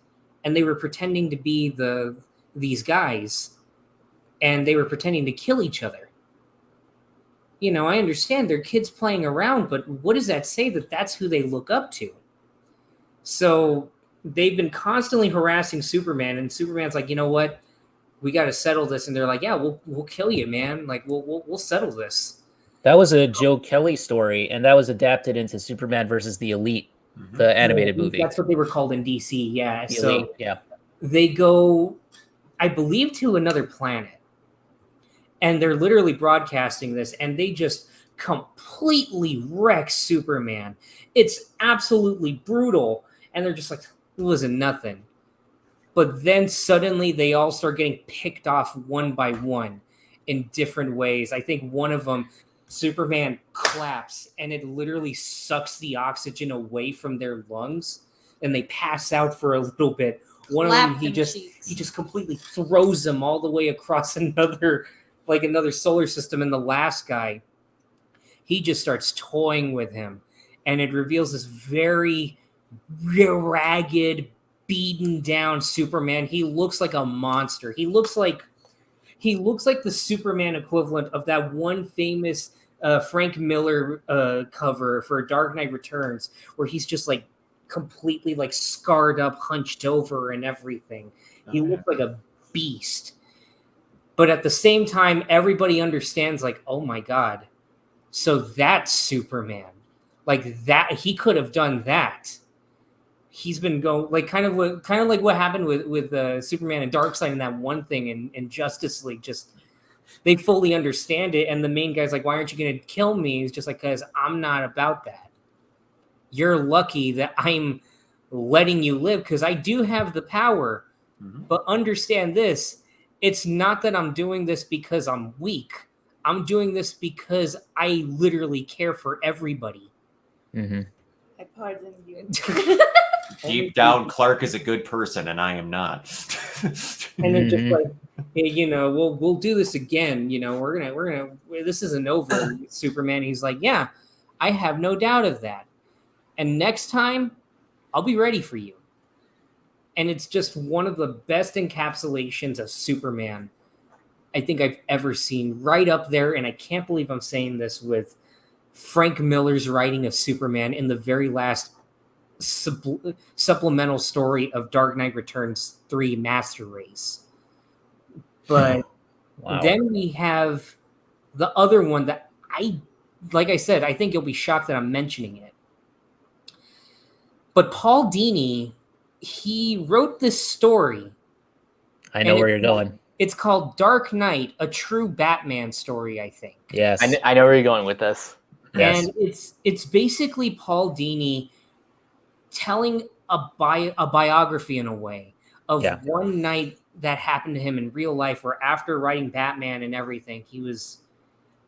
[SPEAKER 1] and they were pretending to be these guys and they were pretending to kill each other. You know, I understand they're kids playing around, but what does that say that that's who they look up to? So they've been constantly harassing Superman and Superman's like, you know what? We got to settle this. And they're like, yeah, we'll kill you, man. Like, we'll settle this.
[SPEAKER 2] That was a Joe Kelly story, and that was adapted into Superman versus the Elite, the animated movie.
[SPEAKER 1] That's what they were called in DC, yeah.
[SPEAKER 2] The
[SPEAKER 1] so
[SPEAKER 2] Elite, yeah.
[SPEAKER 1] They go, I believe, to another planet. And they're literally broadcasting this, and they just completely wreck Superman. It's absolutely brutal. And they're just like, it wasn't nothing. But then suddenly they all start getting picked off one by one in different ways. I think one of them, Superman claps and it literally sucks the oxygen away from their lungs and they pass out for a little bit. One of them, he just completely throws them all the way across another solar system. And the last guy, he just starts toying with him. And it reveals this very ragged, beaten down Superman. He looks like a monster. He looks like the Superman equivalent of that one famous Frank Miller cover for Dark Knight Returns, where he's just like completely like scarred up, hunched over, and everything. He looks like a beast. But at the same time, everybody understands, like, oh my God, so that's Superman. Like that, he could have done that. He's been going like kind of like what happened with Superman and Darkseid and that one thing in Justice League. Just they fully understand it, and the main guy's like, "Why aren't you going to kill me?" He's just like, "Because I'm not about that. You're lucky that I'm letting you live because I do have the power. But understand this: it's not that I'm doing this because I'm weak. I'm doing this because I literally care for everybody."
[SPEAKER 7] I pardon you.
[SPEAKER 5] Deep down, Clark is a good person, and I am not.
[SPEAKER 1] And then just like, hey, you know, we'll do this again. You know, we're gonna. This isn't over, Superman. He's like, yeah, I have no doubt of that. And next time, I'll be ready for you. And it's just one of the best encapsulations of Superman I think I've ever seen. Right up there, and I can't believe I'm saying this, with Frank Miller's writing of Superman in the very last supplemental story of Dark Knight Returns 3 Master Race. But then we have the other one that like I said, I think you'll be shocked that I'm mentioning it. But Paul Dini, he wrote this story.
[SPEAKER 2] I know where you're going.
[SPEAKER 1] It's called Dark Knight, a true Batman story, I think.
[SPEAKER 2] Yes.
[SPEAKER 6] I know where you're going with this.
[SPEAKER 2] Yes.
[SPEAKER 1] And it's basically Paul Dini telling a biography in a way of one night that happened to him in real life, where after writing Batman and everything, he was,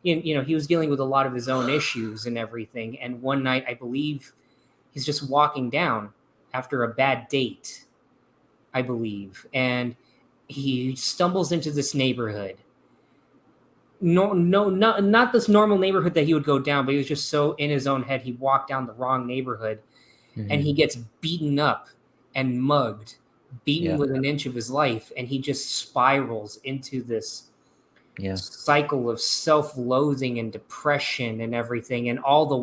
[SPEAKER 1] he was dealing with a lot of his own issues and everything. And one night, I believe, he's just walking down after a bad date, I believe, and he stumbles into this neighborhood. Not this normal neighborhood that he would go down, but he was just so in his own head, he walked down the wrong neighborhood, and he gets beaten up and mugged, beaten with an inch of his life, and he just spirals into this cycle of self-loathing and depression and everything. And all the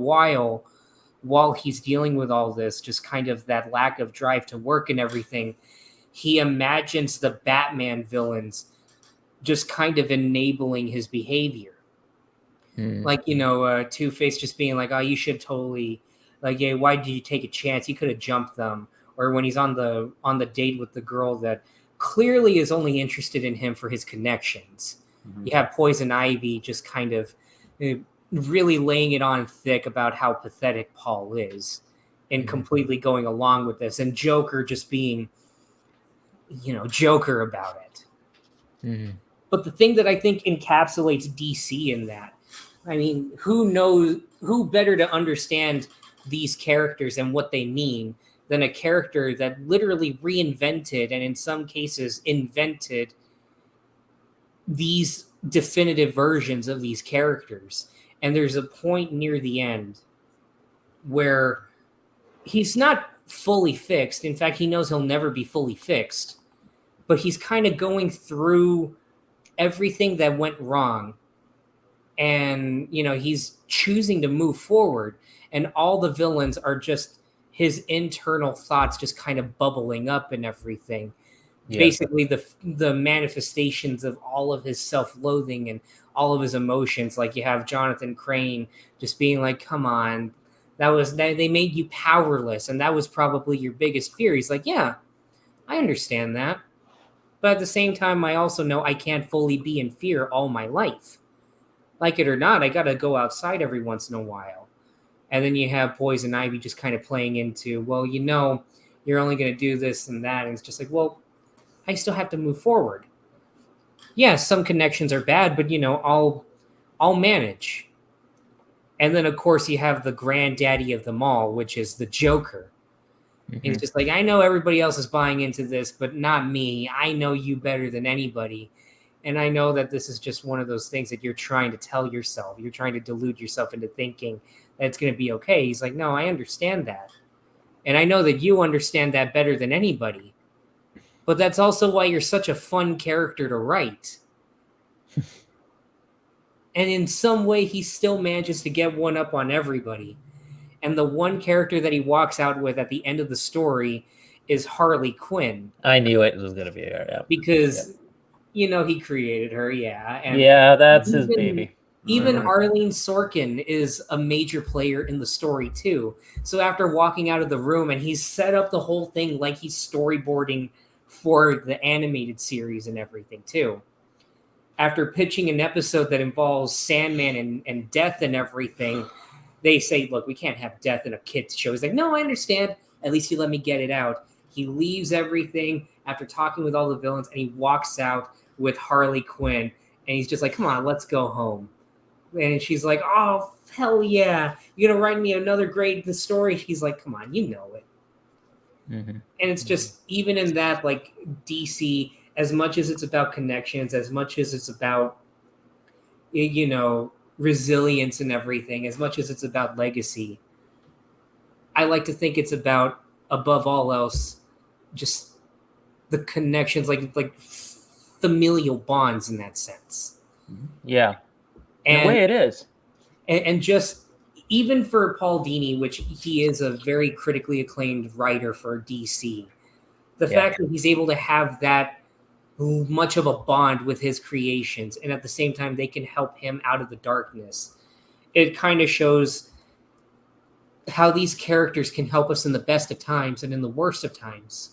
[SPEAKER 1] while he's dealing with all this, just kind of that lack of drive to work and everything, he imagines the Batman villains just kind of enabling his behavior. Like, Two-Face just being like, oh, you should totally, like, yeah, why did you take a chance? You could have jumped them. Or when he's on the date with the girl that clearly is only interested in him for his connections. You have Poison Ivy just kind of really laying it on thick about how pathetic Paul is and completely going along with this. And Joker just being, Joker about it. But the thing that I think encapsulates DC in that, I mean, who better to understand these characters and what they mean than a character that literally reinvented and in some cases invented these definitive versions of these characters. And there's a point near the end where he's not fully fixed. In fact, he knows he'll never be fully fixed, but he's kind of going through everything that went wrong. And, he's choosing to move forward, and all the villains are just his internal thoughts just kind of bubbling up and everything. Yeah. Basically the manifestations of all of his self-loathing and all of his emotions. Like you have Jonathan Crane just being like, come on, they made you powerless, and that was probably your biggest fear. He's like, yeah, I understand that. But at the same time, I also know I can't fully be in fear all my life. Like it or not, I got to go outside every once in a while. And then you have Poison Ivy just kind of playing into, well, you're only going to do this and that. And it's just like, well, I still have to move forward. Yeah, some connections are bad, but, I'll manage. And then, of course, you have the granddaddy of them all, which is the Joker. And it's just like, I know everybody else is buying into this, but not me. I know you better than anybody. And I know that this is just one of those things that you're trying to tell yourself. You're trying to delude yourself into thinking that it's going to be okay. He's like, no, I understand that. And I know that you understand that better than anybody. But that's also why you're such a fun character to write. And in some way, he still manages to get one up on everybody. And the one character that he walks out with at the end of the story is Harley Quinn.
[SPEAKER 2] I knew it was going to be her, yeah.
[SPEAKER 1] Because, he created her, yeah. And
[SPEAKER 2] that's his baby.
[SPEAKER 1] Even Arlene Sorkin is a major player in the story, too. So after walking out of the room, and he's set up the whole thing like he's storyboarding for the animated series and everything, too. After pitching an episode that involves Sandman and death and everything, they say, look, we can't have death in a kid's show. He's like, no, I understand. At least you let me get it out. He leaves everything after talking with all the villains, and he walks out with Harley Quinn. And he's just like, come on, let's go home. And she's like, oh, hell yeah. You're going to write me another great story? He's like, come on, you know it. And it's just, even in that, like, DC, as much as it's about connections, as much as it's about, resilience and everything, as much as it's about legacy, I like to think it's about, above all else, just the connections, like familial bonds in that sense.
[SPEAKER 2] Yeah. And the way it is.
[SPEAKER 1] And just, even for Paul Dini, which he is a very critically acclaimed writer for DC, the fact that he's able to have that much of a bond with his creations, and at the same time they can help him out of the darkness, it kind of shows how these characters can help us in the best of times and in the worst of times.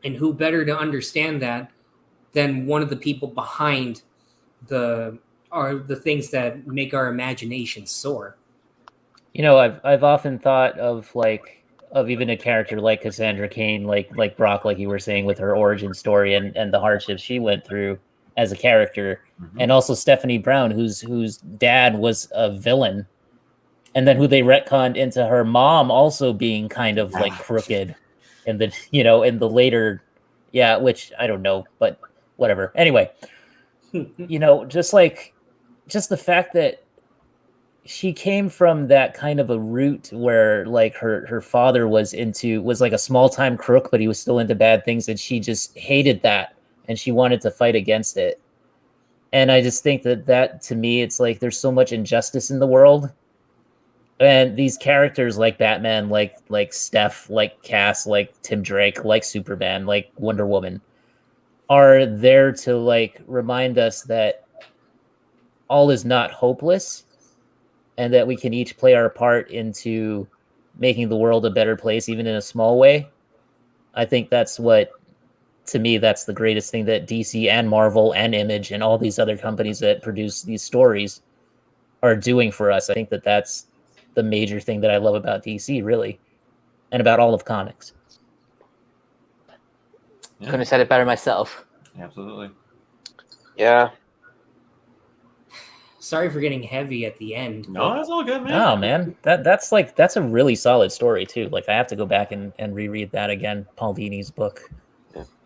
[SPEAKER 1] And who better to understand that than one of the people behind the things that make our imagination soar.
[SPEAKER 2] You know, I've often thought of even a character like Cassandra Kane, like Brock, like you were saying, with her origin story and the hardships she went through as a character, and also Stephanie Brown, whose dad was a villain, and then who they retconned into her mom also being kind of like crooked, and then in the later, which I don't know, but whatever. Anyway, just the fact that she came from that kind of a root where like her father was like a small time crook, but he was still into bad things, and she just hated that and she wanted to fight against it. And I just think that to me, it's like there's so much injustice in the world, and these characters like Batman, like Steph, like Cass, like Tim Drake, like Superman, like Wonder Woman, are there to like remind us that all is not hopeless, and that we can each play our part into making the world a better place, even in a small way. I think that's to me, that's the greatest thing that DC and Marvel and Image and all these other companies that produce these stories are doing for us. I think that's the major thing that I love about DC, really, and about all of comics.
[SPEAKER 6] Yeah. Couldn't have said it better myself.
[SPEAKER 5] Absolutely.
[SPEAKER 3] Yeah.
[SPEAKER 1] Sorry for getting heavy at the end.
[SPEAKER 5] No, that's all good, man.
[SPEAKER 2] Oh man, that's a really solid story too. Like I have to go back and reread that again, Paul Dini's book.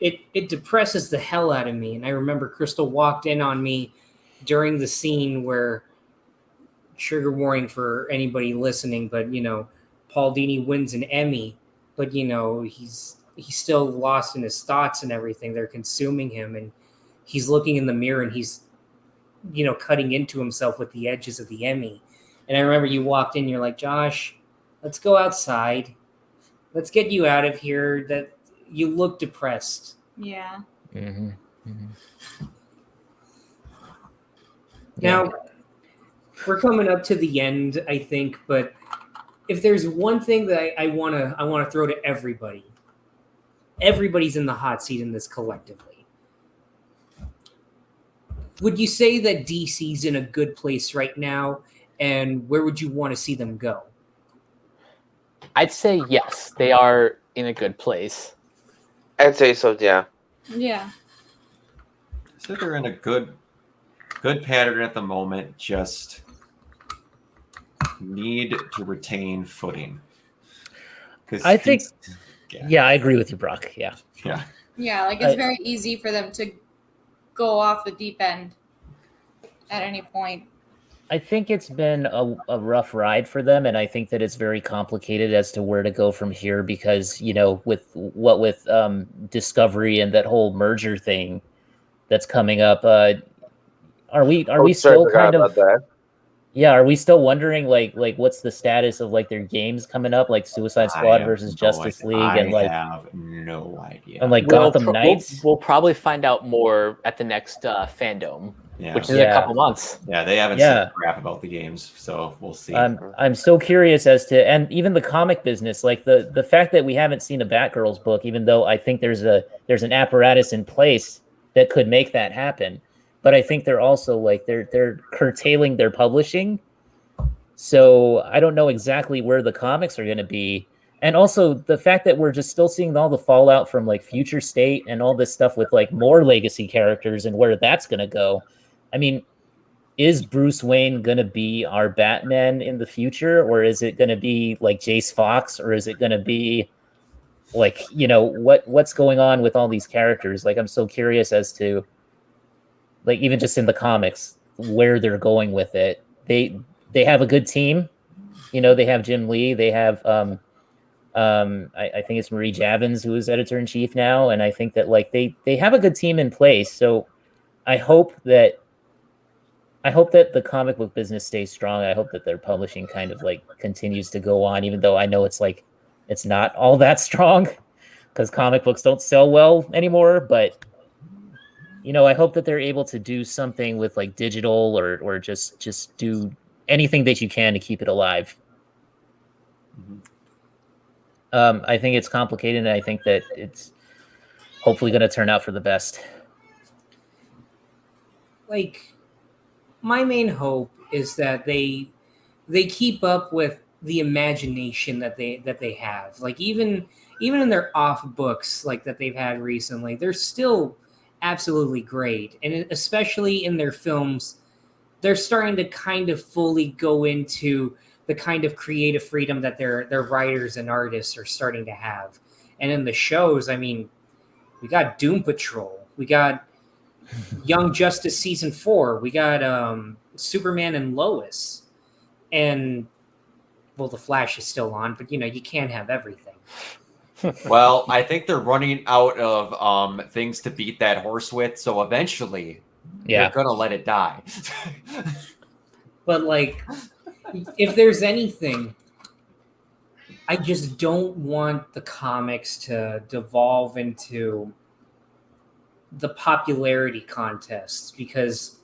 [SPEAKER 1] It depresses the hell out of me. And I remember Crystal walked in on me during the scene where, trigger warning for anybody listening, but Paul Dini wins an Emmy, but he's still lost in his thoughts and everything. They're consuming him, and he's looking in the mirror and he's cutting into himself with the edges of the Emmy. And I remember you walked in, you're like, Josh, let's go outside. Let's get you out of here. That you look depressed.
[SPEAKER 4] Yeah.
[SPEAKER 2] Mm-hmm. Mm-hmm.
[SPEAKER 1] Now, we're coming up to the end, I think, but if there's one thing that I want to throw to everybody, everybody's in the hot seat in this collectively. Would you say that DC's in a good place right now, and where would you want to see them go?
[SPEAKER 6] I'd say yes, they are in a good place.
[SPEAKER 3] I'd say so, yeah.
[SPEAKER 4] Yeah.
[SPEAKER 5] So they're in a good pattern at the moment, just need to retain footing.
[SPEAKER 2] I think, I agree with you, Brock. Yeah.
[SPEAKER 4] Yeah, like it's very easy for them to go off the deep end at any point.
[SPEAKER 2] I think it's been a rough ride for them, and I think that it's very complicated as to where to go from here because, with Discovery and that whole merger thing that's coming up, are we still kind of are we still wondering like what's the status of like their games coming up, like Suicide Squad versus Justice League, and like
[SPEAKER 5] I have no idea.
[SPEAKER 2] And like Gotham Knights?
[SPEAKER 6] We'll probably find out more at the next fandom.
[SPEAKER 5] Yeah.
[SPEAKER 6] Which is in a couple months.
[SPEAKER 5] Yeah, they haven't said crap about the games, so we'll see.
[SPEAKER 2] I'm so curious as to, and even the comic business, like the fact that we haven't seen a Batgirl's book, even though I think there's an apparatus in place that could make that happen, but I think they're also like they're curtailing their publishing, so I don't know exactly where the comics are going to be. And also the fact that we're just still seeing all the fallout from like Future State and all this stuff with like more legacy characters and where that's going to go. I mean, is Bruce Wayne going to be our Batman in the future, or is it going to be like Jace Fox, or is it going to be like, what's going on with all these characters? Like, I'm so curious as to, like, even just in the comics, where they're going with it. They have a good team. They have Jim Lee. They have, I think it's Marie Javins, who is editor-in-chief now. And I think that like they have a good team in place. So I hope that the comic book business stays strong. I hope that their publishing kind of like continues to go on, even though I know it's like, it's not all that strong because comic books don't sell well anymore. But, I hope that they're able to do something with like digital or just do anything that you can to keep it alive. I think it's complicated, and I think that it's hopefully going to turn out for the best.
[SPEAKER 1] Like, my main hope is that they keep up with the imagination that they have. Like, even in their off books like that they've had recently, they're still absolutely great, and especially in their films, they're starting to kind of fully go into the kind of creative freedom that their writers and artists are starting to have. And in the shows, I mean, we got Doom Patrol, we got Young Justice season 4, we got Superman and Lois, and well, the Flash is still on, but you can't have everything.
[SPEAKER 5] Well, I think they're running out of things to beat that horse with, so eventually they're gonna let it die.
[SPEAKER 1] But like, if there's anything, I just don't want the comics to devolve into the popularity contests, because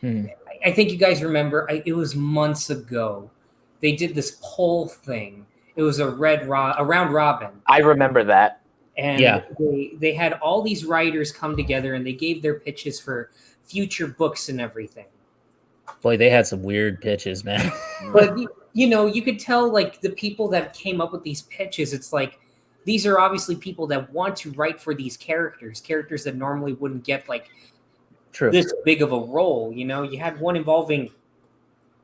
[SPEAKER 1] I think you guys remember, it was months ago, they did this poll thing. It was a round robin.
[SPEAKER 6] I remember that.
[SPEAKER 1] And they had all these writers come together and they gave their pitches for future books and everything.
[SPEAKER 2] Boy, they had some weird pitches, man.
[SPEAKER 1] But you could tell, like, the people that came up with these pitches, it's like, these are obviously people that want to write for these characters that normally wouldn't get like this big of a role. You had one involving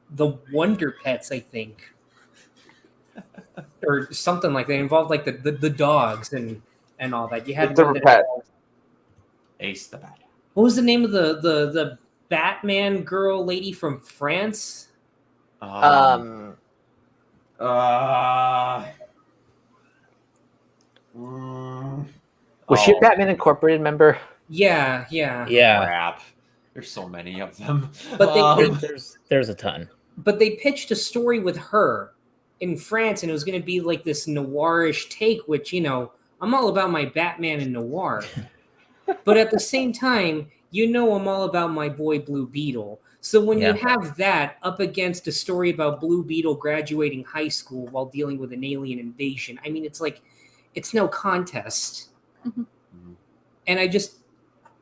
[SPEAKER 1] the Wonder Pets, I think, or something like that. It involved like the dogs and all that. You had one that involved
[SPEAKER 5] Ace the Bat.
[SPEAKER 1] What was the name of the Batman girl lady from France?
[SPEAKER 6] Was she a Batman Incorporated member?
[SPEAKER 1] Yeah.
[SPEAKER 5] Crap. There's so many of them.
[SPEAKER 1] But
[SPEAKER 2] there's a ton.
[SPEAKER 1] But they pitched a story with her in France, and it was going to be like this noirish take, which, I'm all about my Batman and noir. But at the same time, I'm all about my boy Blue Beetle. So when you have that up against a story about Blue Beetle graduating high school while dealing with an alien invasion, I mean, it's like, it's no contest.
[SPEAKER 4] Mhm.
[SPEAKER 1] And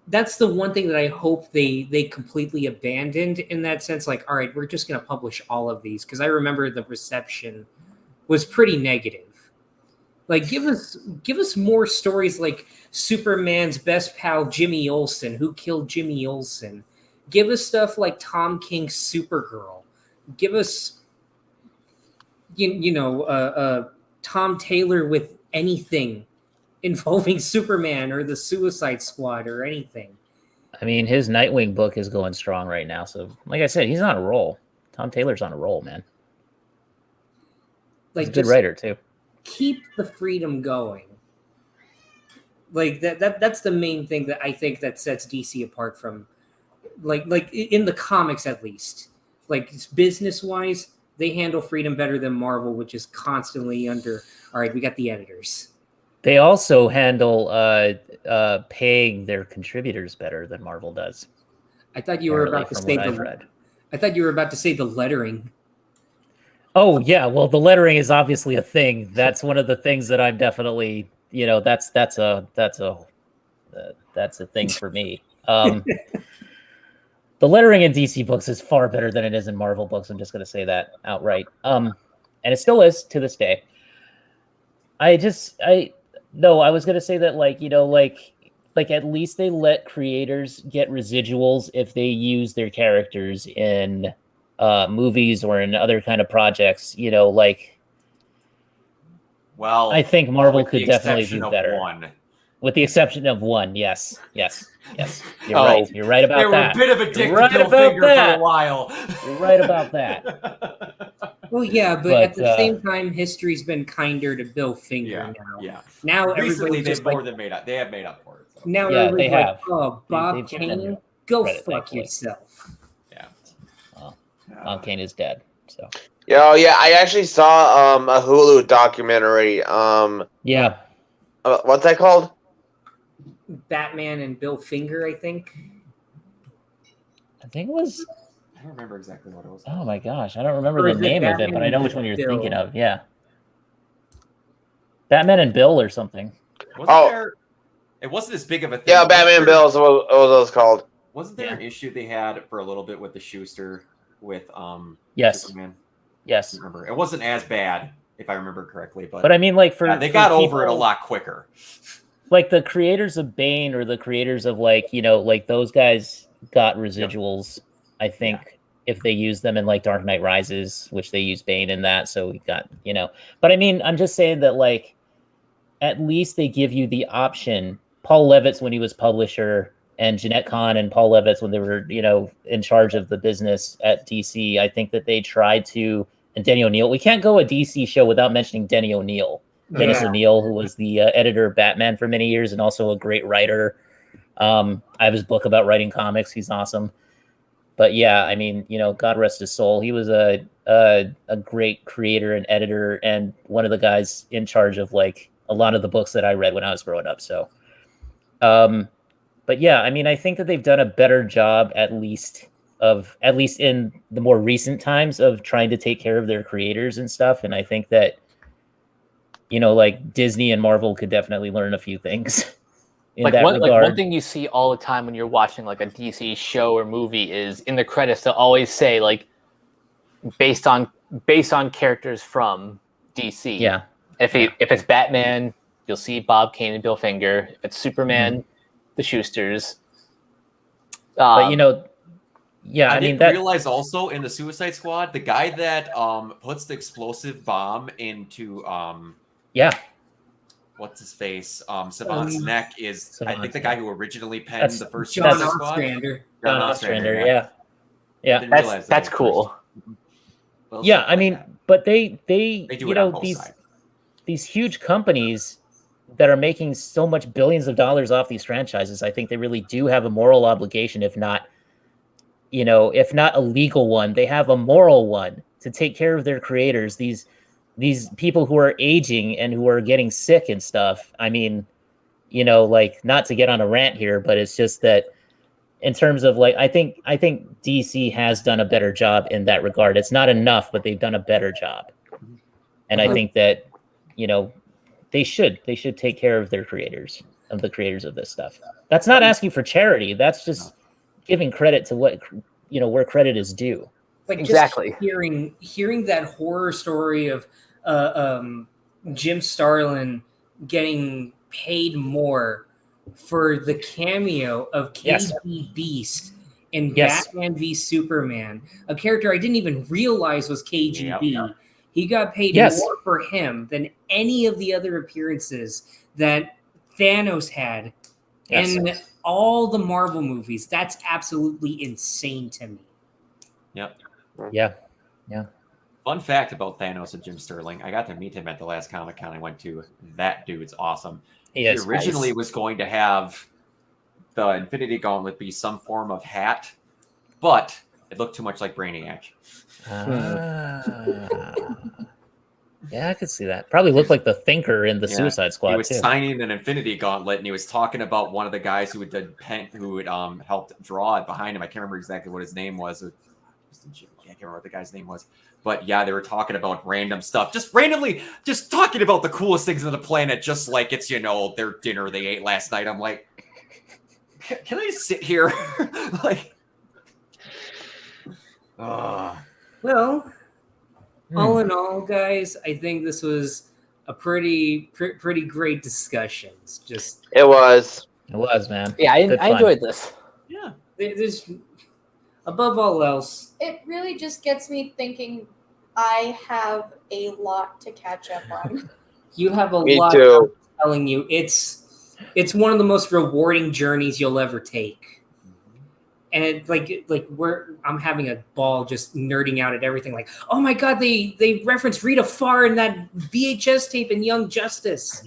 [SPEAKER 1] that's the one thing that I hope they completely abandoned, in that sense. Like, all right, we're just going to publish all of these, because I remember the reception was pretty negative. Like, give us more stories like Superman's best pal Jimmy Olsen, who killed Jimmy Olsen. Give us stuff like Tom King's Supergirl. Give us Tom Taylor with anything involving Superman or the Suicide Squad or anything.
[SPEAKER 2] I mean, his Nightwing book is going strong right now. So, like I said, he's on a roll. Tom Taylor's on a roll, man.
[SPEAKER 1] Like,
[SPEAKER 2] he's a good writer too.
[SPEAKER 1] Keep the freedom going. Like that's the main thing that I think that sets DC apart from, like in the comics at least. Like, business wise, they handle freedom better than Marvel, which is constantly under. All right, we got the editors.
[SPEAKER 2] They also handle paying their contributors better than Marvel does.
[SPEAKER 1] I thought you were about to say I thought you were about to say the lettering.
[SPEAKER 2] Oh yeah, well, the lettering is obviously a thing. That's one of the things that I'm definitely, that's a thing for me. The lettering in DC books is far better than it is in Marvel books. I'm just going to say that outright. And it still is to this day. I was going to say that, like at least they let creators get residuals if they use their characters in movies or in other kind of projects,
[SPEAKER 5] Well,
[SPEAKER 2] I think Marvel could definitely do better.
[SPEAKER 5] One.
[SPEAKER 2] With the exception of one, yes. You're right. You're right about
[SPEAKER 5] they
[SPEAKER 2] that.
[SPEAKER 5] They were a bit of a dick to Bill Finger for a while.
[SPEAKER 2] You're right about that.
[SPEAKER 1] Well, yeah, but at the same time, history's been kinder to Bill Finger now.
[SPEAKER 5] Yeah.
[SPEAKER 1] Now
[SPEAKER 5] recently
[SPEAKER 1] everybody's
[SPEAKER 5] they've more than made up. They have made up for it. So.
[SPEAKER 1] Now
[SPEAKER 2] yeah, they have.
[SPEAKER 1] Like, oh, Bob Kane, go fuck yourself.
[SPEAKER 5] Yeah.
[SPEAKER 2] Bob Kane is dead. So.
[SPEAKER 3] Yeah, I actually saw a Hulu documentary.
[SPEAKER 2] Yeah.
[SPEAKER 3] What's that called?
[SPEAKER 1] Batman and Bill Finger, I think.
[SPEAKER 2] I think it was.
[SPEAKER 5] I don't remember exactly what it was.
[SPEAKER 2] Oh my gosh, I don't remember the name of it, but I know which one you're thinking of. Yeah. Batman and Bill or something.
[SPEAKER 5] It wasn't as big of a thing.
[SPEAKER 3] Yeah, Batman Bills. What was called?
[SPEAKER 5] Wasn't there an issue they had for a little bit with the Schuster with
[SPEAKER 2] Yes.
[SPEAKER 5] Superman?
[SPEAKER 2] Yes.
[SPEAKER 5] I remember. It wasn't as bad, if I remember correctly, but
[SPEAKER 2] I mean, like
[SPEAKER 5] they got over it a lot quicker.
[SPEAKER 2] Like the creators of Bane or the creators of like those guys got residuals. I think if they use them in like Dark Knight Rises, which they use Bane in that, so we got But I mean, I'm just saying that like at least they give you the option. Paul Levitz when he was publisher, and Jeanette Kahn and Paul Levitz when they were in charge of the business at DC. I think that they tried to. And Denny O'Neil. We can't go a DC show without mentioning Denny O'Neil. Dennis O'Neil, who was the editor of Batman for many years and also a great writer. I have his book about writing comics. He's awesome. But yeah, I mean, God rest his soul. He was a great creator and editor and one of the guys in charge of like a lot of the books that I read when I was growing up. So, but yeah, I mean, I think that they've done a better job at least in the more recent times of trying to take care of their creators and stuff. And I think that, like Disney and Marvel could definitely learn a few things in that regard.
[SPEAKER 6] Like one thing you see all the time when you're watching like a DC show or movie is in the credits they'll always say like based on characters from DC.
[SPEAKER 2] Yeah.
[SPEAKER 6] If it's Batman, you'll see Bob Kane and Bill Finger. If it's Superman, the Schusters.
[SPEAKER 2] But yeah,
[SPEAKER 5] I didn't realize also in the Suicide Squad, the guy that puts the explosive bomb into what's his face? Savant's neck is I think the guy who originally penned the first Suicide Squad.
[SPEAKER 2] John Ostrander, yeah.
[SPEAKER 6] That's cool.
[SPEAKER 5] Well,
[SPEAKER 2] yeah, I mean, but they
[SPEAKER 5] do it on both sides.
[SPEAKER 2] These huge companies that are making so much billions of dollars off these franchises, I think they really do have a moral obligation, if not a legal one, they have a moral one to take care of their creators. These people who are aging and who are getting sick and stuff. I mean, like not to get on a rant here, but it's just that in terms of like, I think DC has done a better job in that regard. It's not enough, but they've done a better job. And I think that, they should take care of their creators, of the creators of this stuff. That's not asking for charity. That's just giving credit to what where credit is due.
[SPEAKER 1] Like
[SPEAKER 6] exactly.
[SPEAKER 1] Just hearing that horror story of Jim Starlin getting paid more for the cameo of KG Beast in Batman v Superman, a character I didn't even realize was KGB. Yep. He got paid more for him than any of the other appearances that Thanos had in all the Marvel movies. That's absolutely insane to me.
[SPEAKER 5] Yep.
[SPEAKER 2] Yeah.
[SPEAKER 5] Fun fact about Thanos and Jim Sterling. I got to meet him at the last Comic-Con I went to. That dude's awesome. He originally was going to have the Infinity Gauntlet be some form of hat, but it looked too much like Brainiac.
[SPEAKER 2] Yeah, I could see that. Probably looked like the Thinker in the Suicide Squad.
[SPEAKER 5] He was signing an Infinity Gauntlet, and he was talking about one of the guys who had helped draw it behind him. I can't remember exactly what his name was. I can't remember what the guy's name was. But yeah, they were talking about random stuff. Just randomly, just talking about the coolest things on the planet, just like it's, their dinner they ate last night. I'm like, can I just sit here?
[SPEAKER 1] Well, all in all, guys, I think this was a pretty great discussion.
[SPEAKER 3] It was,
[SPEAKER 2] man.
[SPEAKER 6] Yeah, I enjoyed this.
[SPEAKER 1] Yeah, there's above all else,
[SPEAKER 4] it really just gets me thinking. I have a lot to catch up on.
[SPEAKER 1] You have a
[SPEAKER 3] Me
[SPEAKER 1] lot.
[SPEAKER 3] too.
[SPEAKER 1] I'm telling you, it's one of the most rewarding journeys you'll ever take. And I'm having a ball just nerding out at everything. Like, oh my god, they referenced Rita Farr in that VHS tape in Young Justice,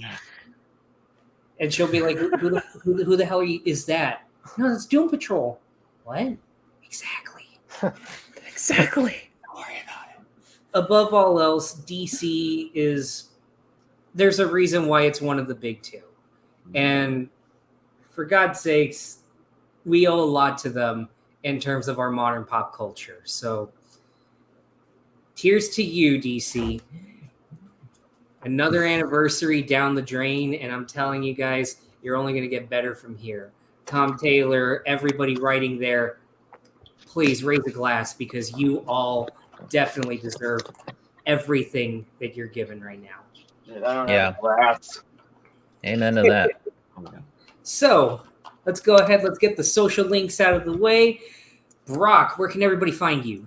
[SPEAKER 1] and she'll be like, who the hell is that? No, it's Doom Patrol. What? Exactly.
[SPEAKER 2] Exactly.
[SPEAKER 5] Don't worry about it.
[SPEAKER 1] Above all else, DC there's a reason why it's one of the big two, and for God's sakes, we owe a lot to them in terms of our modern pop culture. So, cheers to you, DC. Another anniversary down the drain, and I'm telling you guys, you're only going to get better from here. Tom Taylor, everybody writing there, please raise a glass because you all definitely deserve everything that you're given right now.
[SPEAKER 3] Dude, I don't
[SPEAKER 2] Yeah.
[SPEAKER 3] have glass.
[SPEAKER 2] Amen to that.
[SPEAKER 1] So let's go ahead. Let's get the social links out of the way. Brock, where can everybody find you?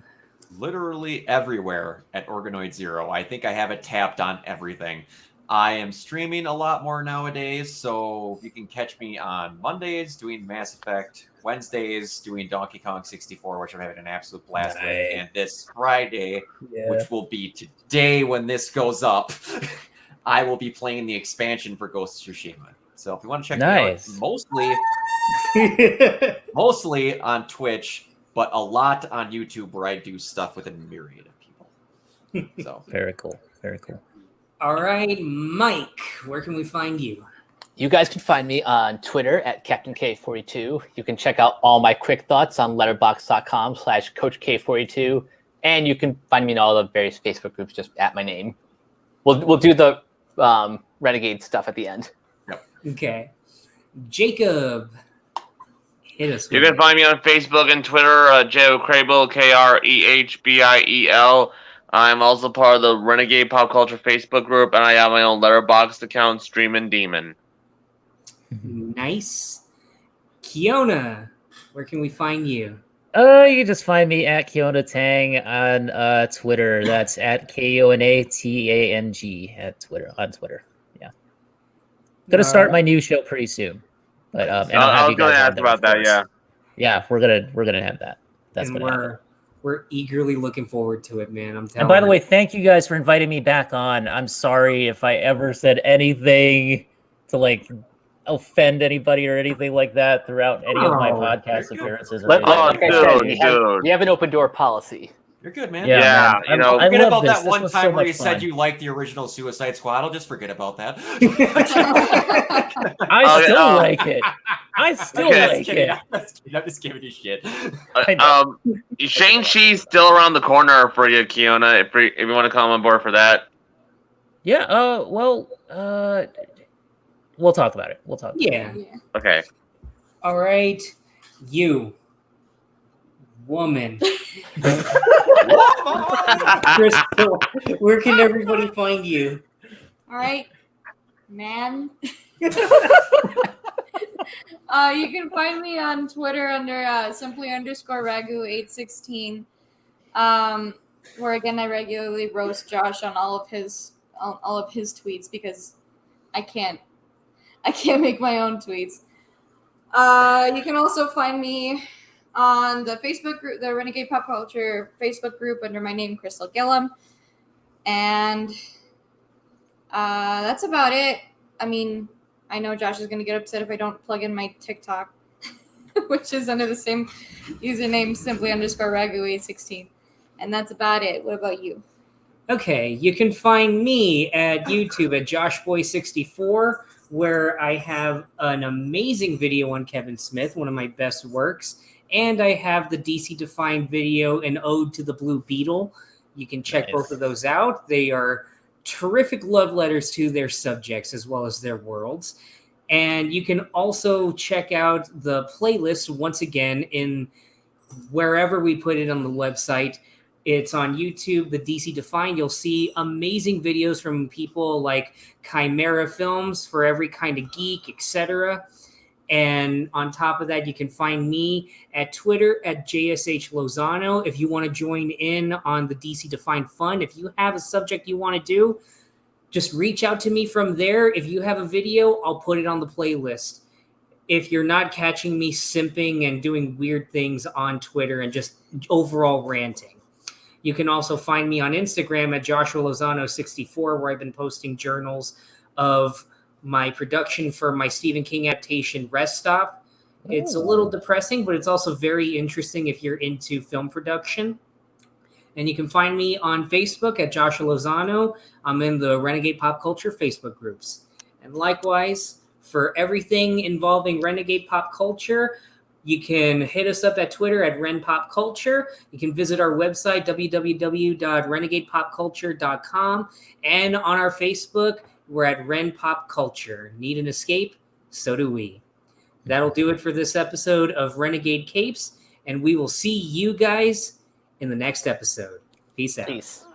[SPEAKER 5] Literally everywhere at Organoid Zero. I think I have it tapped on everything. I am streaming a lot more nowadays, so you can catch me on Mondays doing Mass Effect, Wednesdays doing Donkey Kong 64, which I'm having an absolute blast with, and this Friday, which will be today when this goes up, I will be playing the expansion for Ghost of Tsushima. So if you want to check me out, mostly on Twitch, but a lot on YouTube where I do stuff with a myriad of people. So
[SPEAKER 2] Very cool. Very cool.
[SPEAKER 1] All right, Mike, where can we find you?
[SPEAKER 6] You guys can find me on Twitter at Captain K42. You can check out all my quick thoughts on letterboxd.com/CoachK42. And you can find me in all the various Facebook groups just at my name. We'll do the Renegade stuff at the end.
[SPEAKER 1] Okay. Jacob, hit us.
[SPEAKER 3] You can find me on Facebook and Twitter, Joe Crable, Krehbiel. I'm also part of the Renegade Pop Culture Facebook group, and I have my own Letterboxd account, Streamin' Demon.
[SPEAKER 1] Nice. Kiona, where can we find you?
[SPEAKER 2] You can just find me at Kiona Tang on Twitter. That's at KionaTang at Twitter on Twitter. Yeah. Gonna start my new show pretty soon. But and I'll have
[SPEAKER 3] I was
[SPEAKER 2] you
[SPEAKER 3] going
[SPEAKER 2] guys
[SPEAKER 3] to
[SPEAKER 2] on
[SPEAKER 3] ask
[SPEAKER 2] there,
[SPEAKER 3] about
[SPEAKER 2] of
[SPEAKER 3] that,
[SPEAKER 2] course.
[SPEAKER 3] yeah.
[SPEAKER 2] Yeah, we're gonna have that. That's
[SPEAKER 1] and
[SPEAKER 2] gonna happen.
[SPEAKER 1] we're eagerly looking forward to it, man. I'm telling
[SPEAKER 2] And by the
[SPEAKER 1] you.
[SPEAKER 2] way, thank you guys for inviting me back on. I'm sorry if I ever said anything to like offend anybody or anything like that throughout any of my podcast appearances. Or anything
[SPEAKER 6] Like I said,
[SPEAKER 3] dude.
[SPEAKER 6] we have an open door policy.
[SPEAKER 5] You're good, man.
[SPEAKER 2] Yeah,
[SPEAKER 3] Yeah,
[SPEAKER 2] man.
[SPEAKER 3] you know,
[SPEAKER 2] I
[SPEAKER 5] Forget
[SPEAKER 2] love
[SPEAKER 5] about
[SPEAKER 2] this.
[SPEAKER 5] that
[SPEAKER 2] This
[SPEAKER 5] one
[SPEAKER 2] was
[SPEAKER 5] time
[SPEAKER 2] so
[SPEAKER 5] where
[SPEAKER 2] much
[SPEAKER 5] you said
[SPEAKER 2] fun.
[SPEAKER 5] you liked the original Suicide Squad. I'll just forget about that.
[SPEAKER 2] I still like it. I still like it.
[SPEAKER 5] I'm just giving you shit.
[SPEAKER 3] Shang-Chi's still around the corner for you, Kiona, if you want to come on board for that.
[SPEAKER 2] Yeah. Well. We'll talk about it. We'll talk.
[SPEAKER 1] Yeah.
[SPEAKER 3] Okay.
[SPEAKER 1] All right. You. Woman. Crystal, where can everybody find you?
[SPEAKER 4] All right, man. You can find me on Twitter under simply_ragu816. Where again I regularly roast Josh on all of his tweets because I can't make my own tweets. You can also find me on the Facebook group, the Renegade Pop Culture Facebook group under my name, Crystal Gillum. And that's about it. I mean, I know Josh is going to get upset if I don't plug in my TikTok, which is under the same username, simply_ragu816. And that's about it. What about you?
[SPEAKER 1] Okay, you can find me at YouTube at JoshBoy64, where I have an amazing video on Kevin Smith, one of my best works. And I have the DC Defined video, an ode to the Blue Beetle. You can check both of those out. They are terrific love letters to their subjects as well as their worlds. And you can also check out the playlist once again in wherever we put it on the website. It's on YouTube, the DC Defined. You'll see amazing videos from people like Chimera Films, For Every Kind of Geek, etc. And on top of that, you can find me at Twitter at JSH Lozano. If you want to join in on the DC Defined Fun, if you have a subject you want to do, just reach out to me from there. If you have a video, I'll put it on the playlist. If you're not catching me simping and doing weird things on Twitter and just overall ranting. You can also find me on Instagram at Joshua Lozano64, where I've been posting journals of my production for my Stephen King adaptation, Rest Stop. It's a little depressing, but it's also very interesting if you're into film production. And you can find me on Facebook at Joshua Lozano. I'm in the Renegade Pop Culture Facebook groups. And likewise, for everything involving Renegade Pop Culture, You can hit us up at Twitter at RenPopCulture. You can visit our website, www.renegadepopculture.com. And on our Facebook, we're at RenPopCulture. Need an escape? So do we. That'll do it for this episode of Renegade Capes, and we will see you guys in the next episode. Peace out.
[SPEAKER 6] Peace.